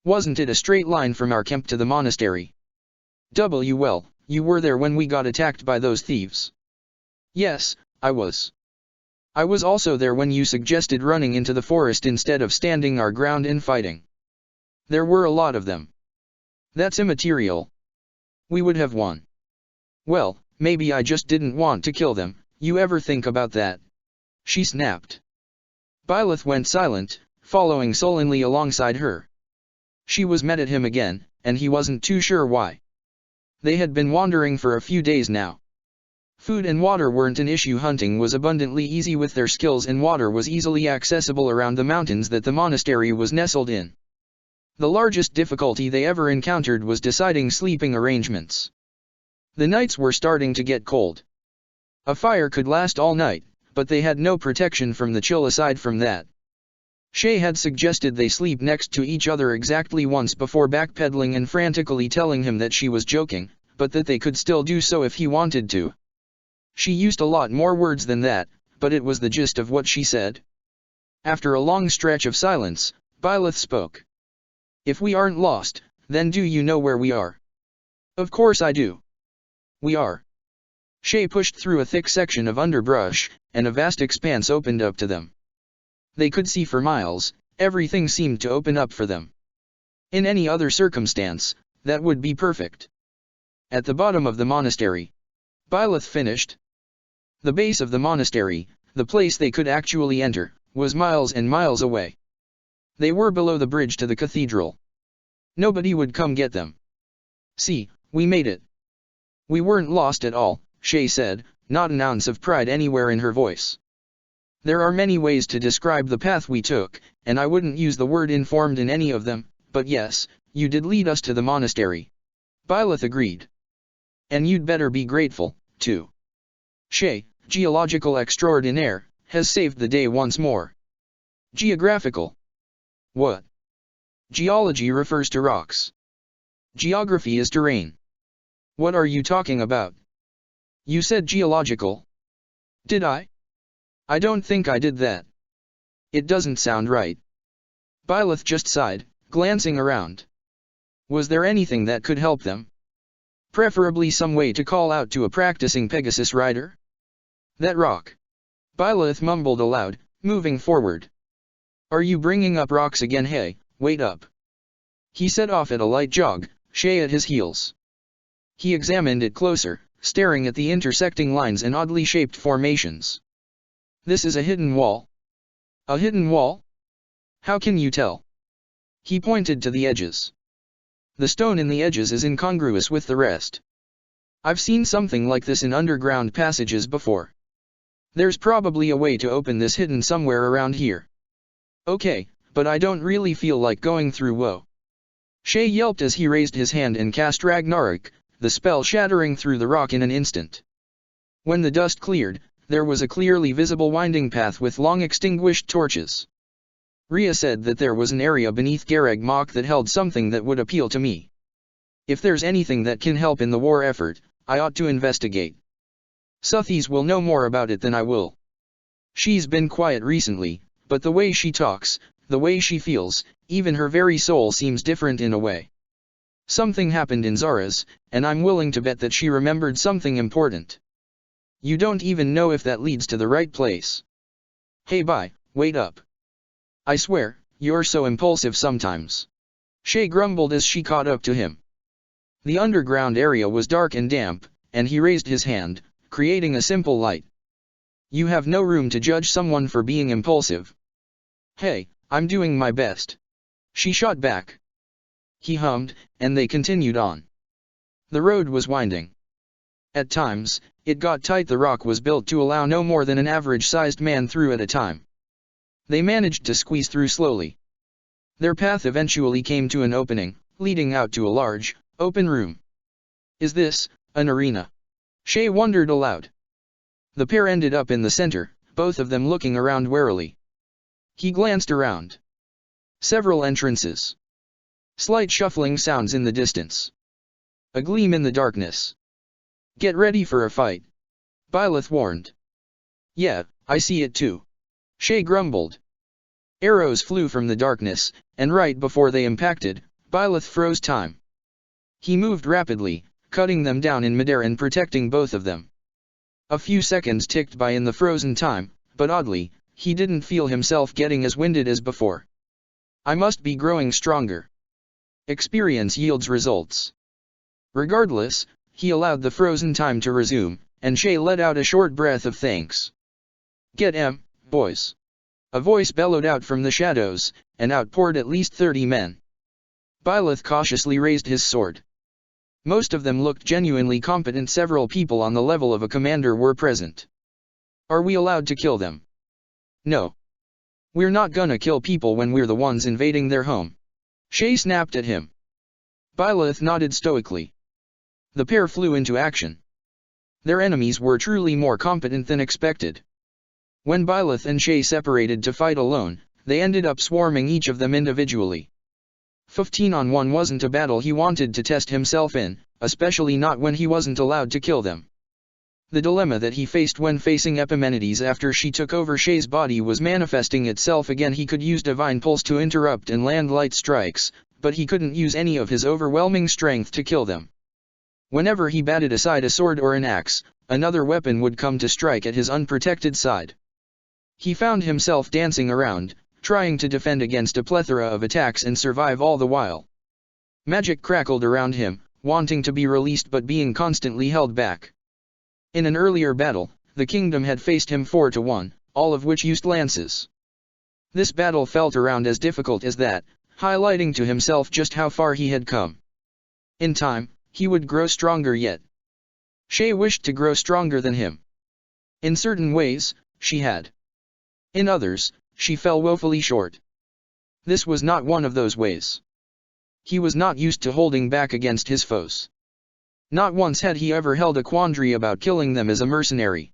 Wasn't it a straight line from our camp to the monastery? Well, you were there when we got attacked by those thieves. Yes, I was. I was also there when you suggested running into the forest instead of standing our ground and fighting. There were a lot of them. That's immaterial. We would have won. Well, maybe I just didn't want to kill them. You ever think about that? She snapped. Byleth went silent, following sullenly alongside her. She was mad at him again, and he wasn't too sure why. They had been wandering for a few days now. Food and water weren't an issue. Hunting was abundantly easy with their skills, and water was easily accessible around the mountains that the monastery was nestled in. The largest difficulty they ever encountered was deciding sleeping arrangements. The nights were starting to get cold. A fire could last all night, but they had no protection from the chill aside from that. Shay had suggested they sleep next to each other exactly once before backpedaling and frantically telling him that she was joking, but that they could still do so if he wanted to. She used a lot more words than that, but it was the gist of what she said. After a long stretch of silence, Byleth spoke. If we aren't lost, then do you know where we are? Of course I do. We are. Shay pushed through a thick section of underbrush, and a vast expanse opened up to them. They could see for miles. Everything seemed to open up for them. In any other circumstance, that would be perfect. At the bottom of the monastery. Byleth finished. The base of the monastery, the place they could actually enter, was miles and miles away. They were below the bridge to the cathedral. Nobody would come get them. See, we made it. We weren't lost at all, Shay said, not an ounce of pride anywhere in her voice. There are many ways to describe the path we took, and I wouldn't use the word informed in any of them, but yes, you did lead us to the monastery. Byleth agreed. And you'd better be grateful, too. Shay, geological extraordinaire, has saved the day once more. Geographical. What? Geology refers to rocks. Geography is terrain. What are you talking about? You said geological. Did I? I don't think I did that. It doesn't sound right. Byleth just sighed, glancing around. Was there anything that could help them? Preferably some way to call out to a practicing Pegasus rider? That rock. Byleth mumbled aloud, moving forward. Are you bringing up rocks again? Hey, wait up. He set off at a light jog, Shay at his heels. He examined it closer, staring at the intersecting lines and oddly shaped formations. This is a hidden wall. A hidden wall? How can you tell? He pointed to the edges. The stone in the edges is incongruous with the rest. I've seen something like this in underground passages before. There's probably a way to open this hidden somewhere around here. Okay, but I don't really feel like going through. Whoa. Shay yelped as he raised his hand and cast Ragnarok, the spell shattering through the rock in an instant. When the dust cleared, there was a clearly visible winding path with long extinguished torches. Rhea said that there was an area beneath Gareg Mach that held something that would appeal to me. If there's anything that can help in the war effort, I ought to investigate. Suthies will know more about it than I will. She's been quiet recently, but the way she talks, the way she feels, even her very soul seems different in a way. Something happened in Zaras, and I'm willing to bet that she remembered something important. You don't even know if that leads to the right place. Hey wait up. I swear, you're so impulsive sometimes. Shay grumbled as she caught up to him. The underground area was dark and damp, and he raised his hand, creating a simple light. You have no room to judge someone for being impulsive. Hey, I'm doing my best. She shot back. He hummed, and they continued on. The road was winding. At times, it got tight. The rock was built to allow no more than an average-sized man through at a time. They managed to squeeze through slowly. Their path eventually came to an opening, leading out to a large, open room. "Is this an arena?" Shay wondered aloud. The pair ended up in the center, both of them looking around warily. He glanced around. Several entrances. Slight shuffling sounds in the distance. A gleam in the darkness. "Get ready for a fight," Byleth warned. "Yeah, I see it too," Shay grumbled. Arrows flew from the darkness, and right before they impacted, Byleth froze time. He moved rapidly, cutting them down in midair and protecting both of them. A few seconds ticked by in the frozen time, but oddly, he didn't feel himself getting as winded as before. "I must be growing stronger. Experience yields results." Regardless, he allowed the frozen time to resume, and Shay let out a short breath of thanks. "Get 'em, boys." A voice bellowed out from the shadows, and out poured at least 30 men. Byleth cautiously raised his sword. Most of them looked genuinely competent. Several people on the level of a commander were present. "Are we allowed to kill them?" "No. We're not gonna kill people when we're the ones invading their home." Shay snapped at him. Byleth nodded stoically. The pair flew into action. Their enemies were truly more competent than expected. When Byleth and Shay separated to fight alone, they ended up swarming each of them individually. 15-on-1 wasn't a battle he wanted to test himself in, especially not when he wasn't allowed to kill them. The dilemma that he faced when facing Epimenides after she took over Shay's body was manifesting itself again. He could use Divine Pulse to interrupt and land light strikes, but he couldn't use any of his overwhelming strength to kill them. Whenever he batted aside a sword or an axe, another weapon would come to strike at his unprotected side. He found himself dancing around, trying to defend against a plethora of attacks and survive all the while. Magic crackled around him, wanting to be released but being constantly held back. In an earlier battle, the kingdom had faced him 4-1, all of which used lances. This battle felt around as difficult as that, highlighting to himself just how far he had come. In time, he would grow stronger yet. Shay wished to grow stronger than him. In certain ways, she had. In others, she fell woefully short. This was not one of those ways. He was not used to holding back against his foes. Not once had he ever held a quandary about killing them as a mercenary.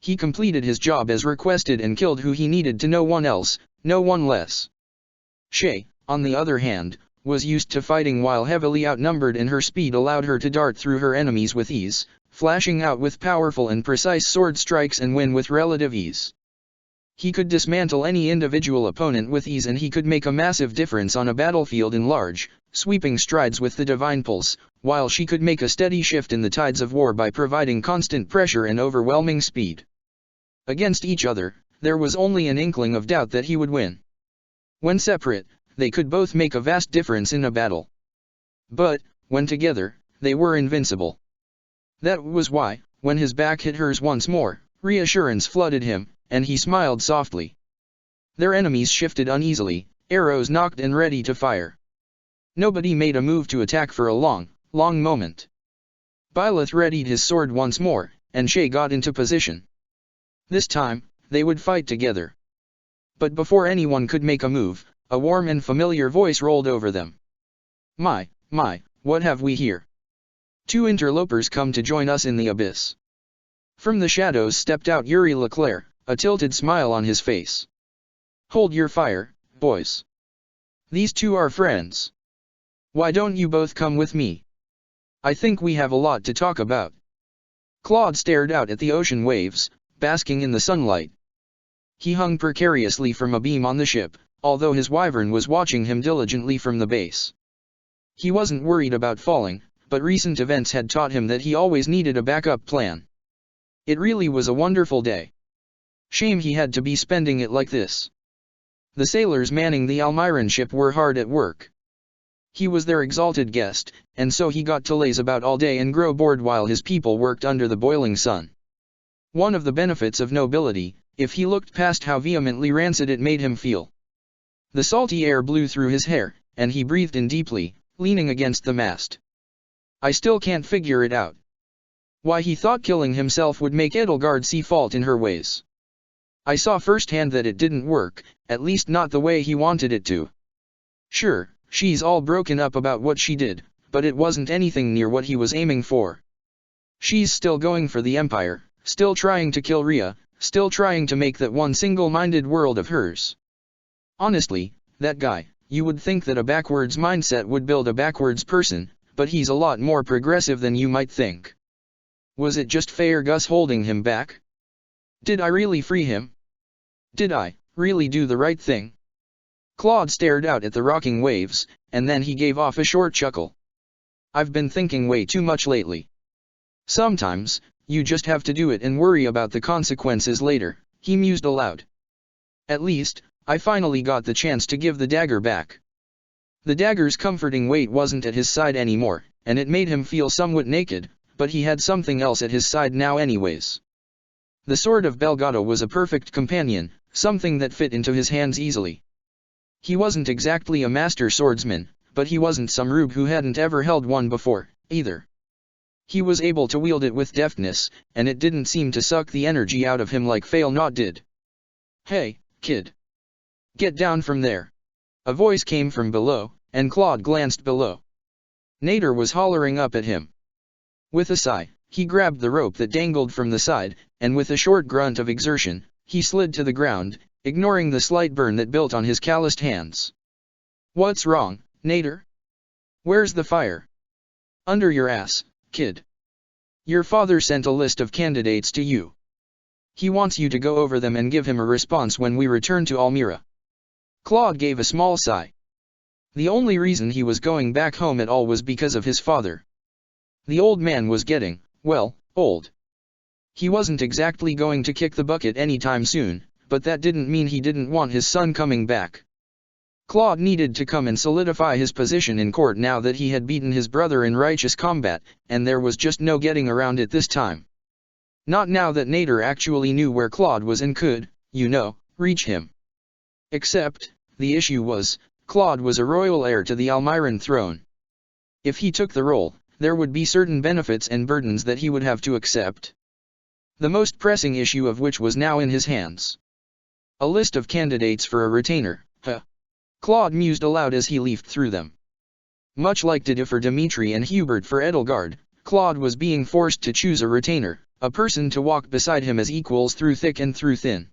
He completed his job as requested and killed who he needed to. No one else, no one less. Shay, on the other hand, was used to fighting while heavily outnumbered, and her speed allowed her to dart through her enemies with ease, flashing out with powerful and precise sword strikes and win with relative ease. He could dismantle any individual opponent with ease, and he could make a massive difference on a battlefield in large, sweeping strides with the Divine Pulse, while she could make a steady shift in the tides of war by providing constant pressure and overwhelming speed. Against each other, there was only an inkling of doubt that he would win. When separate, they could both make a vast difference in a battle. But, when together, they were invincible. That was why, when his back hit hers once more, reassurance flooded him, and he smiled softly. Their enemies shifted uneasily, arrows nocked and ready to fire. Nobody made a move to attack for a long moment. Byleth readied his sword once more, and Shay got into position. This time, they would fight together. But before anyone could make a move, a warm and familiar voice rolled over them. My, what have we here? Two interlopers come to join us in the abyss." From the shadows stepped out Yuri Leclerc, a tilted smile on his face. "Hold your fire, boys. These two are friends. Why don't you both come with me? I think we have a lot to talk about." Claude stared out at the ocean waves, basking in the sunlight. He hung precariously from a beam on the ship, although his wyvern was watching him diligently from the base. He wasn't worried about falling, but recent events had taught him that he always needed a backup plan. It really was a wonderful day. Shame he had to be spending it like this. The sailors manning the Almiran ship were hard at work. He was their exalted guest, and so he got to laze about all day and grow bored while his people worked under the boiling sun. One of the benefits of nobility, if he looked past how vehemently rancid it made him feel. The salty air blew through his hair, and he breathed in deeply, leaning against the mast. I still can't figure it out. Why he thought killing himself would make Edelgard see fault in her ways. I saw firsthand that it didn't work, at least not the way he wanted it to. Sure, she's all broken up about what she did, but it wasn't anything near what he was aiming for. She's still going for the Empire, still trying to kill Rhea, still trying to make that one single-minded world of hers. Honestly, that guy, you would think that a backwards mindset would build a backwards person, but he's a lot more progressive than you might think. Was it just Faerghus holding him back? Did I really free him? Did I really do the right thing? Claude stared out at the rocking waves, and then he gave off a short chuckle. I've been thinking way too much lately. Sometimes, you just have to do it and worry about the consequences later, he mused aloud. At least, I finally got the chance to give the dagger back. The dagger's comforting weight wasn't at his side anymore, and it made him feel somewhat naked, but he had something else at his side now anyways. The sword of Belgado was a perfect companion, something that fit into his hands easily. He wasn't exactly a master swordsman, but he wasn't some rube who hadn't ever held one before, either. He was able to wield it with deftness, and it didn't seem to suck the energy out of him like Failnaught did. Hey, kid. Get down from there. A voice came from below, and Claude glanced below. Nader was hollering up at him. With a sigh, he grabbed the rope that dangled from the side, and with a short grunt of exertion, he slid to the ground, ignoring the slight burn that built on his calloused hands. What's wrong, Nader? Where's the fire? Under your ass, kid. Your father sent a list of candidates to you. He wants you to go over them and give him a response when we return to Almira. Claude gave a small sigh. The only reason he was going back home at all was because of his father. The old man was getting, well, old. He wasn't exactly going to kick the bucket anytime soon, but that didn't mean he didn't want his son coming back. Claude needed to come and solidify his position in court now that he had beaten his brother in righteous combat, and there was just no getting around it this time. Not now that Nader actually knew where Claude was and could, reach him. Except, the issue was, Claude was a royal heir to the Almiran throne. If he took the role, there would be certain benefits and burdens that he would have to accept. The most pressing issue of which was now in his hands. A list of candidates for a retainer, Claude mused aloud as he leafed through them. Much like Dida for Dimitri and Hubert for Edelgard, Claude was being forced to choose a retainer, a person to walk beside him as equals through thick and through thin.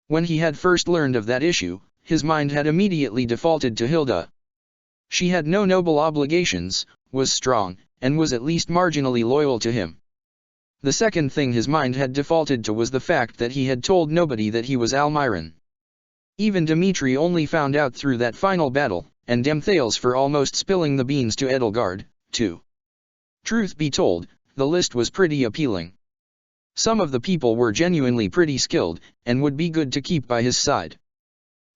When he had first learned of that issue, his mind had immediately defaulted to Hilda. She had no noble obligations, was strong, and was at least marginally loyal to him. The second thing his mind had defaulted to was the fact that he had told nobody that he was Almiran. Even Dimitri only found out through that final battle, and Demthales for almost spilling the beans to Edelgard, too. Truth be told, the list was pretty appealing. Some of the people were genuinely pretty skilled, and would be good to keep by his side.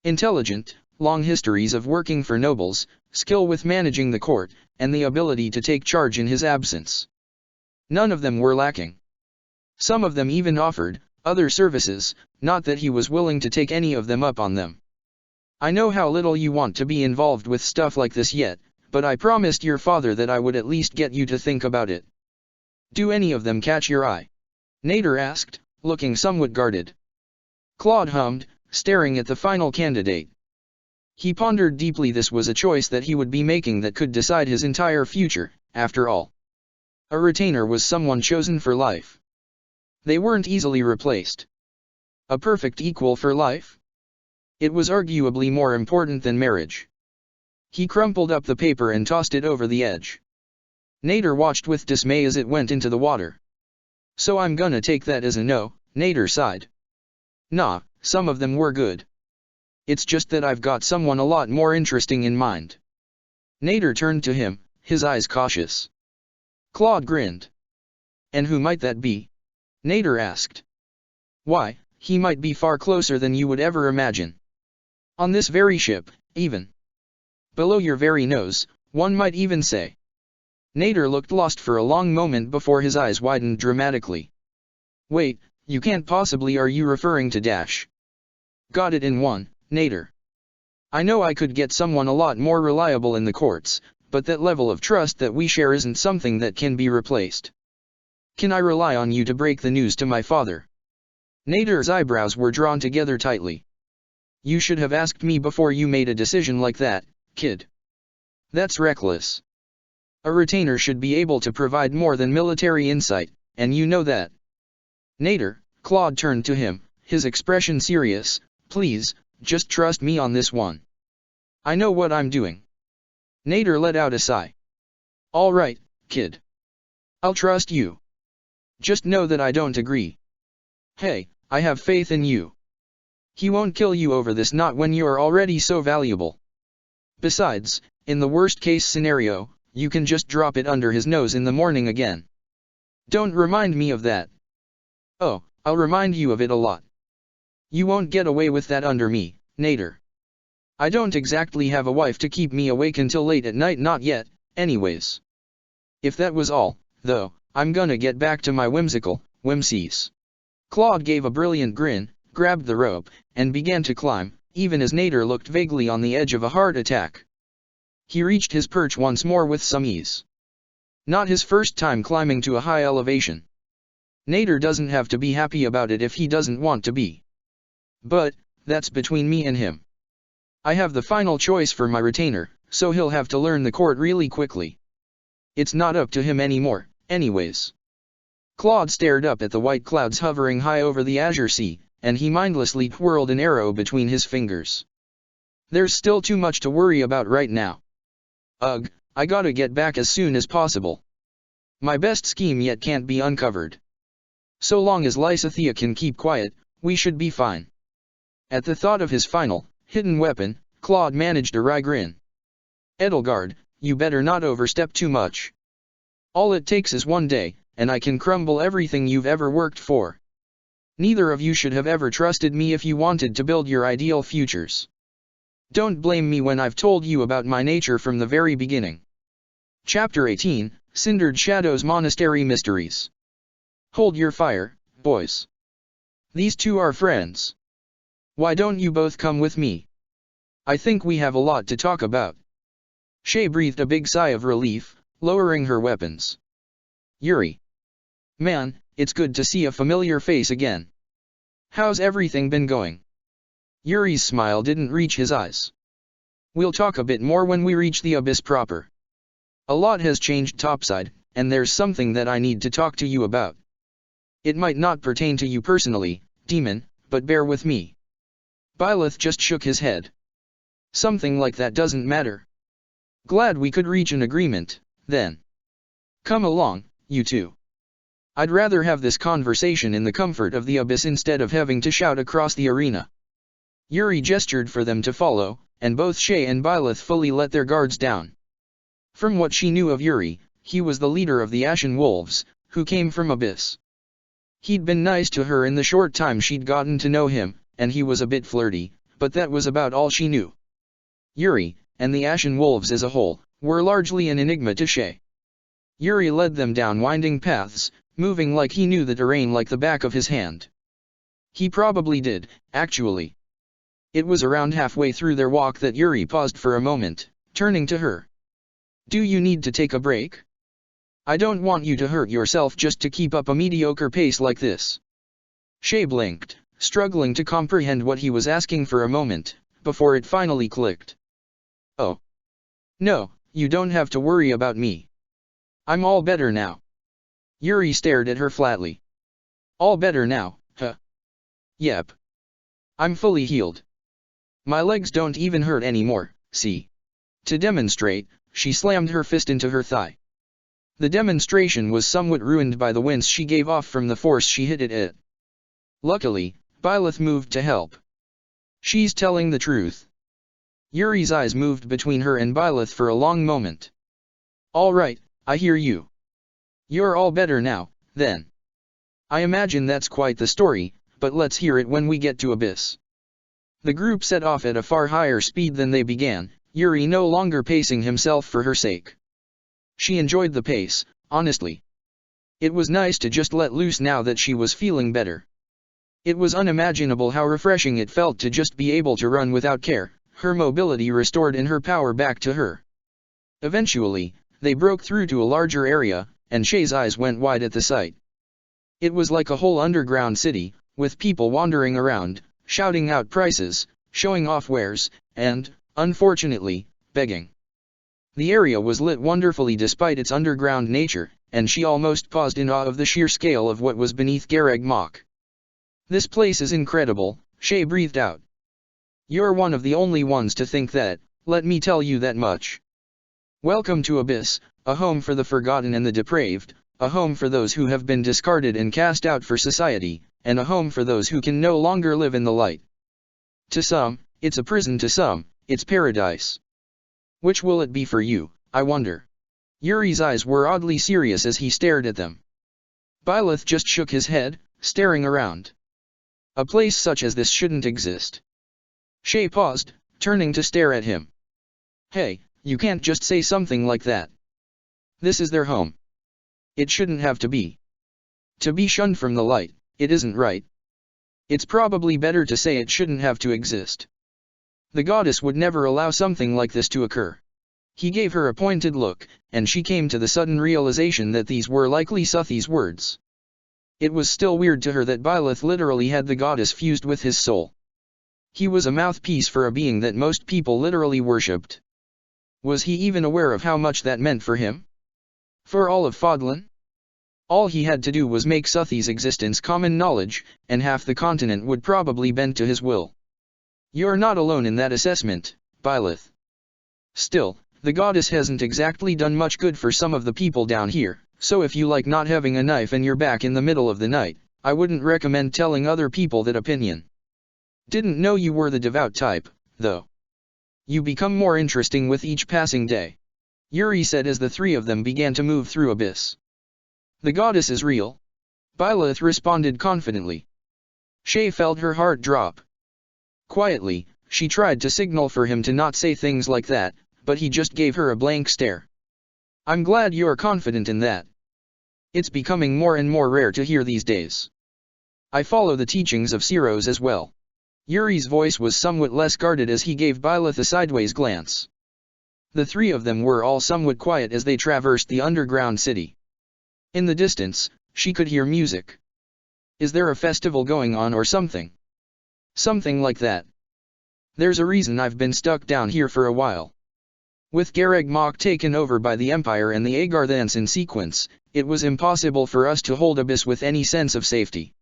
Intelligent, long histories of working for nobles, skill with managing the court, and the ability to take charge in his absence. None of them were lacking. Some of them even offered other services, not that he was willing to take any of them up on them. I know how little you want to be involved with stuff like this yet, but I promised your father that I would at least get you to think about it. Do any of them catch your eye? Nader asked, looking somewhat guarded. Claude hummed, staring at the final candidate. He pondered deeply. This was a choice that he would be making that could decide his entire future, after all. A retainer was someone chosen for life. They weren't easily replaced. A perfect equal for life? It was arguably more important than marriage. He crumpled up the paper and tossed it over the edge. Nader watched with dismay as it went into the water. So I'm gonna take that as a no, Nader sighed. Nah, some of them were good. It's just that I've got someone a lot more interesting in mind. Nader turned to him, his eyes cautious. Claude grinned. And who might that be? Nader asked. Why, he might be far closer than you would ever imagine. On this very ship, even. Below your very nose, one might even say. Nader looked lost for a long moment before his eyes widened dramatically. Wait, you can't possibly. Are you referring to Dash? Got it in one, Nader. I know I could get someone a lot more reliable in the courts, but that level of trust that we share isn't something that can be replaced. Can I rely on you to break the news to my father? Nader's eyebrows were drawn together tightly. You should have asked me before you made a decision like that, kid. That's reckless. A retainer should be able to provide more than military insight, and you know that. Nader, Claude turned to him, his expression serious. Please, just trust me on this one. I know what I'm doing. Nader let out a sigh. All right, kid. I'll trust you. Just know that I don't agree. Hey, I have faith in you. He won't kill you over this, not when you are already so valuable. Besides, in the worst case scenario, you can just drop it under his nose in the morning again. Don't remind me of that. Oh, I'll remind you of it a lot. You won't get away with that under me, Nader. I don't exactly have a wife to keep me awake until late at night, not yet, anyways. If that was all, though, I'm gonna get back to my whimsies. Claude gave a brilliant grin, grabbed the rope, and began to climb, even as Nader looked vaguely on the edge of a heart attack. He reached his perch once more with some ease. Not his first time climbing to a high elevation. Nader doesn't have to be happy about it if he doesn't want to be. But, that's between me and him. I have the final choice for my retainer, so he'll have to learn the court really quickly. It's not up to him anymore, anyways. Claude stared up at the white clouds hovering high over the azure sea, and he mindlessly twirled an arrow between his fingers. There's still too much to worry about right now. Ugh, I gotta get back as soon as possible. My best scheme yet can't be uncovered. So long as Lysithea can keep quiet, we should be fine. At the thought of his final, hidden weapon, Claude managed a wry grin. Edelgard, you better not overstep too much. All it takes is one day, and I can crumble everything you've ever worked for. Neither of you should have ever trusted me if you wanted to build your ideal futures. Don't blame me when I've told you about my nature from the very beginning. Chapter 18, Cindered Shadows Monastery Mysteries. Hold your fire, boys. These two are friends. Why don't you both come with me? I think we have a lot to talk about. Shay breathed a big sigh of relief, lowering her weapons. Yuri. Man, it's good to see a familiar face again. How's everything been going? Yuri's smile didn't reach his eyes. We'll talk a bit more when we reach the abyss proper. A lot has changed topside, and there's something that I need to talk to you about. It might not pertain to you personally, demon, but bear with me. Byleth just shook his head. Something like that doesn't matter. Glad we could reach an agreement, then. Come along, you two. I'd rather have this conversation in the comfort of the abyss instead of having to shout across the arena. Yuri gestured for them to follow, and both Shay and Byleth fully let their guards down. From what she knew of Yuri, he was the leader of the Ashen Wolves, who came from Abyss. He'd been nice to her in the short time she'd gotten to know him, and he was a bit flirty, but that was about all she knew. Yuri, and the Ashen Wolves as a whole, were largely an enigma to Shay. Yuri led them down winding paths, moving like he knew the terrain like the back of his hand. He probably did, actually. It was around halfway through their walk that Yuri paused for a moment, turning to her. Do you need to take a break? I don't want you to hurt yourself just to keep up a mediocre pace like this. Shay blinked, struggling to comprehend what he was asking for a moment, before it finally clicked. Oh. No, you don't have to worry about me. I'm all better now. Yuri stared at her flatly. All better now, huh? Yep. I'm fully healed. My legs don't even hurt anymore, see? To demonstrate, she slammed her fist into her thigh. The demonstration was somewhat ruined by the wince she gave off from the force she hit it at. Luckily, Byleth moved to help. She's telling the truth. Yuri's eyes moved between her and Byleth for a long moment. All right, I hear you. You're all better now, then. I imagine that's quite the story, but let's hear it when we get to Abyss. The group set off at a far higher speed than they began, Yuri no longer pacing himself for her sake. She enjoyed the pace, honestly. It was nice to just let loose now that she was feeling better. It was unimaginable how refreshing it felt to just be able to run without care, her mobility restored and her power back to her. Eventually, they broke through to a larger area, and Shay's eyes went wide at the sight. It was like a whole underground city, with people wandering around, shouting out prices, showing off wares, and, unfortunately, begging. The area was lit wonderfully despite its underground nature, and she almost paused in awe of the sheer scale of what was beneath Garreg Mach. "This place is incredible," Shay breathed out. "You're one of the only ones to think that, let me tell you that much. Welcome to Abyss, a home for the forgotten and the depraved, a home for those who have been discarded and cast out for society, and a home for those who can no longer live in the light. To some, it's a prison, to some, it's paradise. Which will it be for you, I wonder?" Yuri's eyes were oddly serious as he stared at them. Byleth just shook his head, staring around. A place such as this shouldn't exist. Shay paused, turning to stare at him. "Hey, you can't just say something like that. This is their home. It shouldn't have to be. To be shunned from the light, it isn't right. It's probably better to say it shouldn't have to exist. The goddess would never allow something like this to occur." He gave her a pointed look, and she came to the sudden realization that these were likely Suthi's words. It was still weird to her that Byleth literally had the goddess fused with his soul. He was a mouthpiece for a being that most people literally worshipped. Was he even aware of how much that meant for him? For all of Fodlan? All he had to do was make Suthi's existence common knowledge, and half the continent would probably bend to his will. "You're not alone in that assessment, Byleth. Still, the goddess hasn't exactly done much good for some of the people down here, so if you like not having a knife in your back in the middle of the night, I wouldn't recommend telling other people that opinion. Didn't know you were the devout type, though. You become more interesting with each passing day," Yuri said as the three of them began to move through Abyss. "The goddess is real," Byleth responded confidently. Shay felt her heart drop. Quietly, she tried to signal for him to not say things like that, but he just gave her a blank stare. "I'm glad you're confident in that. It's becoming more and more rare to hear these days. I follow the teachings of Siros as well." Yuri's voice was somewhat less guarded as he gave Byleth a sideways glance. The three of them were all somewhat quiet as they traversed the underground city. In the distance, she could hear music. "Is there a festival going on or something?" "Something like that. There's a reason I've been stuck down here for a while. With Garreg Mach taken over by the Empire and the Agarthans in sequence, it was impossible for us to hold Abyss with any sense of safety.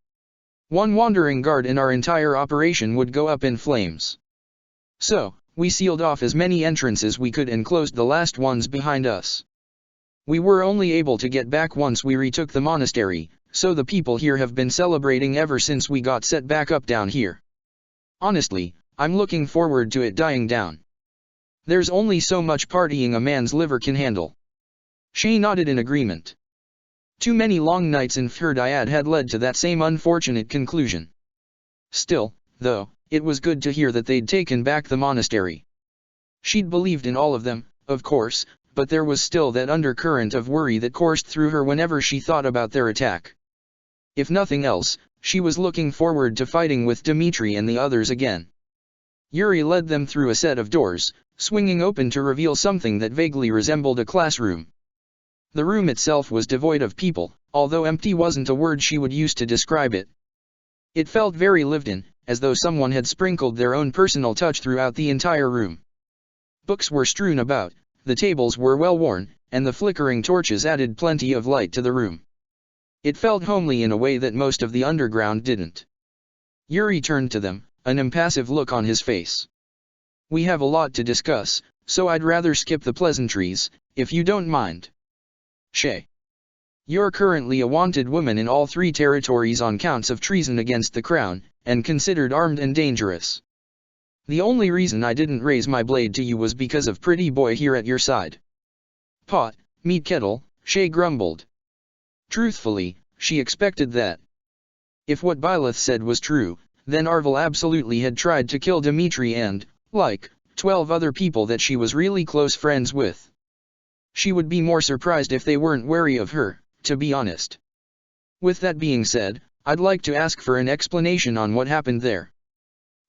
One wandering guard in our entire operation would go up in flames. So, we sealed off as many entrances we could and closed the last ones behind us. We were only able to get back once we retook the monastery, so the people here have been celebrating ever since we got set back up down here. Honestly, I'm looking forward to it dying down. There's only so much partying a man's liver can handle." Shay nodded in agreement. Too many long nights in Fhirdiad had led to that same unfortunate conclusion. Still, though, it was good to hear that they'd taken back the monastery. She'd believed in all of them, of course, but there was still that undercurrent of worry that coursed through her whenever she thought about their attack. If nothing else, she was looking forward to fighting with Dimitri and the others again. Yuri led them through a set of doors, swinging open to reveal something that vaguely resembled a classroom. The room itself was devoid of people, although empty wasn't a word she would use to describe it. It felt very lived in, as though someone had sprinkled their own personal touch throughout the entire room. Books were strewn about, the tables were well worn, and the flickering torches added plenty of light to the room. It felt homely in a way that most of the underground didn't. Yuri turned to them, an impassive look on his face. "We have a lot to discuss, so I'd rather skip the pleasantries, if you don't mind. Shay. You're currently a wanted woman in all 3 territories on counts of treason against the crown, and considered armed and dangerous. The only reason I didn't raise my blade to you was because of Pretty Boy here at your side." "Pot, meat kettle," Shay grumbled. Truthfully, she expected that. If what Byleth said was true, then Arvel absolutely had tried to kill Dimitri and, like, 12 other people that she was really close friends with. She would be more surprised if they weren't wary of her, to be honest. "With that being said, I'd like to ask for an explanation on what happened there."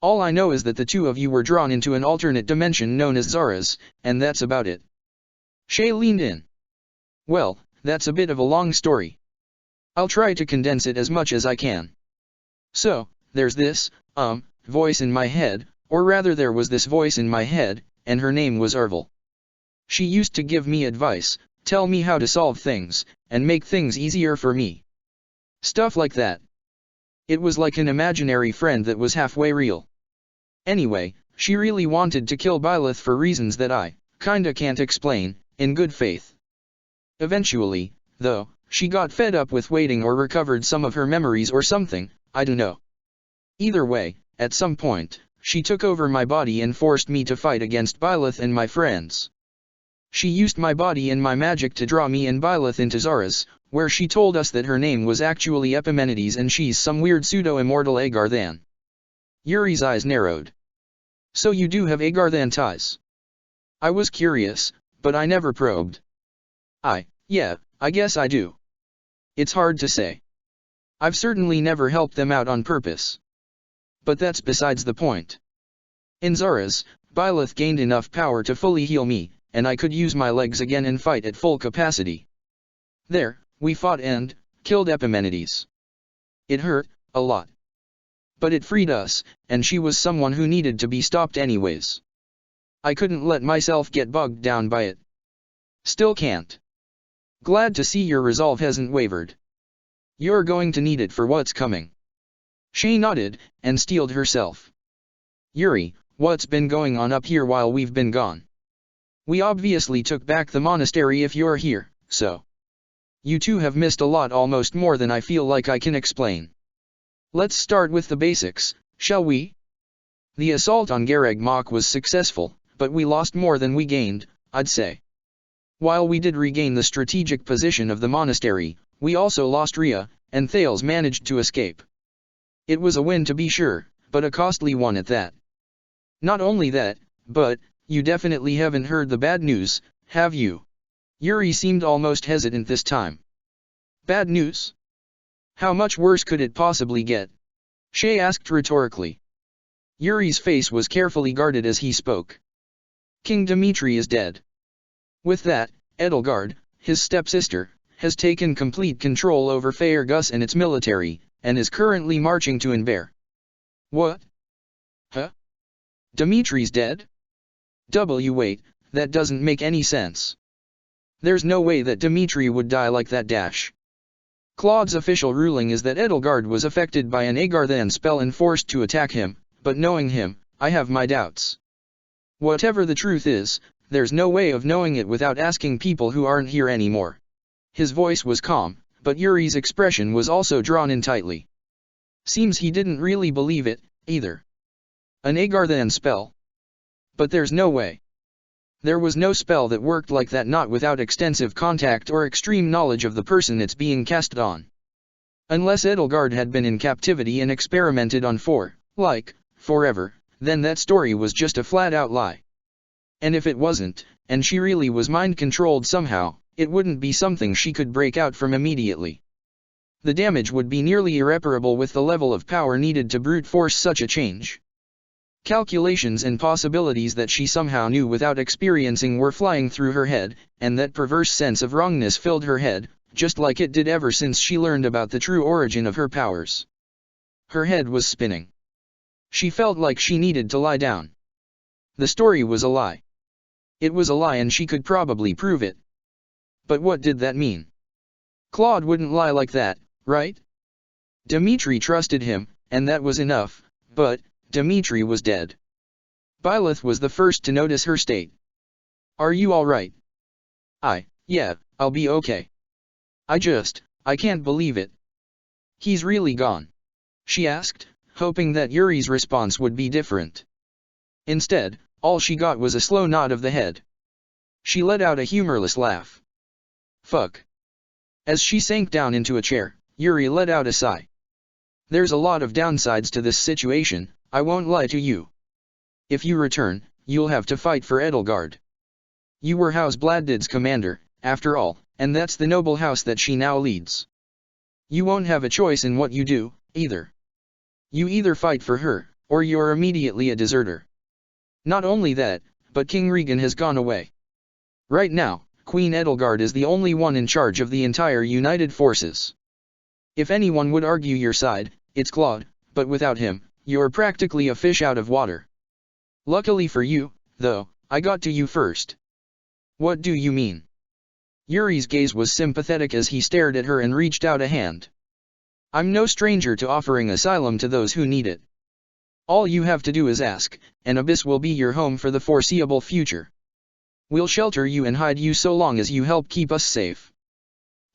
All I know is that the two of you were drawn into an alternate dimension known as Zara's, and that's about it. Shay leaned in. Well, that's a bit of a long story. I'll try to condense it as much as I can. So, there's this, voice in my head, or rather there was this voice in my head, and her name was Ervil. She used to give me advice, tell me how to solve things, and make things easier for me. Stuff like that. It was like an imaginary friend that was halfway real. Anyway, she really wanted to kill Byleth for reasons that I, kinda can't explain, in good faith. Eventually, though, she got fed up with waiting or recovered some of her memories or something, I don't know. Either way, at some point, she took over my body and forced me to fight against Byleth and my friends. She used my body and my magic to draw me and Byleth into Zara's, where she told us that her name was actually Epimenides and she's some weird pseudo-immortal Agarthan. Yuri's eyes narrowed. So you do have Agarthan ties? I was curious, but I never probed. Yeah, I guess I do. It's hard to say. I've certainly never helped them out on purpose. But that's besides the point. In Zara's, Byleth gained enough power to fully heal me, and I could use my legs again and fight at full capacity. There, we fought and killed Epimenides. It hurt, a lot. But it freed us, and she was someone who needed to be stopped anyways. I couldn't let myself get bogged down by it. Still can't. Glad to see your resolve hasn't wavered. You're going to need it for what's coming. She nodded, and steeled herself. Yuri, what's been going on up here while we've been gone? We obviously took back the monastery if you're here, so. You two have missed a lot, almost more than I feel like I can explain. Let's start with the basics, shall we? The assault on Gareg Mach was successful, but we lost more than we gained, I'd say. While we did regain the strategic position of the monastery, we also lost Rhea, and Thales managed to escape. It was a win to be sure, but a costly one at that. Not only that, but, you definitely haven't heard the bad news, have you? Yuri seemed almost hesitant this time. Bad news? How much worse could it possibly get? Shay asked rhetorically. Yuri's face was carefully guarded as he spoke. King Dimitri is dead. With that, Edelgard, his stepsister, has taken complete control over Faerghus and its military, and is currently marching to Anbar. What? Huh? Dimitri's dead? Wait, that doesn't make any sense. There's no way that Dimitri would die like that. Claude's official ruling is that Edelgard was affected by an Agarthan spell and forced to attack him, but knowing him, I have my doubts. Whatever the truth is, there's no way of knowing it without asking people who aren't here anymore. His voice was calm, but Yuri's expression was also drawn in tightly. Seems he didn't really believe it, either. An Agarthan spell? But there's no way. There was no spell that worked like that, not without extensive contact or extreme knowledge of the person it's being cast on. Unless Edelgard had been in captivity and experimented on forever, then that story was just a flat-out lie. And if it wasn't, and she really was mind-controlled somehow, it wouldn't be something she could break out from immediately. The damage would be nearly irreparable with the level of power needed to brute force such a change. Calculations and possibilities that she somehow knew without experiencing were flying through her head, and that perverse sense of wrongness filled her head, just like it did ever since she learned about the true origin of her powers. Her head was spinning. She felt like she needed to lie down. The story was a lie. It was a lie and she could probably prove it. But what did that mean? Claude wouldn't lie like that, right? Dimitri trusted him, and that was enough, but Dimitri was dead. Byleth was the first to notice her state. Are you alright? Yeah, I'll be okay. I can't believe it. He's really gone? She asked, hoping that Yuri's response would be different. Instead, all she got was a slow nod of the head. She let out a humorless laugh. Fuck. As she sank down into a chair, Yuri let out a sigh. There's a lot of downsides to this situation, I won't lie to you. If you return, you'll have to fight for Edelgard. You were House Bladdid's commander, after all, and that's the noble house that she now leads. You won't have a choice in what you do, either. You either fight for her, or you're immediately a deserter. Not only that, but King Regan has gone away. Right now, Queen Edelgard is the only one in charge of the entire United Forces. If anyone would argue your side, it's Claude, but without him, you're practically a fish out of water. Luckily for you, though, I got to you first. What do you mean? Yuri's gaze was sympathetic as he stared at her and reached out a hand. I'm no stranger to offering asylum to those who need it. All you have to do is ask, and Abyss will be your home for the foreseeable future. We'll shelter you and hide you so long as you help keep us safe.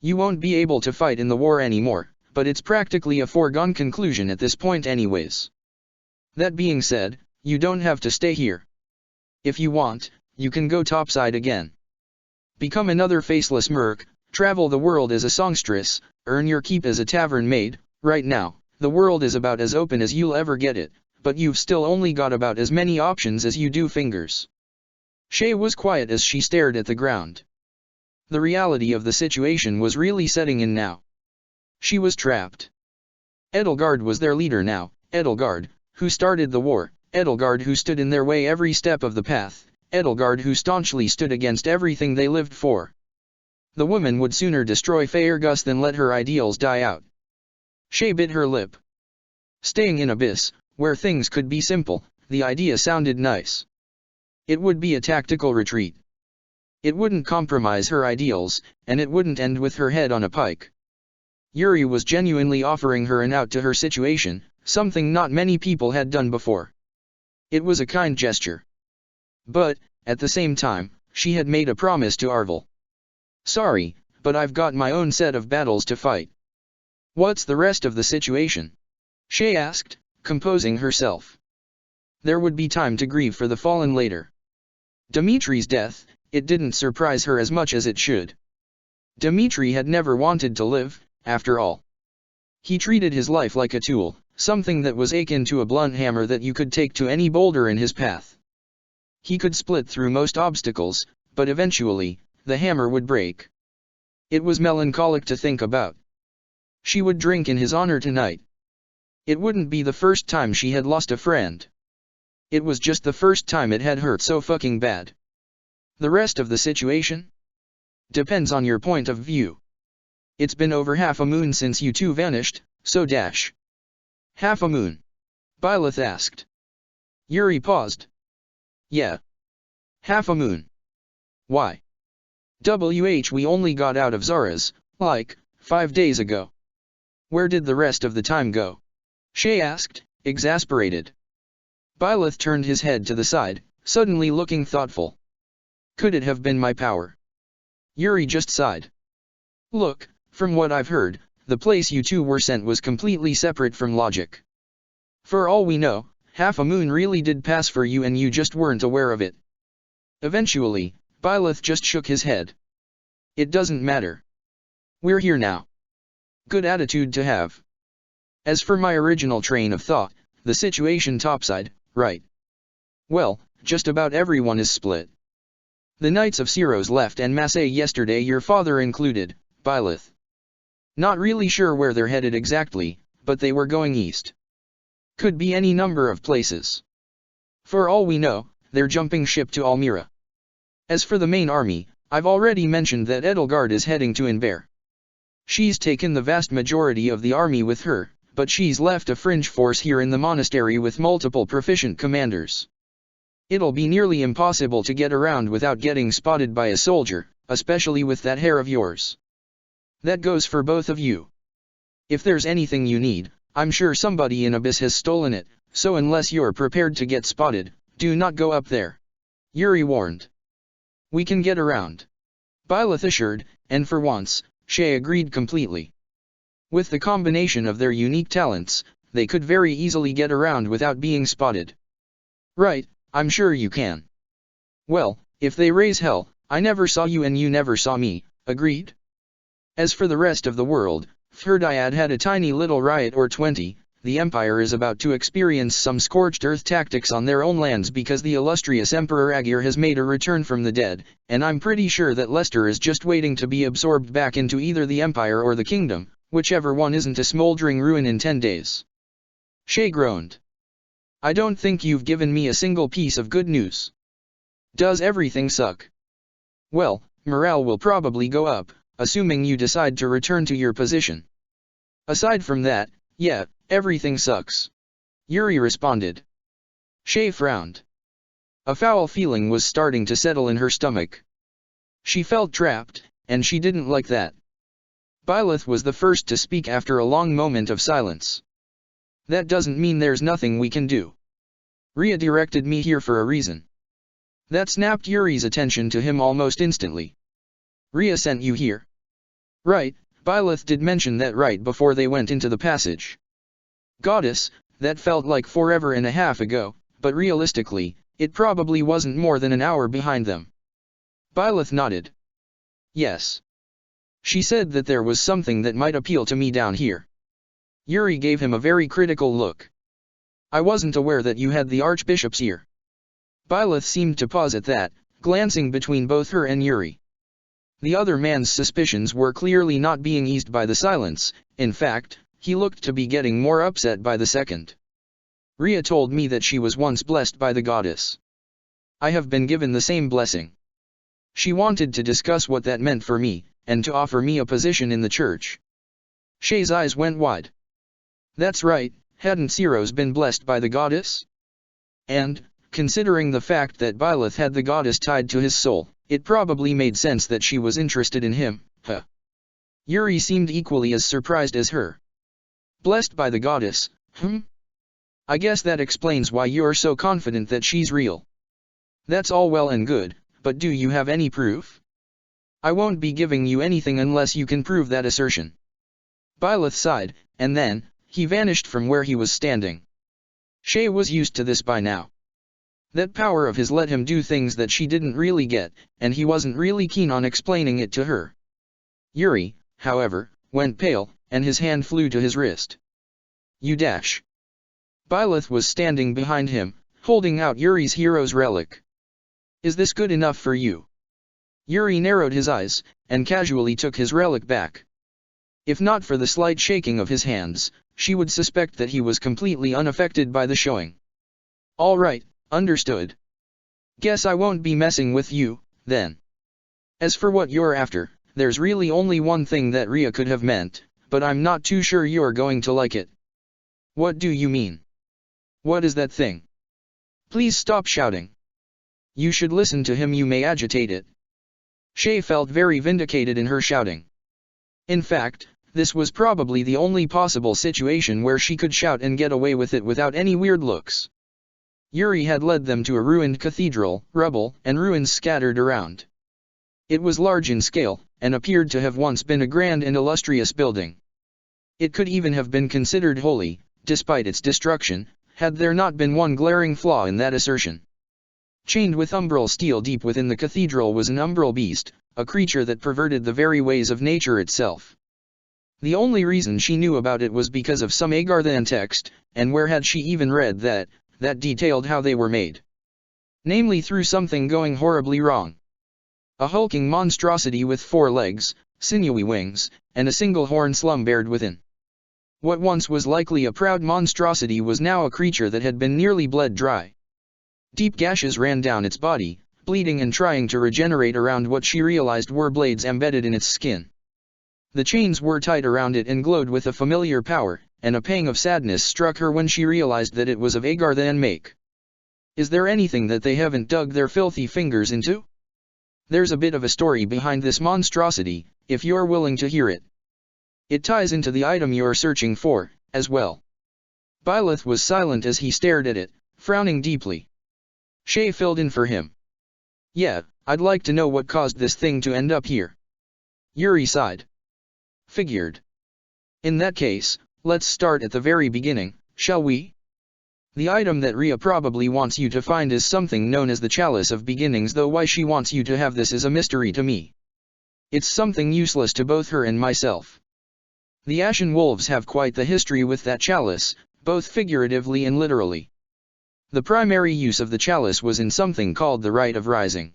You won't be able to fight in the war anymore, but it's practically a foregone conclusion at this point anyways. That being said, you don't have to stay here. If you want, you can go topside again. Become another faceless merc, travel the world as a songstress, earn your keep as a tavern maid. Right now, the world is about as open as you'll ever get it, but you've still only got about as many options as you do fingers. Shay was quiet as she stared at the ground. The reality of the situation was really setting in now. She was trapped. Edelgard was their leader now, Edelgard, who started the war, Edelgard who stood in their way every step of the path, Edelgard who staunchly stood against everything they lived for. The woman would sooner destroy Faerghus than let her ideals die out. Shay bit her lip. Staying in Abyss, where things could be simple, the idea sounded nice. It would be a tactical retreat. It wouldn't compromise her ideals, and it wouldn't end with her head on a pike. Yuri was genuinely offering her an out to her situation, something not many people had done before. It was a kind gesture. But, at the same time, she had made a promise to Arvel. Sorry, but I've got my own set of battles to fight. What's the rest of the situation? Shay asked, composing herself. There would be time to grieve for the fallen later. Dimitri's death, it didn't surprise her as much as it should. Dimitri had never wanted to live, after all. He treated his life like a tool, something that was akin to a blunt hammer that you could take to any boulder in his path. He could split through most obstacles, but eventually, the hammer would break. It was melancholic to think about. She would drink in his honor tonight. It wouldn't be the first time she had lost a friend. It was just the first time it had hurt so fucking bad. The rest of the situation? Depends on your point of view. It's been over half a moon since you two vanished, so dash. Half a moon? Byleth asked. Yuri paused. Yeah. Half a moon. Why? We only got out of Zara's, like, 5 days ago. Where did the rest of the time go? Shay asked, exasperated. Byleth turned his head to the side, suddenly looking thoughtful. Could it have been my power? Yuri just sighed. Look, from what I've heard, the place you two were sent was completely separate from logic. For all we know, half a moon really did pass for you and you just weren't aware of it. Eventually, Byleth just shook his head. It doesn't matter. We're here now. Good attitude to have. As for my original train of thought, the situation topside, right? Well, just about everyone is split. The Knights of Syros left en masse yesterday, your father included, Byleth. Not really sure where they're headed exactly, but they were going east. Could be any number of places. For all we know, they're jumping ship to Almira. As for the main army, I've already mentioned that Edelgard is heading to Inver. She's taken the vast majority of the army with her, but she's left a fringe force here in the monastery with multiple proficient commanders. It'll be nearly impossible to get around without getting spotted by a soldier, especially with that hair of yours. That goes for both of you. If there's anything you need, I'm sure somebody in Abyss has stolen it, so unless you're prepared to get spotted, do not go up there. Yuri warned. We can get around. Byleth assured, and for once, Shay agreed completely. With the combination of their unique talents, they could very easily get around without being spotted. Right, I'm sure you can. Well, if they raise hell, I never saw you and you never saw me, agreed? As for the rest of the world, Ferdiad had a tiny little riot or 20, the Empire is about to experience some scorched earth tactics on their own lands because the illustrious Emperor Agir has made a return from the dead, and I'm pretty sure that Lester is just waiting to be absorbed back into either the Empire or the Kingdom, whichever one isn't a smoldering ruin in 10 days. Shay groaned. I don't think you've given me a single piece of good news. Does everything suck? Well, morale will probably go up, assuming you decide to return to your position. Aside from that, yeah, everything sucks. Yuri responded. Shay frowned. A foul feeling was starting to settle in her stomach. She felt trapped, and she didn't like that. Byleth was the first to speak after a long moment of silence. That doesn't mean there's nothing we can do. Rhea directed me here for a reason. That snapped Yuri's attention to him almost instantly. Rhea sent you here. Right, Byleth did mention that right before they went into the passage. Goddess, that felt like forever and a half ago, but realistically, it probably wasn't more than an hour behind them. Byleth nodded. Yes. She said that there was something that might appeal to me down here. Yuri gave him a very critical look. I wasn't aware that you had the Archbishop's ear. Byleth seemed to pause at that, glancing between both her and Yuri. The other man's suspicions were clearly not being eased by the silence, in fact, he looked to be getting more upset by the second. Rhea told me that she was once blessed by the goddess. I have been given the same blessing. She wanted to discuss what that meant for me, and to offer me a position in the church. Shay's eyes went wide. That's right, hadn't Siros been blessed by the goddess? And, considering the fact that Byleth had the goddess tied to his soul, it probably made sense that she was interested in him, huh? Yuri seemed equally as surprised as her. Blessed by the goddess, I guess that explains why you're so confident that she's real. That's all well and good, but do you have any proof? I won't be giving you anything unless you can prove that assertion. Byleth sighed, and then, he vanished from where he was standing. Shay was used to this by now. That power of his let him do things that she didn't really get, and he wasn't really keen on explaining it to her. Yuri, however, went pale, and his hand flew to his wrist. You dash. Byleth was standing behind him, holding out Yuri's hero's relic. Is this good enough for you? Yuri narrowed his eyes, and casually took his relic back. If not for the slight shaking of his hands, she would suspect that he was completely unaffected by the showing. All right, understood. Guess I won't be messing with you, then. As for what you're after, there's really only one thing that Rhea could have meant, but I'm not too sure you're going to like it. What do you mean? What is that thing? Please stop shouting. You should listen to him, you may agitate it. Shay felt very vindicated in her shouting. In fact, this was probably the only possible situation where she could shout and get away with it without any weird looks. Yuri had led them to a ruined cathedral, rubble and ruins scattered around. It was large in scale, and appeared to have once been a grand and illustrious building. It could even have been considered holy, despite its destruction, had there not been one glaring flaw in that assertion. Chained with umbral steel deep within the cathedral was an umbral beast, a creature that perverted the very ways of nature itself. The only reason she knew about it was because of some Agarthan text, and where had she even read that detailed how they were made? Namely through something going horribly wrong. A hulking monstrosity with 4 legs, sinewy wings, and a single horn slumbered within. What once was likely a proud monstrosity was now a creature that had been nearly bled dry. Deep gashes ran down its body, bleeding and trying to regenerate around what she realized were blades embedded in its skin. The chains were tight around it and glowed with a familiar power, and a pang of sadness struck her when she realized that it was of Agarthan make. Is there anything that they haven't dug their filthy fingers into? There's a bit of a story behind this monstrosity, if you're willing to hear it. It ties into the item you're searching for, as well. Byleth was silent as he stared at it, frowning deeply. Shay filled in for him. Yeah, I'd like to know what caused this thing to end up here. Yuri sighed. Figured. In that case, let's start at the very beginning, shall we? The item that Rhea probably wants you to find is something known as the Chalice of Beginnings, though why she wants you to have this is a mystery to me. It's something useless to both her and myself. The Ashen Wolves have quite the history with that chalice, both figuratively and literally. The primary use of the chalice was in something called the Rite of Rising.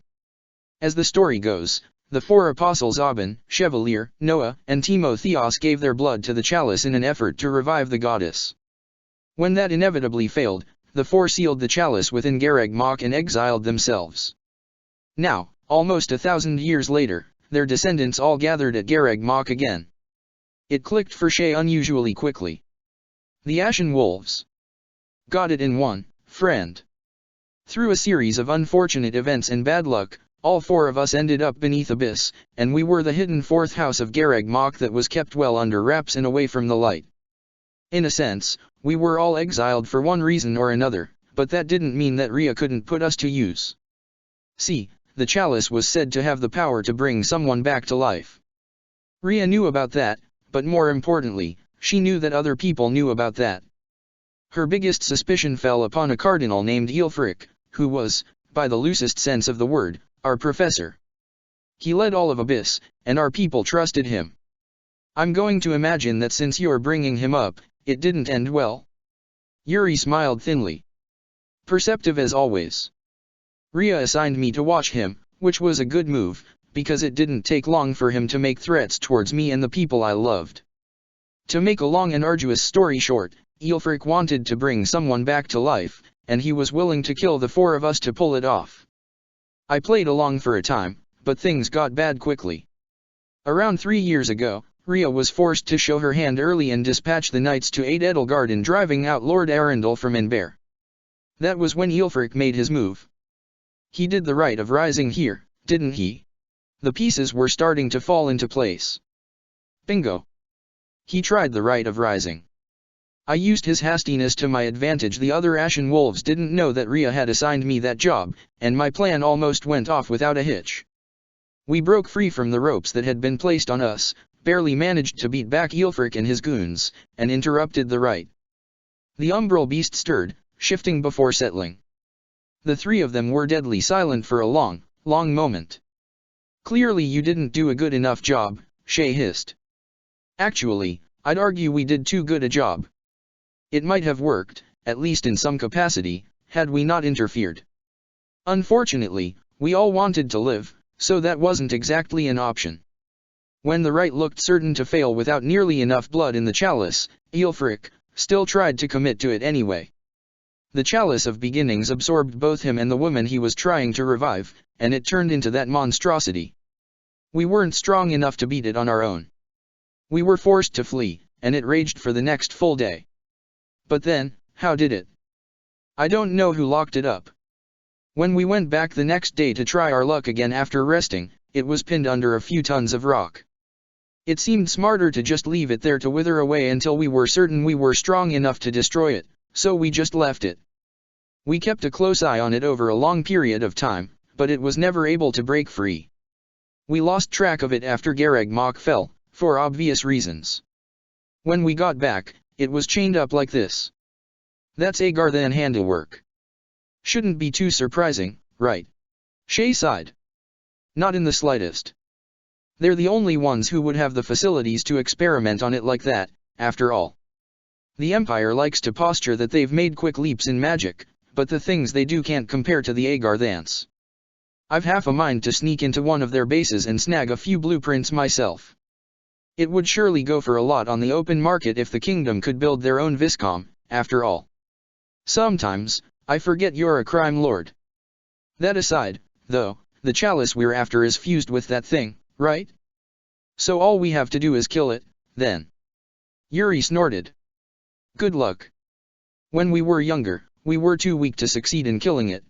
As the story goes, the 4 apostles Aubin, Chevalier, Noah, and Timotheos gave their blood to the chalice in an effort to revive the goddess. When that inevitably failed, the four sealed the chalice within Gareg Mach and exiled themselves. Now, almost 1,000 years later, their descendants all gathered at Gareg Mach again. It clicked for Shay unusually quickly. The Ashen Wolves. Got it in one, friend. Through a series of unfortunate events and bad luck, all four of us ended up beneath Abyss, and we were the hidden fourth house of Gareg Mach that was kept well under wraps and away from the light. In a sense, we were all exiled for one reason or another, but that didn't mean that Rhea couldn't put us to use. See, the chalice was said to have the power to bring someone back to life. Rhea knew about that, but more importantly, she knew that other people knew about that. Her biggest suspicion fell upon a cardinal named Aelfric, who was, by the loosest sense of the word, our professor. He led all of Abyss, and our people trusted him. I'm going to imagine that since you're bringing him up, it didn't end well. Yuri smiled thinly. Perceptive as always. Rhea assigned me to watch him, which was a good move, because it didn't take long for him to make threats towards me and the people I loved. To make a long and arduous story short, Aelfric wanted to bring someone back to life, and he was willing to kill the four of us to pull it off. I played along for a time, but things got bad quickly. Around 3 years ago, Rhea was forced to show her hand early and dispatch the knights to aid Edelgard in driving out Lord Arundel from Enber. That was when Aelfric made his move. He did the Rite of Rising here, didn't he? The pieces were starting to fall into place. Bingo. He tried the Rite of Rising. I used his hastiness to my advantage. The other Ashen Wolves didn't know that Rhea had assigned me that job, and my plan almost went off without a hitch. We broke free from the ropes that had been placed on us, barely managed to beat back Aelfric and his goons, and interrupted the rite. The umbral beast stirred, shifting before settling. The three of them were deadly silent for a long moment. Clearly you didn't do a good enough job, Shay hissed. Actually, I'd argue we did too good a job. It might have worked, at least in some capacity, had we not interfered. Unfortunately, we all wanted to live, so that wasn't exactly an option. When the rite looked certain to fail without nearly enough blood in the chalice, Aelfric still tried to commit to it anyway. The chalice of beginnings absorbed both him and the woman he was trying to revive, and it turned into that monstrosity. We weren't strong enough to beat it on our own. We were forced to flee, and it raged for the next full day. But then, how did it? I don't know who locked it up. When we went back the next day to try our luck again after resting, it was pinned under a few tons of rock. It seemed smarter to just leave it there to wither away until we were certain we were strong enough to destroy it, so we just left it. We kept a close eye on it over a long period of time, but it was never able to break free. We lost track of it after Gareg Mach fell, for obvious reasons. When we got back, it was chained up like this. That's Agarthan handiwork. Shouldn't be too surprising, right? Shay sighed. Not in the slightest. They're the only ones who would have the facilities to experiment on it like that, after all. The Empire likes to posture that they've made quick leaps in magic, but the things they do can't compare to the Agarthans. I've half a mind to sneak into one of their bases and snag a few blueprints myself. It would surely go for a lot on the open market if the kingdom could build their own Viscom, after all. Sometimes, I forget you're a crime lord. That aside, though, the chalice we're after is fused with that thing, right? So all we have to do is kill it, then. Yuri snorted. Good luck. When we were younger, we were too weak to succeed in killing it.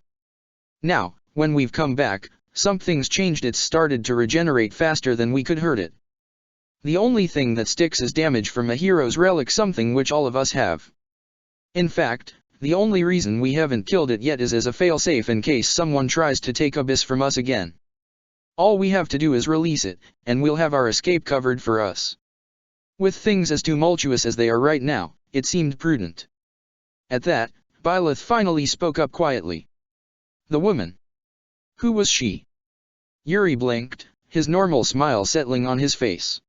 Now, when we've come back, something's changed. It's started to regenerate faster than we could hurt it. The only thing that sticks is damage from a hero's relic, something which all of us have. In fact, the only reason we haven't killed it yet is as a failsafe in case someone tries to take Abyss from us again. All we have to do is release it, and we'll have our escape covered for us. With things as tumultuous as they are right now, it seemed prudent. At that, Byleth finally spoke up quietly. The woman. Who was she? Yuri blinked, his normal smile settling on his face.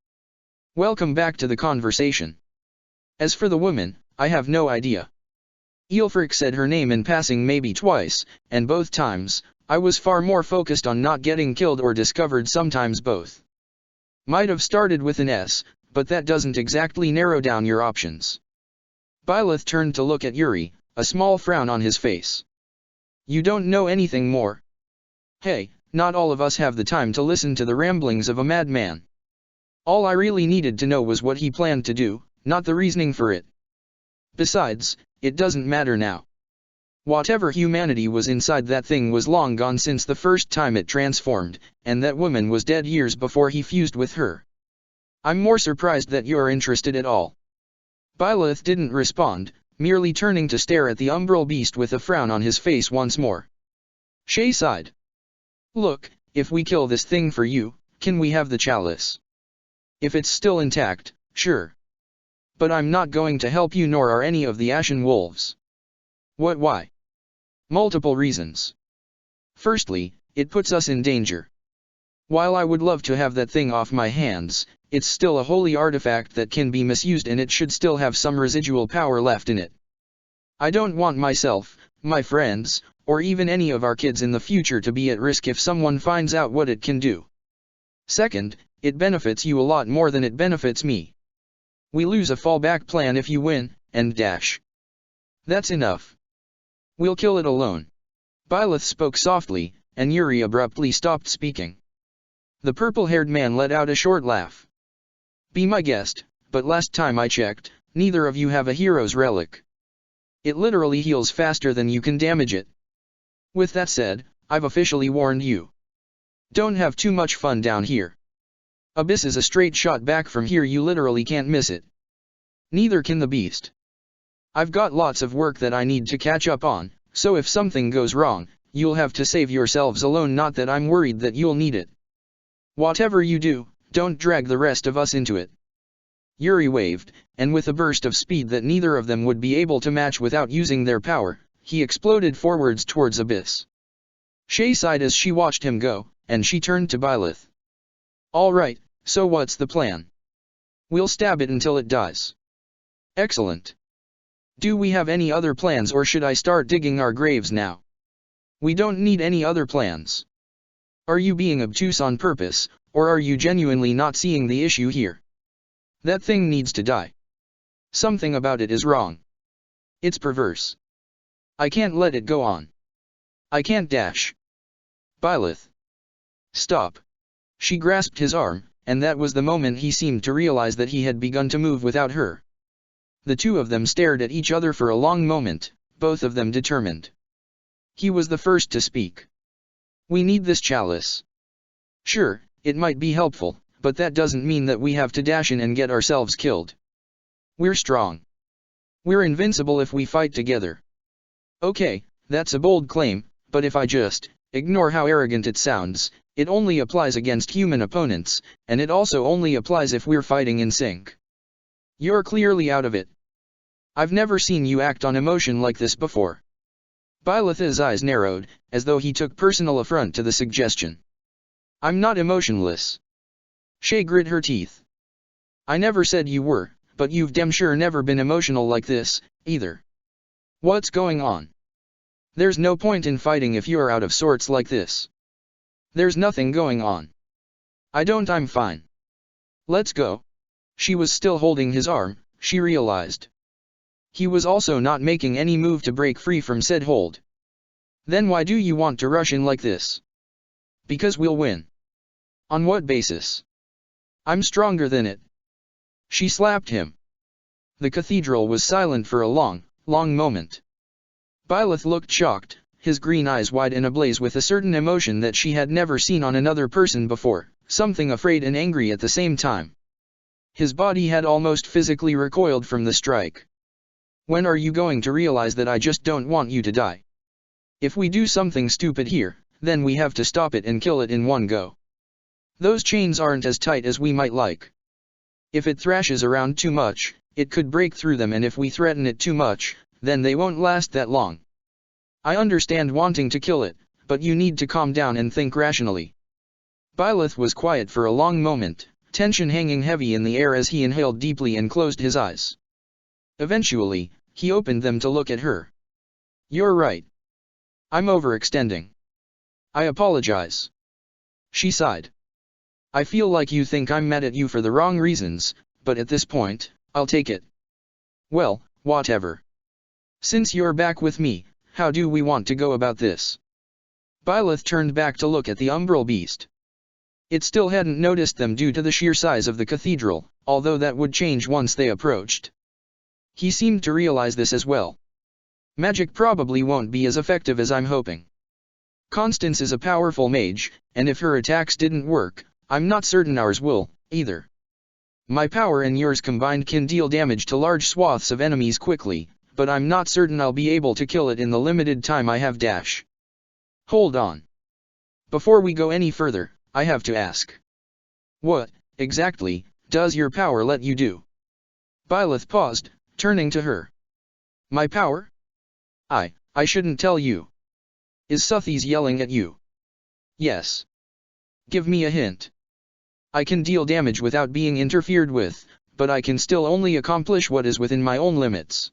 Welcome back to the conversation. As for the woman, I have no idea. Aelfric said her name in passing maybe twice, and both times, I was far more focused on not getting killed or discovered, sometimes both. Might have started with an S, but that doesn't exactly narrow down your options. Byleth turned to look at Yuri, a small frown on his face. You don't know anything more? Hey, not all of us have the time to listen to the ramblings of a madman. All I really needed to know was what he planned to do, not the reasoning for it. Besides, it doesn't matter now. Whatever humanity was inside that thing was long gone since the first time it transformed, and that woman was dead years before he fused with her. I'm more surprised that you're interested at all. Byleth didn't respond, merely turning to stare at the umbral beast with a frown on his face once more. Shay sighed. Look, if we kill this thing for you, can we have the chalice? If it's still intact, sure. But I'm not going to help you, nor are any of the Ashen Wolves. Why? Multiple reasons. Firstly, it puts us in danger. While I would love to have that thing off my hands, it's still a holy artifact that can be misused, and it should still have some residual power left in it. I don't want myself, my friends, or even any of our kids in the future to be at risk if someone finds out what it can do. Second, it benefits you a lot more than it benefits me. We lose a fallback plan if you win, and dash. That's enough. We'll kill it alone. Byleth spoke softly, and Yuri abruptly stopped speaking. The purple-haired man let out a short laugh. Be my guest, but last time I checked, neither of you have a hero's relic. It literally heals faster than you can damage it. With that said, I've officially warned you. Don't have too much fun down here. Abyss is a straight shot back from here, you literally can't miss it. Neither can the beast. I've got lots of work that I need to catch up on, so if something goes wrong, you'll have to save yourselves alone, not that I'm worried that you'll need it. Whatever you do, don't drag the rest of us into it. Yuri waved, and with a burst of speed that neither of them would be able to match without using their power, he exploded forwards towards Abyss. Shay sighed as she watched him go, and she turned to Byleth. All right, so what's the plan? We'll stab it until it dies. Excellent. Do we have any other plans, or should I start digging our graves now? We don't need any other plans. Are you being obtuse on purpose, or are you genuinely not seeing the issue here? That thing needs to die. Something about it is wrong. It's perverse. I can't let it go on. I can't dash. Byleth. Stop. She grasped his arm, and that was the moment he seemed to realize that he had begun to move without her. The two of them stared at each other for a long moment, both of them determined. He was the first to speak. We need this chalice. Sure, it might be helpful, but that doesn't mean that we have to dash in and get ourselves killed. We're strong. We're invincible if we fight together. Okay, that's a bold claim, but if I just ignore how arrogant it sounds, it only applies against human opponents, and it also only applies if we're fighting in sync. You're clearly out of it. I've never seen you act on emotion like this before. Byleth's eyes narrowed, as though he took personal affront to the suggestion. I'm not emotionless. Shay grit her teeth. I never said you were, but you've damn sure never been emotional like this, either. What's going on? There's no point in fighting if you're out of sorts like this. There's nothing going on. I'm fine. Let's go. She was still holding his arm, she realized. He was also not making any move to break free from said hold. Then why do you want to rush in like this? Because we'll win. On what basis? I'm stronger than it. She slapped him. The cathedral was silent for a long moment. Byleth looked shocked, his green eyes wide and ablaze with a certain emotion that she had never seen on another person before, something afraid and angry at the same time. His body had almost physically recoiled from the strike. When are you going to realize that I just don't want you to die? If we do something stupid here, then we have to stop it and kill it in one go. Those chains aren't as tight as we might like. If it thrashes around too much, it could break through them, and if we threaten it too much, then they won't last that long. I understand wanting to kill it, but you need to calm down and think rationally. Byleth was quiet for a long moment, tension hanging heavy in the air as he inhaled deeply and closed his eyes. Eventually, he opened them to look at her. You're right. I'm overextending. I apologize. She sighed. I feel like you think I'm mad at you for the wrong reasons, but at this point, I'll take it. Well, whatever. Since you're back with me, how do we want to go about this? Byleth turned back to look at the umbral beast. It still hadn't noticed them due to the sheer size of the cathedral, although that would change once they approached. He seemed to realize this as well. Magic probably won't be as effective as I'm hoping. Constance is a powerful mage, and if her attacks didn't work, I'm not certain ours will, either. My power and yours combined can deal damage to large swaths of enemies quickly, but I'm not certain I'll be able to kill it in the limited time I have. Hold on. Before we go any further, I have to ask. What, exactly, does your power let you do? Byleth paused, turning to her. My power? I shouldn't tell you. Is Suthies yelling at you? Yes. Give me a hint. I can deal damage without being interfered with, but I can still only accomplish what is within my own limits.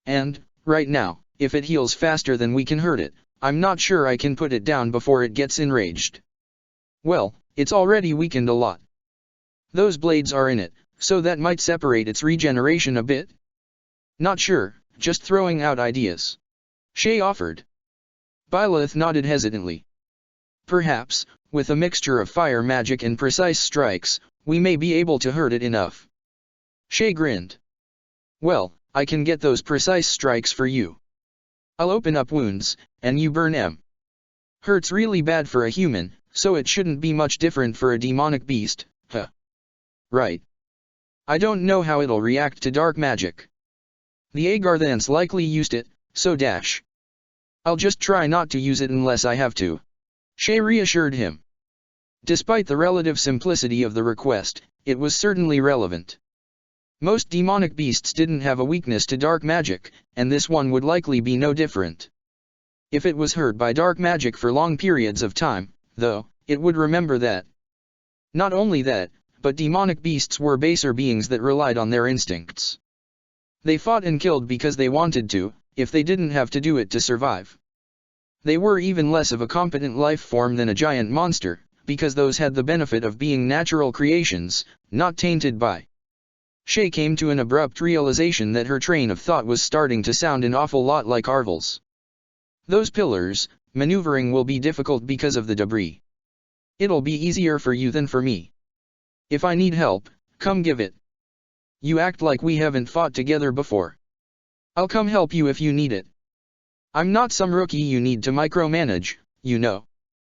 And, right now, if it heals faster than we can hurt it, I'm not sure I can put it down before it gets enraged. Well, it's already weakened a lot. Those blades are in it, so that might separate its regeneration a bit. Not sure, just throwing out ideas. Shay offered. Byleth nodded hesitantly. Perhaps, with a mixture of fire magic and precise strikes, we may be able to hurt it enough. Shay grinned. Well, I can get those precise strikes for you. I'll open up wounds, and you burn them. Hurts really bad for a human, so it shouldn't be much different for a demonic beast, huh? Right. I don't know how it'll react to dark magic. The Agarthans likely used it, so I'll just try not to use it unless I have to. Shay reassured him. Despite the relative simplicity of the request, it was certainly relevant. Most demonic beasts didn't have a weakness to dark magic, and this one would likely be no different. If it was hurt by dark magic for long periods of time, though, it would remember that. Not only that, but demonic beasts were baser beings that relied on their instincts. They fought and killed because they wanted to, if they didn't have to do it to survive. They were even less of a competent life form than a giant monster, because those had the benefit of being natural creations, not tainted by. Shay came to an abrupt realization that her train of thought was starting to sound an awful lot like Arvel's. Those pillars, maneuvering will be difficult because of the debris. It'll be easier for you than for me. If I need help, come give it. You act like we haven't fought together before. I'll come help you if you need it. I'm not some rookie you need to micromanage, you know.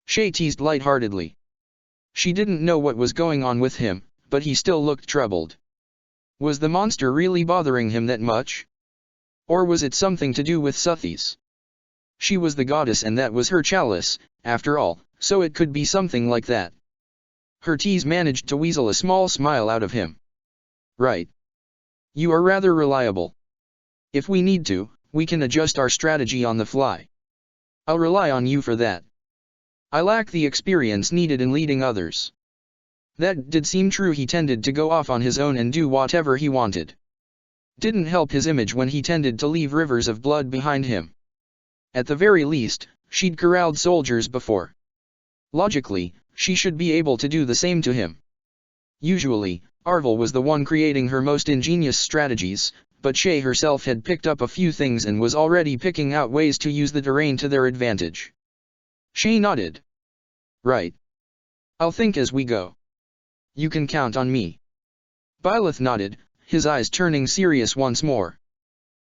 Shay teased lightheartedly. She didn't know what was going on with him, but he still looked troubled. Was the monster really bothering him that much? Or was it something to do with Suthies? She was the goddess and that was her chalice, after all, so it could be something like that. Her tease managed to weasel a small smile out of him. Right. You are rather reliable. If we need to, we can adjust our strategy on the fly. I'll rely on you for that. I lack the experience needed in leading others. That did seem true. He tended to go off on his own and do whatever he wanted. Didn't help his image when he tended to leave rivers of blood behind him. At the very least, she'd corralled soldiers before. Logically, she should be able to do the same to him. Usually, Arvel was the one creating her most ingenious strategies, but Shay herself had picked up a few things and was already picking out ways to use the terrain to their advantage. Shay nodded. Right. I'll think as we go. You can count on me. Byleth nodded, his eyes turning serious once more.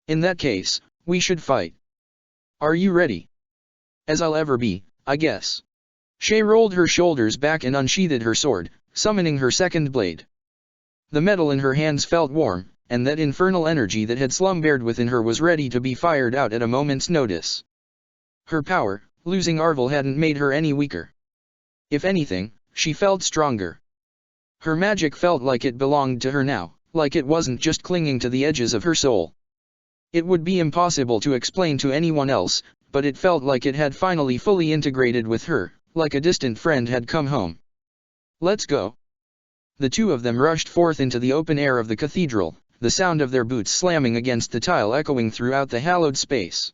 In that case, we should fight. Are you ready? As I'll ever be, I guess. Shay rolled her shoulders back and unsheathed her sword, summoning her second blade. The metal in her hands felt warm, and that infernal energy that had slumbered within her was ready to be fired out at a moment's notice. Her power, losing Arvel hadn't made her any weaker. If anything, she felt stronger. Her magic felt like it belonged to her now, like it wasn't just clinging to the edges of her soul. It would be impossible to explain to anyone else, but it felt like it had finally fully integrated with her, like a distant friend had come home. Let's go. The two of them rushed forth into the open air of the cathedral, the sound of their boots slamming against the tile echoing throughout the hallowed space.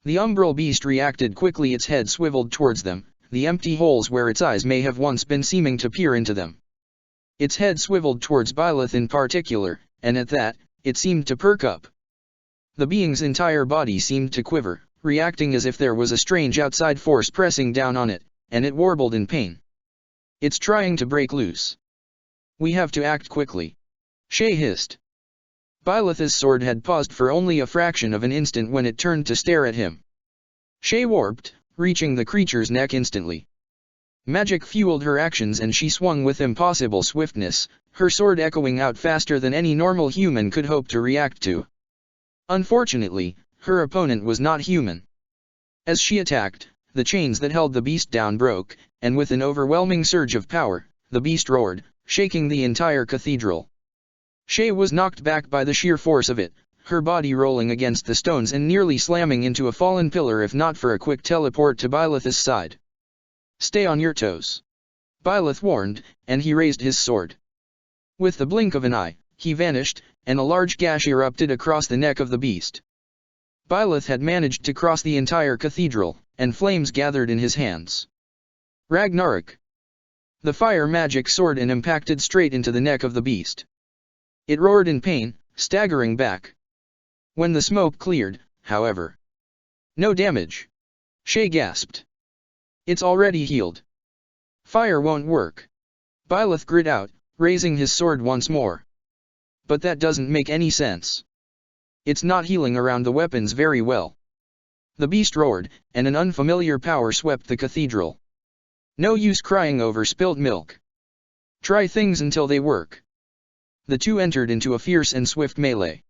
The umbral beast reacted quickly, its head swiveled towards them, the empty holes where its eyes may have once been seeming to peer into them. Its head swiveled towards Byleth in particular, and at that, it seemed to perk up. The being's entire body seemed to quiver, reacting as if there was a strange outside force pressing down on it, and it warbled in pain. It's trying to break loose. We have to act quickly. Shay hissed. Byleth's sword had paused for only a fraction of an instant when it turned to stare at him. Shay warped, reaching the creature's neck instantly. Magic fueled her actions and she swung with impossible swiftness, her sword echoing out faster than any normal human could hope to react to. Unfortunately, her opponent was not human. As she attacked, the chains that held the beast down broke, and with an overwhelming surge of power, the beast roared, shaking the entire cathedral. Shay was knocked back by the sheer force of it, her body rolling against the stones and nearly slamming into a fallen pillar if not for a quick teleport to Byleth's side. Stay on your toes. Byleth warned, and he raised his sword. With the blink of an eye, he vanished, and a large gash erupted across the neck of the beast. Byleth had managed to cross the entire cathedral, and flames gathered in his hands. Ragnarok. The fire magic soared and impacted straight into the neck of the beast. It roared in pain, staggering back. When the smoke cleared, however. No damage. Shay gasped. It's already healed. Fire won't work. Byleth grit out, raising his sword once more. But that doesn't make any sense. It's not healing around the weapons very well. The beast roared, and an unfamiliar power swept the cathedral. No use crying over spilt milk. Try things until they work. The two entered into a fierce and swift melee.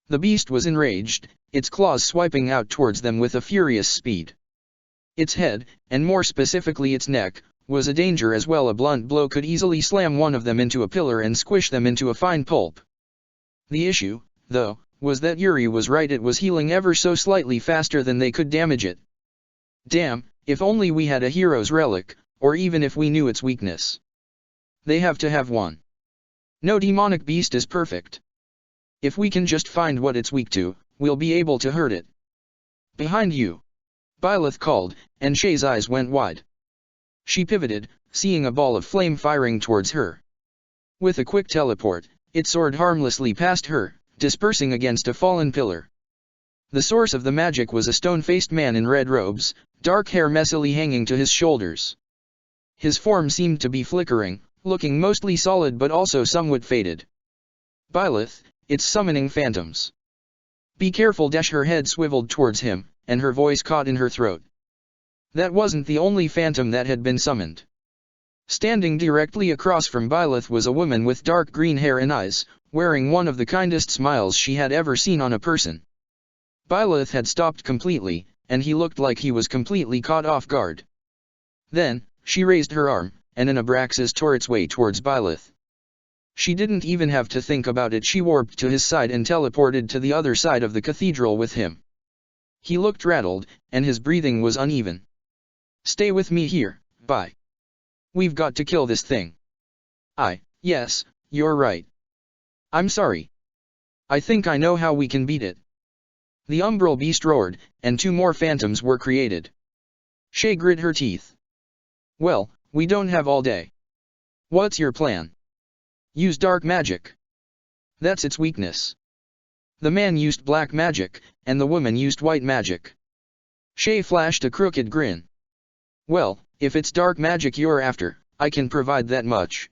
The beast was enraged, its claws swiping out towards them with a furious speed. Its head, and more specifically its neck, was a danger as well. A blunt blow could easily slam one of them into a pillar and squish them into a fine pulp. The issue, though, was that Yuri was right, it was healing ever so slightly faster than they could damage it. Damn, if only we had a hero's relic, or even if we knew its weakness. They have to have one. No demonic beast is perfect. If we can just find what it's weak to, we'll be able to hurt it. Behind you. Byleth called, and Shay's eyes went wide. She pivoted, seeing a ball of flame firing towards her. With a quick teleport, it soared harmlessly past her, dispersing against a fallen pillar. The source of the magic was a stone-faced man in red robes, dark hair messily hanging to his shoulders. His form seemed to be flickering, looking mostly solid but also somewhat faded. Byleth, it's summoning phantoms. Be careful. Her head swiveled towards him, and her voice caught in her throat. That wasn't the only phantom that had been summoned. Standing directly across from Byleth was a woman with dark green hair and eyes, wearing one of the kindest smiles she had ever seen on a person. Byleth had stopped completely, and he looked like he was completely caught off guard. Then, she raised her arm, and an Abraxas tore its way towards Byleth. She didn't even have to think about it. She warped to his side and teleported to the other side of the cathedral with him. He looked rattled, and his breathing was uneven. Stay with me here, bye. We've got to kill this thing. Yes, you're right. I'm sorry. I think I know how we can beat it. The umbral beast roared, and two more phantoms were created. Shay grit her teeth. Well, we don't have all day. What's your plan? Use dark magic. That's its weakness. The man used black magic, and the woman used white magic. Shay flashed a crooked grin. Well, if it's dark magic you're after, I can provide that much.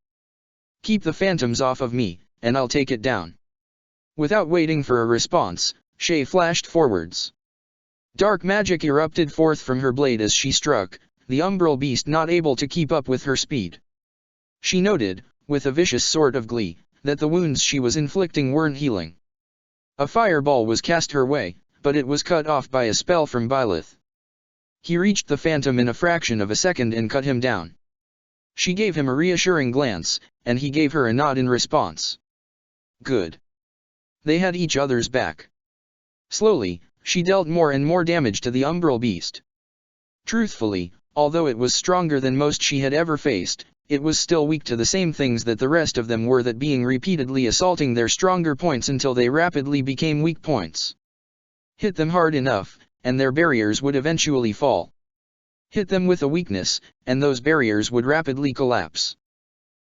Keep the phantoms off of me, and I'll take it down. Without waiting for a response, Shay flashed forwards. Dark magic erupted forth from her blade as she struck, the umbral beast not able to keep up with her speed. She noted, with a vicious sort of glee, that the wounds she was inflicting weren't healing. A fireball was cast her way, but it was cut off by a spell from Byleth. He reached the phantom in a fraction of a second and cut him down. She gave him a reassuring glance, and he gave her a nod in response. Good. They had each other's back. Slowly, she dealt more and more damage to the umbral beast. Truthfully, although it was stronger than most she had ever faced, it was still weak to the same things that the rest of them were, that being repeatedly assaulting their stronger points until they rapidly became weak points. Hit them hard enough, and their barriers would eventually fall. Hit them with a weakness, and those barriers would rapidly collapse.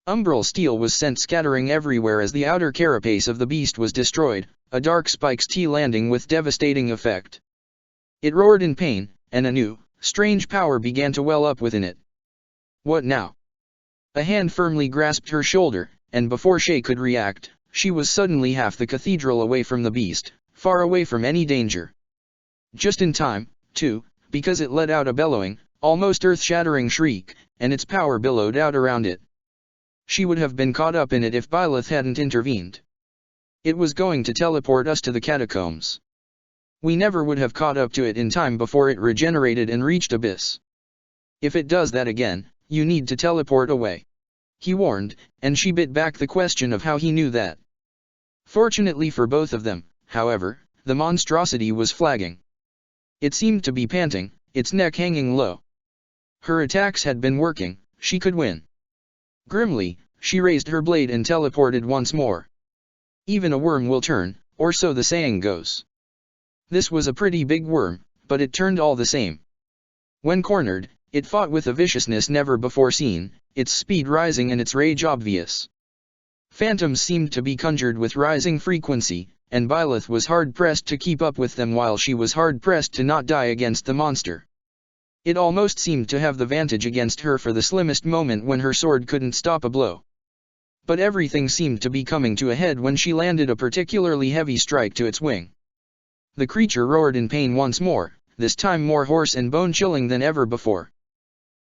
Umbral steel was sent scattering everywhere as the outer carapace of the beast was destroyed, a dark spike's T landing with devastating effect. It roared in pain, and a new, strange power began to well up within it. What now? A hand firmly grasped her shoulder, and before Shay could react, she was suddenly half the cathedral away from the beast, far away from any danger. Just in time, too, because it let out a bellowing, almost earth-shattering shriek, and its power billowed out around it. She would have been caught up in it if Byleth hadn't intervened. It was going to teleport us to the catacombs. We never would have caught up to it in time before it regenerated and reached Abyss. If it does that again, you need to teleport away, he warned, and she bit back the question of how he knew that. Fortunately for both of them, however, the monstrosity was flagging. It seemed to be panting, its neck hanging low. Her attacks had been working, she could win. Grimly, she raised her blade and teleported once more. Even a worm will turn, or so the saying goes. This was a pretty big worm, but it turned all the same. When cornered, it fought with a viciousness never before seen, its speed rising and its rage obvious. Phantoms seemed to be conjured with rising frequency, and Byleth was hard-pressed to keep up with them while she was hard-pressed to not die against the monster. It almost seemed to have the vantage against her for the slimmest moment when her sword couldn't stop a blow. But everything seemed to be coming to a head when she landed a particularly heavy strike to its wing. The creature roared in pain once more, this time more hoarse and bone-chilling than ever before.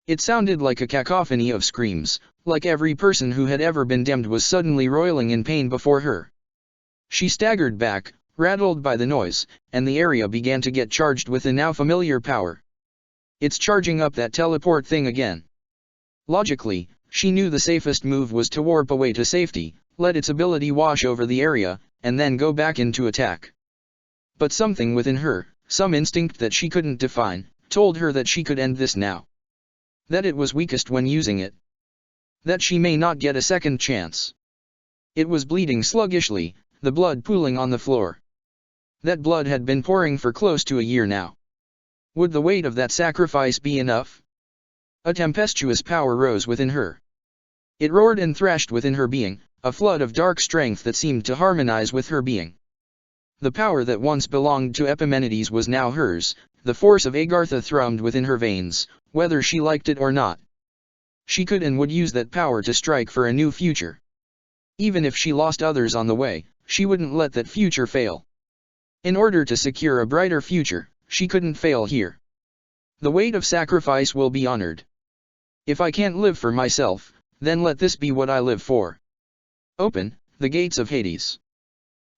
It sounded like a cacophony of screams, like every person who had ever been damned was suddenly roiling in pain before her. She staggered back, rattled by the noise, and the area began to get charged with a now familiar power. It's charging up that teleport thing again. Logically, she knew the safest move was to warp away to safety, let its ability wash over the area, and then go back into attack. But something within her, some instinct that she couldn't define, told her that she could end this now. That it was weakest when using it. That she may not get a second chance. It was bleeding sluggishly, the blood pooling on the floor. That blood had been pouring for close to a year now. Would the weight of that sacrifice be enough? A tempestuous power rose within her. It roared and thrashed within her being, a flood of dark strength that seemed to harmonize with her being. The power that once belonged to Epimenides was now hers, the force of Agartha thrummed within her veins, whether she liked it or not. She could and would use that power to strike for a new future. Even if she lost others on the way, she wouldn't let that future fail. In order to secure a brighter future, she couldn't fail here. The weight of sacrifice will be honored. If I can't live for myself, then let this be what I live for. Open the gates of Hades.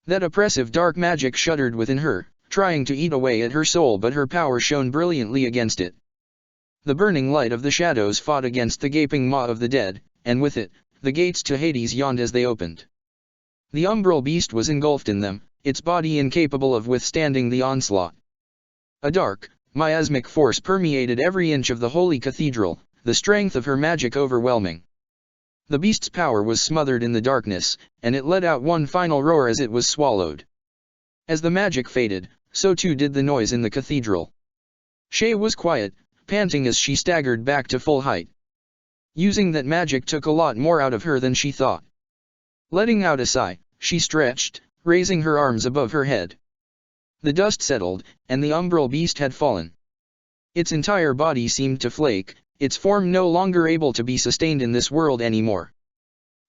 That oppressive dark magic shuddered within her, trying to eat away at her soul, but her power shone brilliantly against it. The burning light of the shadows fought against the gaping maw of the dead, and with it, the gates to Hades yawned as they opened. The umbral beast was engulfed in them, its body incapable of withstanding the onslaught. A dark, miasmic force permeated every inch of the holy cathedral, the strength of her magic overwhelming. The beast's power was smothered in the darkness, and it let out one final roar as it was swallowed. As the magic faded, so too did the noise in the cathedral. Shay was quiet, panting as she staggered back to full height. Using that magic took a lot more out of her than she thought. Letting out a sigh, she stretched, raising her arms above her head. The dust settled, and the umbral beast had fallen. Its entire body seemed to flake, its form no longer able to be sustained in this world anymore.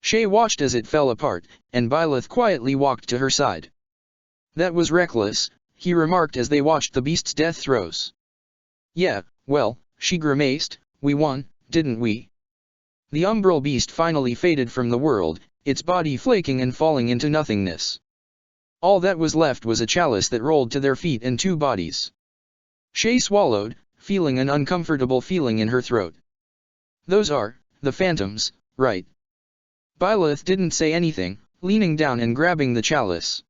Shay watched as it fell apart, and Byleth quietly walked to her side. That was reckless, he remarked as they watched the beast's death throes. Yeah, well, she grimaced, we won, didn't we? The umbral beast finally faded from the world, its body flaking and falling into nothingness. All that was left was a chalice that rolled to their feet and two bodies. Shay swallowed, feeling an uncomfortable feeling in her throat. Those are the phantoms, right? Byleth didn't say anything, leaning down and grabbing the chalice.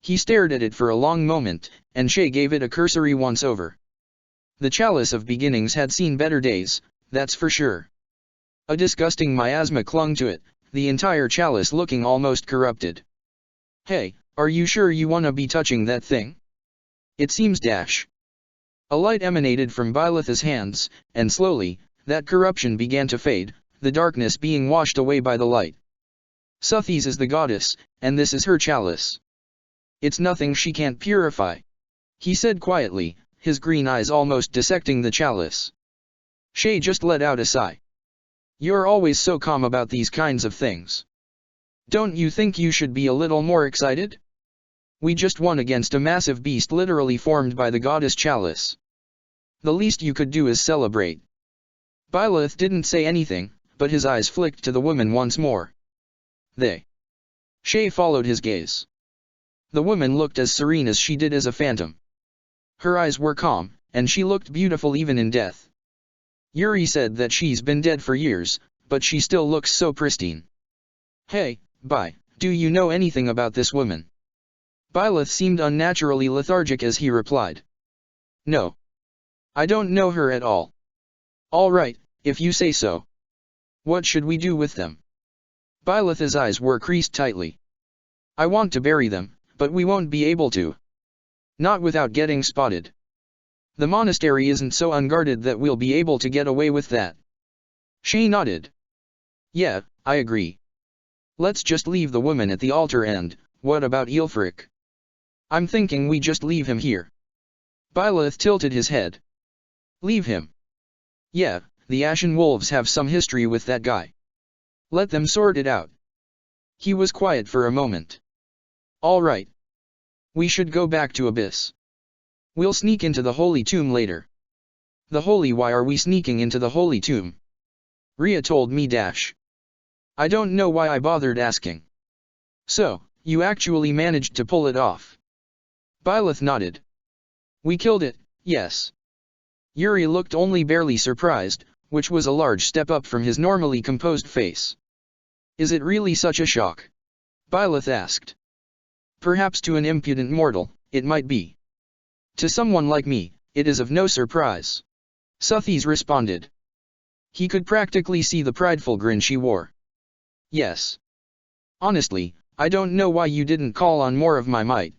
He stared at it for a long moment, and Shay gave it a cursory once-over. The chalice of beginnings had seen better days, that's for sure. A disgusting miasma clung to it, the entire chalice looking almost corrupted. Hey, are you sure you wanna be touching that thing? It seems dash. A light emanated from Byleth's hands, and slowly, that corruption began to fade, the darkness being washed away by the light. Suthes is the goddess, and this is her chalice. It's nothing she can't purify, he said quietly, his green eyes almost dissecting the chalice. Shay just let out a sigh. You're always so calm about these kinds of things. Don't you think you should be a little more excited? We just won against a massive beast literally formed by the goddess Chalice. The least you could do is celebrate. Byleth didn't say anything, but his eyes flicked to the woman once more. They. Shay followed his gaze. The woman looked as serene as she did as a phantom. Her eyes were calm, and she looked beautiful even in death. Yuri said that she's been dead for years, but she still looks so pristine. Hey, do you know anything about this woman? Byleth seemed unnaturally lethargic as he replied. No. I don't know her at all. All right, if you say so. What should we do with them? Byleth's eyes were creased tightly. I want to bury them, but we won't be able to. Not without getting spotted. The monastery isn't so unguarded that we'll be able to get away with that. Shay nodded. Yeah, I agree. Let's just leave the woman at the altar and, what about Aelfric? I'm thinking we just leave him here. Byleth tilted his head. Leave him? Yeah, the Ashen Wolves have some history with that guy. Let them sort it out. He was quiet for a moment. All right. We should go back to Abyss. We'll sneak into the Holy Tomb later. The Holy? Why are we sneaking into the Holy Tomb? Rhea told me. I don't know why I bothered asking. So, you actually managed to pull it off? Byleth nodded. We killed it, yes. Yuri looked only barely surprised, which was a large step up from his normally composed face. Is it really such a shock? Byleth asked. Perhaps to an impudent mortal, it might be. To someone like me, it is of no surprise. Suthies responded. He could practically see the prideful grin she wore. Yes. Honestly, I don't know why you didn't call on more of my might.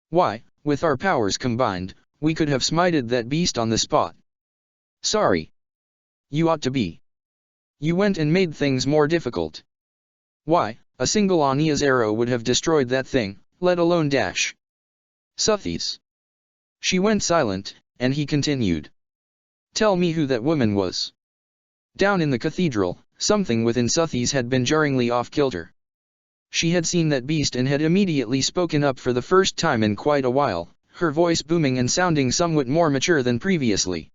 Why, with our powers combined, we could have smited that beast on the spot. Sorry. You ought to be. You went and made things more difficult. Why, a single Ania's arrow would have destroyed that thing, let alone dash. Suthies. She went silent, and he continued. Tell me who that woman was. Down in the cathedral, something within Suthies had been jarringly off-kilter. She had seen that beast and had immediately spoken up for the first time in quite a while, her voice booming and sounding somewhat more mature than previously.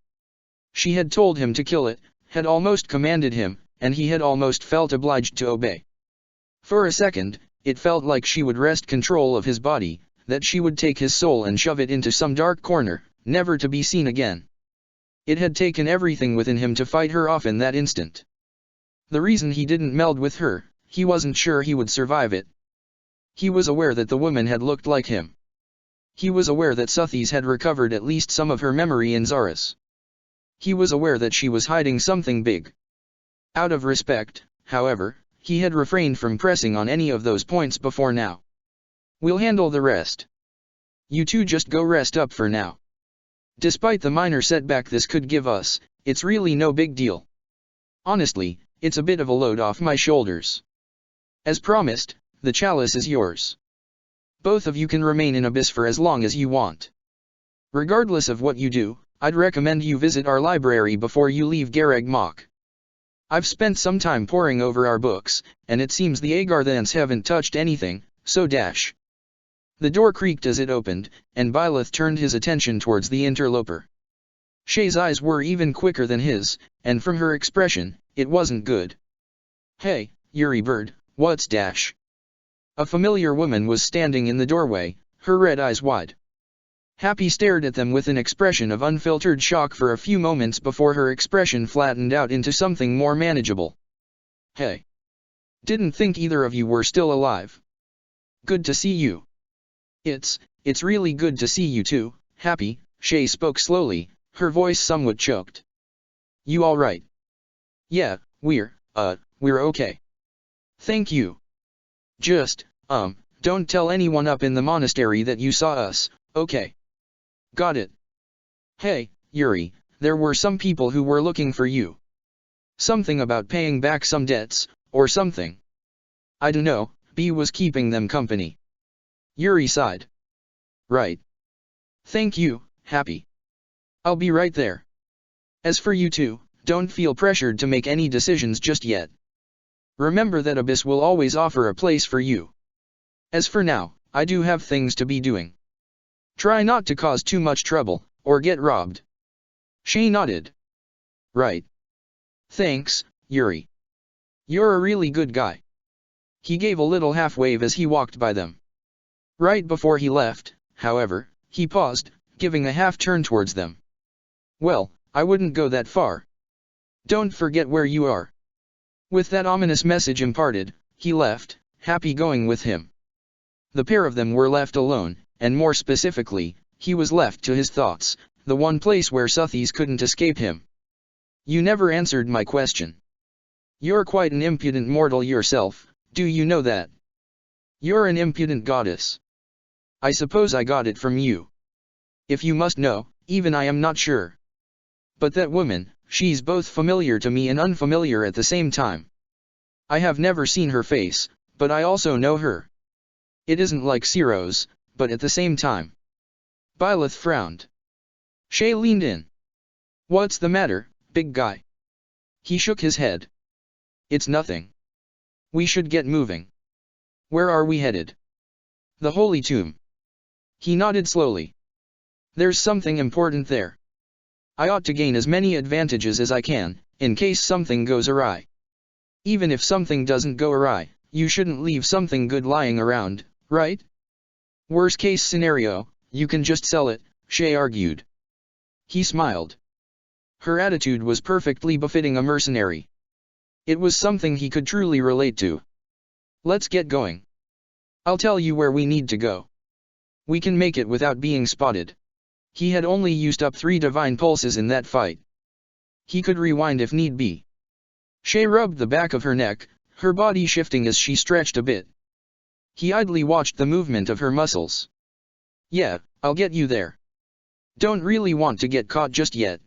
She had told him to kill it, had almost commanded him, and he had almost felt obliged to obey. For a second, it felt like she would wrest control of his body, that she would take his soul and shove it into some dark corner, never to be seen again. It had taken everything within him to fight her off in that instant. The reason he didn't meld with her, he wasn't sure he would survive it. He was aware that the woman had looked like him. He was aware that Suthies had recovered at least some of her memory in Zaris. He was aware that she was hiding something big. Out of respect, however, he had refrained from pressing on any of those points before now. We'll handle the rest. You two just go rest up for now. Despite the minor setback this could give us, it's really no big deal. Honestly, it's a bit of a load off my shoulders. As promised, the chalice is yours. Both of you can remain in Abyss for as long as you want. Regardless of what you do, I'd recommend you visit our library before you leave Gareg Mach. I've spent some time poring over our books, and it seems the Agarthans haven't touched anything, so dash. The door creaked as it opened, and Byleth turned his attention towards the interloper. Shay's eyes were even quicker than his, and from her expression, it wasn't good. Hey, Yuri Bird, what's dash? A familiar woman was standing in the doorway, her red eyes wide. Happy stared at them with an expression of unfiltered shock for a few moments before her expression flattened out into something more manageable. Hey. Didn't think either of you were still alive. Good to see you. It's really good to see you too, Happy, Shay spoke slowly, her voice somewhat choked. You alright? Yeah, we're okay. Thank you. Just, don't tell anyone up in the monastery that you saw us, okay? Got it. Hey, Yuri, there were some people who were looking for you. Something about paying back some debts, or something. I dunno, B was keeping them company. Yuri sighed. Right. Thank you, Happy. I'll be right there. As for you two, don't feel pressured to make any decisions just yet. Remember that Abyss will always offer a place for you. As for now, I do have things to be doing. Try not to cause too much trouble, or get robbed. Shay nodded. Right. Thanks, Yuri. You're a really good guy. He gave a little half-wave as he walked by them. Right before he left, however, he paused, giving a half-turn towards them. Well, I wouldn't go that far. Don't forget where you are. With that ominous message imparted, he left, Happy going with him. The pair of them were left alone, and more specifically, he was left to his thoughts, the one place where Suthies couldn't escape him. You never answered my question. You're quite an impudent mortal yourself, do you know that? You're an impudent goddess. I suppose I got it from you. If you must know, even I am not sure. But that woman, she's both familiar to me and unfamiliar at the same time. I have never seen her face, but I also know her. It isn't like Ciro's, but at the same time. Byleth frowned. Shay leaned in. What's the matter, big guy? He shook his head. It's nothing. We should get moving. Where are we headed? The Holy Tomb. He nodded slowly. There's something important there. I ought to gain as many advantages as I can, in case something goes awry. Even if something doesn't go awry, you shouldn't leave something good lying around, right? Worst case scenario, you can just sell it, Shay argued. He smiled. Her attitude was perfectly befitting a mercenary. It was something he could truly relate to. Let's get going. I'll tell you where we need to go. We can make it without being spotted. He had only used up 3 divine pulses in that fight. He could rewind if need be. Shay rubbed the back of her neck, her body shifting as she stretched a bit. He idly watched the movement of her muscles. Yeah, I'll get you there. Don't really want to get caught just yet.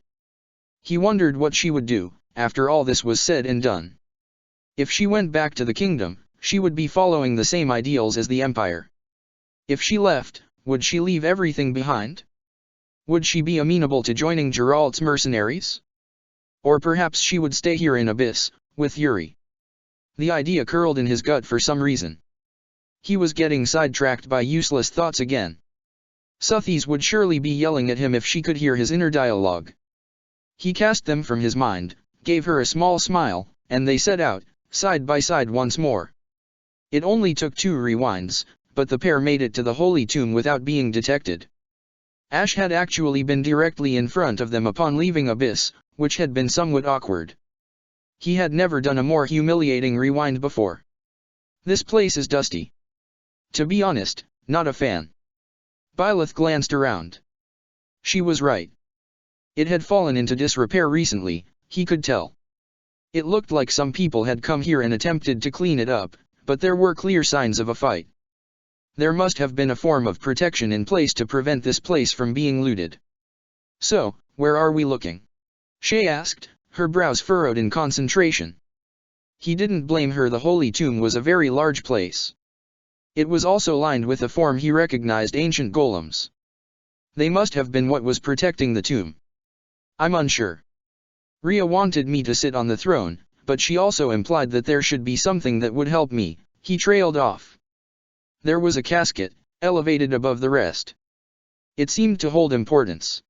He wondered what she would do, after all this was said and done. If she went back to the kingdom, she would be following the same ideals as the Empire. If she left, would she leave everything behind? Would she be amenable to joining Geralt's mercenaries? Or perhaps she would stay here in Abyss, with Yuri. The idea curled in his gut for some reason. He was getting sidetracked by useless thoughts again. Suthies would surely be yelling at him if she could hear his inner dialogue. He cast them from his mind, gave her a small smile, and they set out, side by side once more. It only took 2 rewinds, but the pair made it to the Holy Tomb without being detected. Ash had actually been directly in front of them upon leaving Abyss, which had been somewhat awkward. He had never done a more humiliating rewind before. This place is dusty. To be honest, not a fan. Byleth glanced around. She was right. It had fallen into disrepair recently, he could tell. It looked like some people had come here and attempted to clean it up, but there were clear signs of a fight. There must have been a form of protection in place to prevent this place from being looted. So, where are we looking? Shay asked, her brows furrowed in concentration. He didn't blame her. The Holy Tomb was a very large place. It was also lined with a form he recognized: ancient golems. They must have been what was protecting the tomb. I'm unsure. Rhea wanted me to sit on the throne, but she also implied that there should be something that would help me. He trailed off. There was a casket, elevated above the rest. It seemed to hold importance.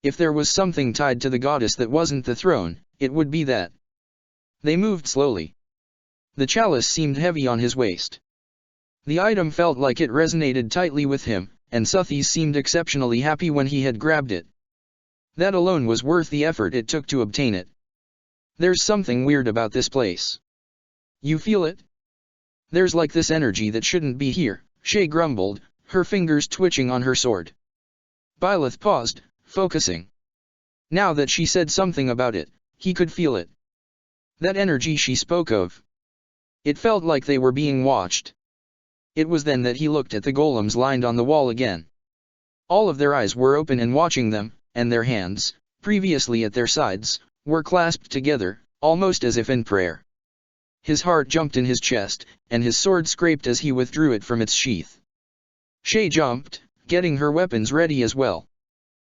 If there was something tied to the goddess that wasn't the throne, it would be that. They moved slowly. The chalice seemed heavy on his waist. The item felt like it resonated tightly with him, and Suthies seemed exceptionally happy when he had grabbed it. That alone was worth the effort it took to obtain it. There's something weird about this place. You feel it? There's like this energy that shouldn't be here, Shay grumbled, her fingers twitching on her sword. Byleth paused, focusing. Now that she said something about it, he could feel it. That energy she spoke of. It felt like they were being watched. It was then that he looked at the golems lined on the wall again. All of their eyes were open and watching them, and their hands, previously at their sides, were clasped together, almost as if in prayer. His heart jumped in his chest, and his sword scraped as he withdrew it from its sheath. Shay jumped, getting her weapons ready as well.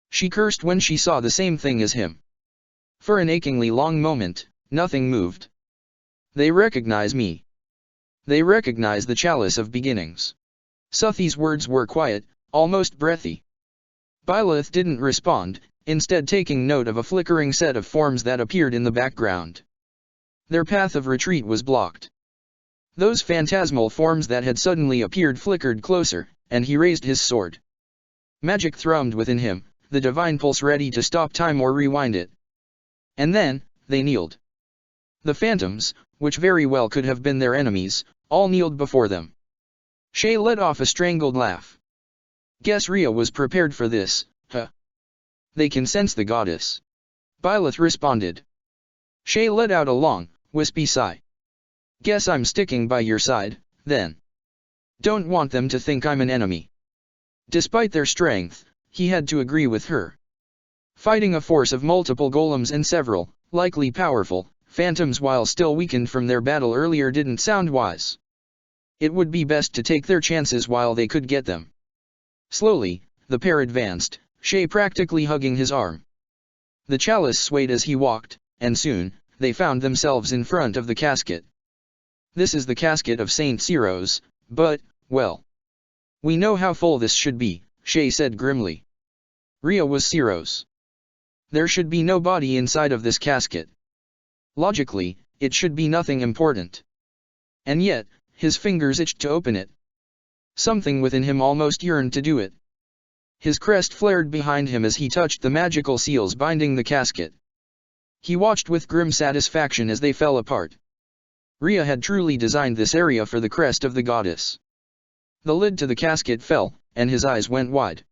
She cursed when she saw the same thing as him. For an achingly long moment, nothing moved. They recognize me. They recognize the chalice of beginnings. Suthi's words were quiet, almost breathy. Byleth didn't respond, instead taking note of a flickering set of forms that appeared in the background. Their path of retreat was blocked. Those phantasmal forms that had suddenly appeared flickered closer, and he raised his sword. Magic thrummed within him, the divine pulse ready to stop time or rewind it. And then, they kneeled. The phantoms, which very well could have been their enemies, all kneeled before them. Shay let off a strangled laugh. Guess Rhea was prepared for this, huh? They can sense the goddess. Byleth responded. Shay let out a long, wispy sigh. Guess I'm sticking by your side, then. Don't want them to think I'm an enemy. Despite their strength, he had to agree with her. Fighting a force of multiple golems and several, likely powerful, phantoms while still weakened from their battle earlier didn't sound wise. It would be best to take their chances while they could get them. Slowly, the pair advanced, Shay practically hugging his arm. The chalice swayed as he walked, and soon, they found themselves in front of the casket. This is the casket of Saint Cyros, but, well. We know how full this should be, Shay said grimly. Rhea was Cyros. There should be no body inside of this casket. Logically, it should be nothing important. And yet, his fingers itched to open it. Something within him almost yearned to do it. His crest flared behind him as he touched the magical seals binding the casket. He watched with grim satisfaction as they fell apart. Rhea had truly designed this area for the crest of the goddess. The lid to the casket fell, and his eyes went wide.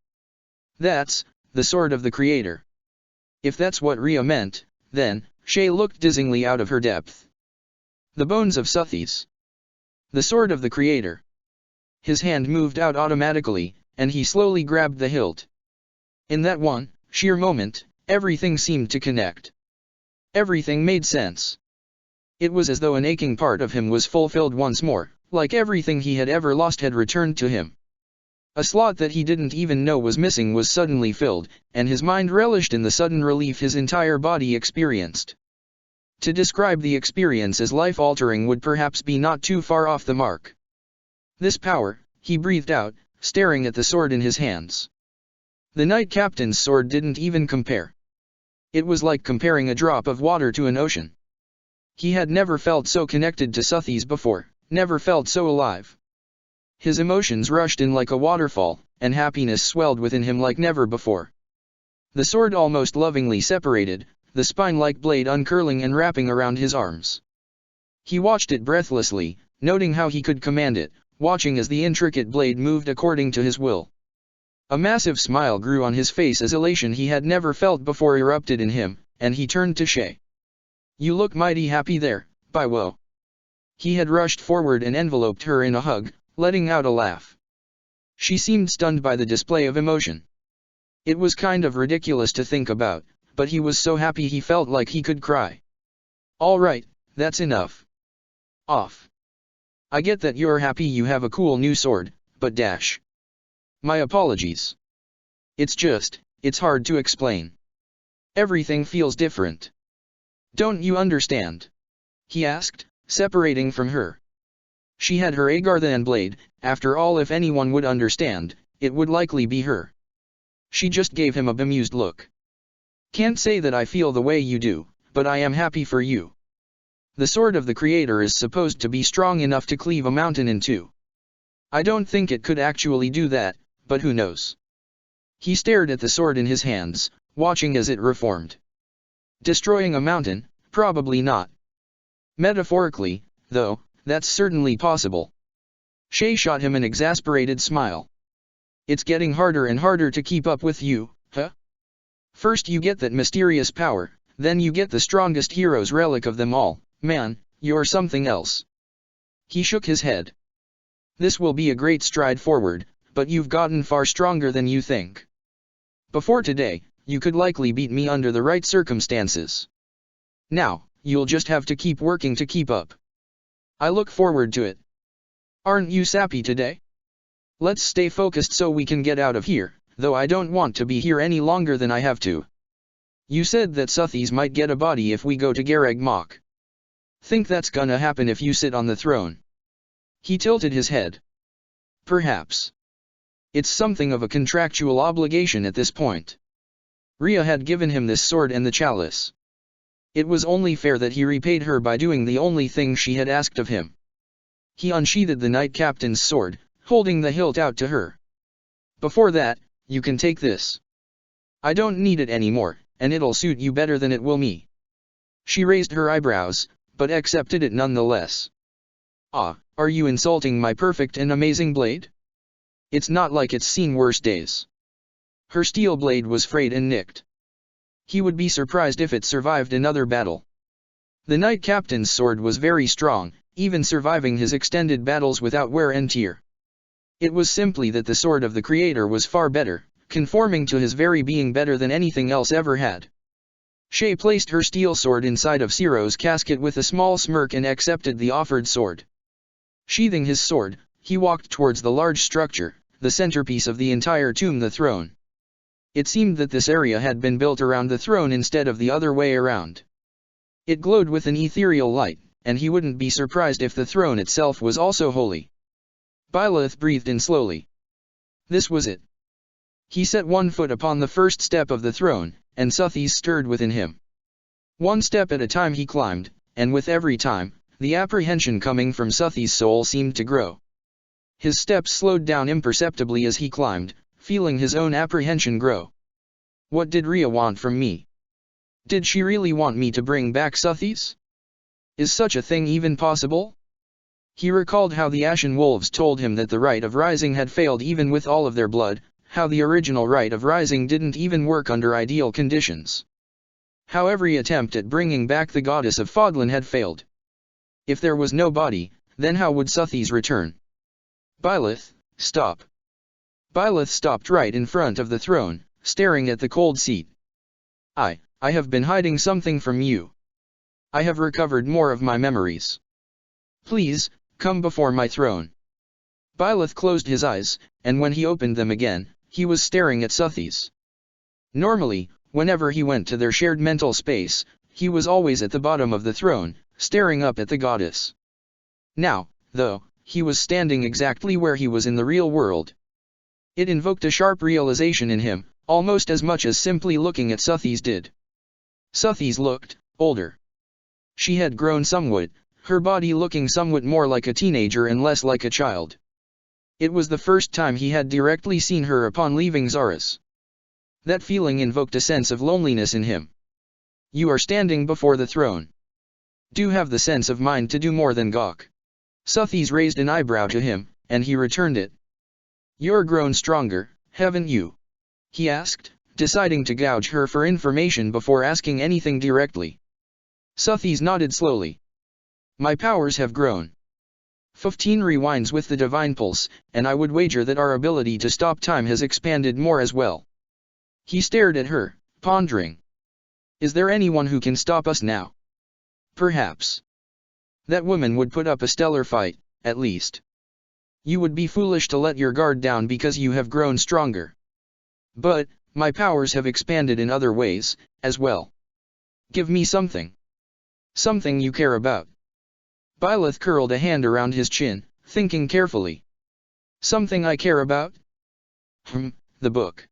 That's the sword of the Creator. If that's what Rhea meant, then, Shay looked dizzyingly out of her depth. The bones of Suthis. The sword of the Creator. His hand moved out automatically, and he slowly grabbed the hilt. In that one, sheer moment, everything seemed to connect. Everything made sense. It was as though an aching part of him was fulfilled once more, like everything he had ever lost had returned to him. A slot that he didn't even know was missing was suddenly filled, and his mind relished in the sudden relief his entire body experienced. To describe the experience as life-altering would perhaps be not too far off the mark. This power, he breathed out, staring at the sword in his hands. The Knight Captain's sword didn't even compare. It was like comparing a drop of water to an ocean. He had never felt so connected to Suthis before, never felt so alive. His emotions rushed in like a waterfall, and happiness swelled within him like never before. The sword almost lovingly separated, the spine-like blade uncurling and wrapping around his arms. He watched it breathlessly, noting how he could command it, watching as the intricate blade moved according to his will. A massive smile grew on his face as elation he had never felt before erupted in him, and he turned to Shay. You look mighty happy there, Baiwo. He had rushed forward and enveloped her in a hug, letting out a laugh. She seemed stunned by the display of emotion. It was kind of ridiculous to think about, but he was so happy he felt like he could cry. All right, that's enough. Off. I get that you're happy you have a cool new sword, but dash. My apologies. It's hard to explain. Everything feels different. Don't you understand? He asked, separating from her. She had her Agarthan blade, after all if anyone would understand, it would likely be her. She just gave him a bemused look. Can't say that I feel the way you do, but I am happy for you. The sword of the Creator is supposed to be strong enough to cleave a mountain in two. I don't think it could actually do that, but who knows? He stared at the sword in his hands, watching as it reformed. Destroying a mountain? Probably not. Metaphorically, though, that's certainly possible. Shay shot him an exasperated smile. It's getting harder and harder to keep up with you, huh? First you get that mysterious power, then you get the strongest hero's relic of them all. Man, you're something else. He shook his head. This will be a great stride forward, but you've gotten far stronger than you think. Before today, you could likely beat me under the right circumstances. Now, you'll just have to keep working to keep up. I look forward to it. Aren't you sappy today? Let's stay focused so we can get out of here, though I don't want to be here any longer than I have to. You said that Suthies might get a body if we go to Gareg Mach. Think that's gonna happen if you sit on the throne? He tilted his head. Perhaps. It's something of a contractual obligation at this point. Rhea had given him this sword and the chalice. It was only fair that he repaid her by doing the only thing she had asked of him. He unsheathed the Knight Captain's sword, holding the hilt out to her. Before that, you can take this. I don't need it anymore, and it'll suit you better than it will me. She raised her eyebrows, but accepted it nonetheless. Ah, are you insulting my perfect and amazing blade? It's not like it's seen worse days. Her steel blade was frayed and nicked. He would be surprised if it survived another battle. The Knight Captain's sword was very strong, even surviving his extended battles without wear and tear. It was simply that the sword of the Creator was far better, conforming to his very being better than anything else ever had. Shay placed her steel sword inside of Ciro's casket with a small smirk and accepted the offered sword. Sheathing his sword, he walked towards the large structure, the centerpiece of the entire tomb, the throne. It seemed that this area had been built around the throne instead of the other way around. It glowed with an ethereal light, and he wouldn't be surprised if the throne itself was also holy. Byleth breathed in slowly. This was it. He set one foot upon the first step of the throne, and Suthies stirred within him. One step at a time he climbed, and with every time, the apprehension coming from Suthies' soul seemed to grow. His steps slowed down imperceptibly as he climbed, feeling his own apprehension grow. What did Rhea want from me? Did she really want me to bring back Suthies? Is such a thing even possible? He recalled how the Ashen Wolves told him that the Rite of Rising had failed even with all of their blood, how the original Rite of Rising didn't even work under ideal conditions. How every attempt at bringing back the goddess of Fodlan had failed. If there was no body, then how would Suthies return? Byleth, stop. Byleth stopped right in front of the throne, staring at the cold seat. I have been hiding something from you. I have recovered more of my memories. Please, come before my throne. Byleth closed his eyes, and when he opened them again, he was staring at Suthies. Normally, whenever he went to their shared mental space, he was always at the bottom of the throne, staring up at the goddess. Now, though, he was standing exactly where he was in the real world. It invoked a sharp realization in him, almost as much as simply looking at Suthies did. Suthies looked older. She had grown somewhat, her body looking somewhat more like a teenager and less like a child. It was the first time he had directly seen her upon leaving Xaris. That feeling invoked a sense of loneliness in him. You are standing before the throne. Do have the sense of mind to do more than gawk. Suthies raised an eyebrow to him, and he returned it. You're grown stronger, haven't you? He asked, deciding to gouge her for information before asking anything directly. Suthies nodded slowly. My powers have grown. 15 rewinds with the Divine Pulse, and I would wager that our ability to stop time has expanded more as well. He stared at her, pondering. Is there anyone who can stop us now? Perhaps. That woman would put up a stellar fight, at least. You would be foolish to let your guard down because you have grown stronger. But, my powers have expanded in other ways, as well. Give me something. Something you care about. Byleth curled a hand around his chin, thinking carefully. Something I care about? The book.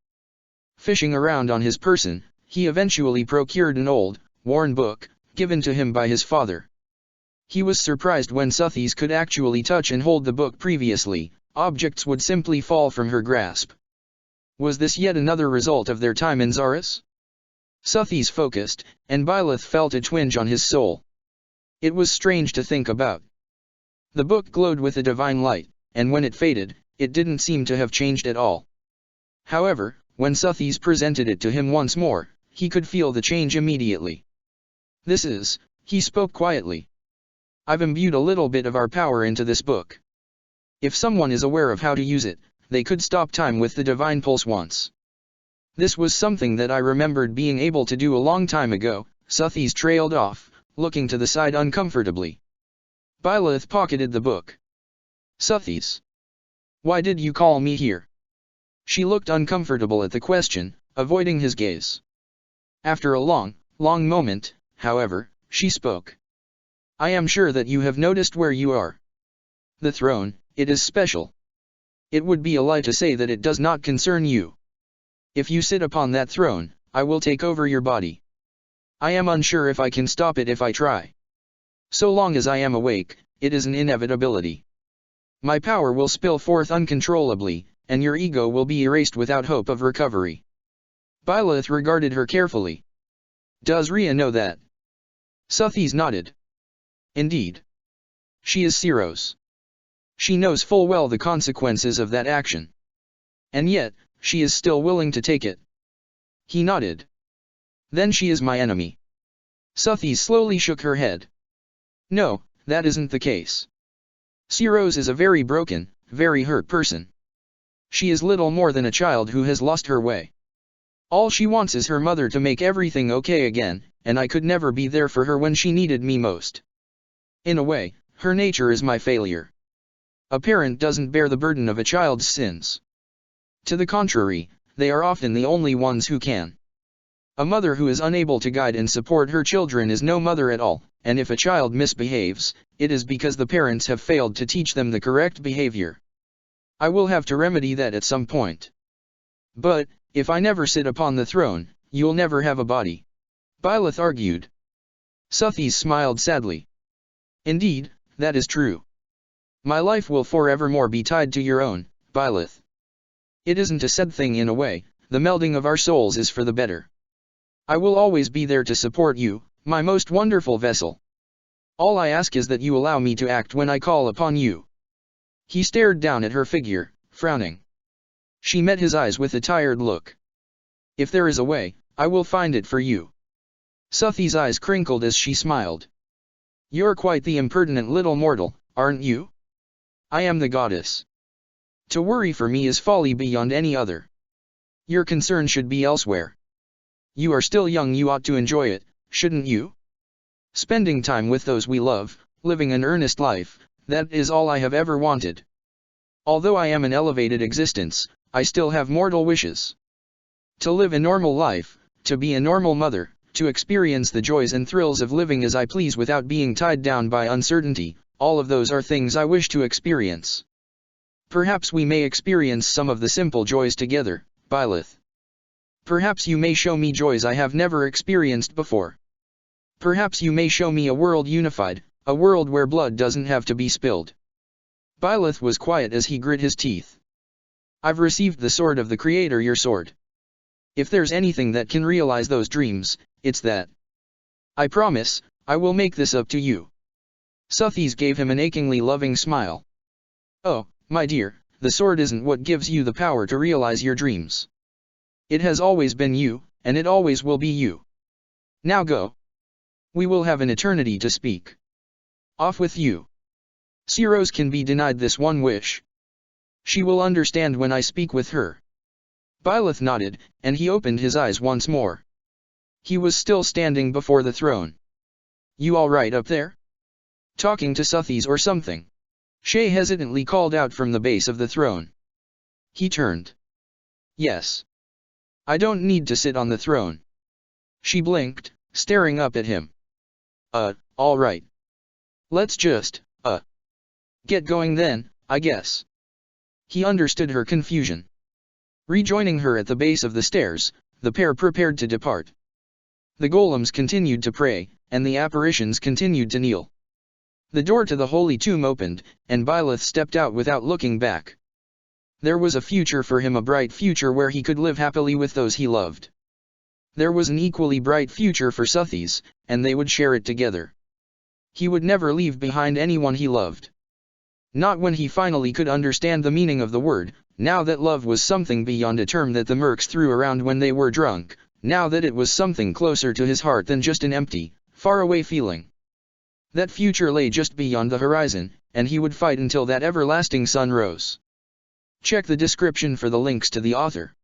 Fishing around on his person, he eventually procured an old, worn book, given to him by his father. He was surprised when Suthies could actually touch and hold the book previously, objects would simply fall from her grasp. Was this yet another result of their time in Xaris? Suthies focused, and Byleth felt a twinge on his soul. It was strange to think about. The book glowed with a divine light, and when it faded, it didn't seem to have changed at all. However, when Suthies presented it to him once more, he could feel the change immediately. This is, he spoke quietly. I've imbued a little bit of our power into this book. If someone is aware of how to use it, they could stop time with the Divine Pulse once. This was something that I remembered being able to do a long time ago. Suthies trailed off, looking to the side uncomfortably. Byleth pocketed the book. Suthies. Why did you call me here? She looked uncomfortable at the question, avoiding his gaze. After a long moment, however, she spoke. I am sure that you have noticed where you are. The throne, it is special. It would be a lie to say that it does not concern you. If you sit upon that throne, I will take over your body. I am unsure if I can stop it if I try. So long as I am awake, it is an inevitability. My power will spill forth uncontrollably, and your ego will be erased without hope of recovery. Byleth regarded her carefully. Does Rhea know that? Suthis nodded. Indeed. She is Siros. She knows full well the consequences of that action. And yet, she is still willing to take it. He nodded. Then she is my enemy. Suthis slowly shook her head. No, that isn't the case. Siros is a very broken, very hurt person. She is little more than a child who has lost her way. All she wants is her mother to make everything okay again, and I could never be there for her when she needed me most. In a way, her nature is my failure. A parent doesn't bear the burden of a child's sins. To the contrary, they are often the only ones who can. A mother who is unable to guide and support her children is no mother at all, and if a child misbehaves, it is because the parents have failed to teach them the correct behavior. I will have to remedy that at some point. But, if I never sit upon the throne, you'll never have a body. Byleth argued. Suthis smiled sadly. Indeed, that is true. My life will forevermore be tied to your own, Byleth. It isn't a sad thing in a way, the melding of our souls is for the better. I will always be there to support you, my most wonderful vessel. All I ask is that you allow me to act when I call upon you. He stared down at her figure, frowning. She met his eyes with a tired look. If there is a way, I will find it for you. Suthis' eyes crinkled as she smiled. You're quite the impertinent little mortal, aren't you? I am the goddess. To worry for me is folly beyond any other. Your concern should be elsewhere. You are still young, you ought to enjoy it, shouldn't you? Spending time with those we love, living an earnest life, that is all I have ever wanted. Although I am an elevated existence, I still have mortal wishes. To live a normal life, to be a normal mother, to experience the joys and thrills of living as I please without being tied down by uncertainty, all of those are things I wish to experience. Perhaps we may experience some of the simple joys together, Byleth. Perhaps you may show me joys I have never experienced before. Perhaps you may show me a world unified, a world where blood doesn't have to be spilled. Byleth was quiet as he grit his teeth. I've received the sword of the Creator, your sword. If there's anything that can realize those dreams, it's that. I promise, I will make this up to you. Suthis gave him an achingly loving smile. Oh, my dear, the sword isn't what gives you the power to realize your dreams. It has always been you, and it always will be you. Now go. We will have an eternity to speak. Off with you. Siros can be denied this one wish. She will understand when I speak with her. Byleth nodded, and he opened his eyes once more. He was still standing before the throne. You all right up there? Talking to Suthis or something? Shay hesitantly called out from the base of the throne. He turned. Yes. I don't need to sit on the throne. She blinked, staring up at him. All right. Let's just, get going then, I guess. He understood her confusion. Rejoining her at the base of the stairs, the pair prepared to depart. The golems continued to pray, and the apparitions continued to kneel. The door to the holy tomb opened, and Byleth stepped out without looking back. There was a future for him, a bright future where he could live happily with those he loved. There was an equally bright future for Suthis, and they would share it together. He would never leave behind anyone he loved. Not when he finally could understand the meaning of the word, now that love was something beyond a term that the mercs threw around when they were drunk, now that it was something closer to his heart than just an empty, faraway feeling. That future lay just beyond the horizon, and he would fight until that everlasting sun rose. Check the description for the links to the author.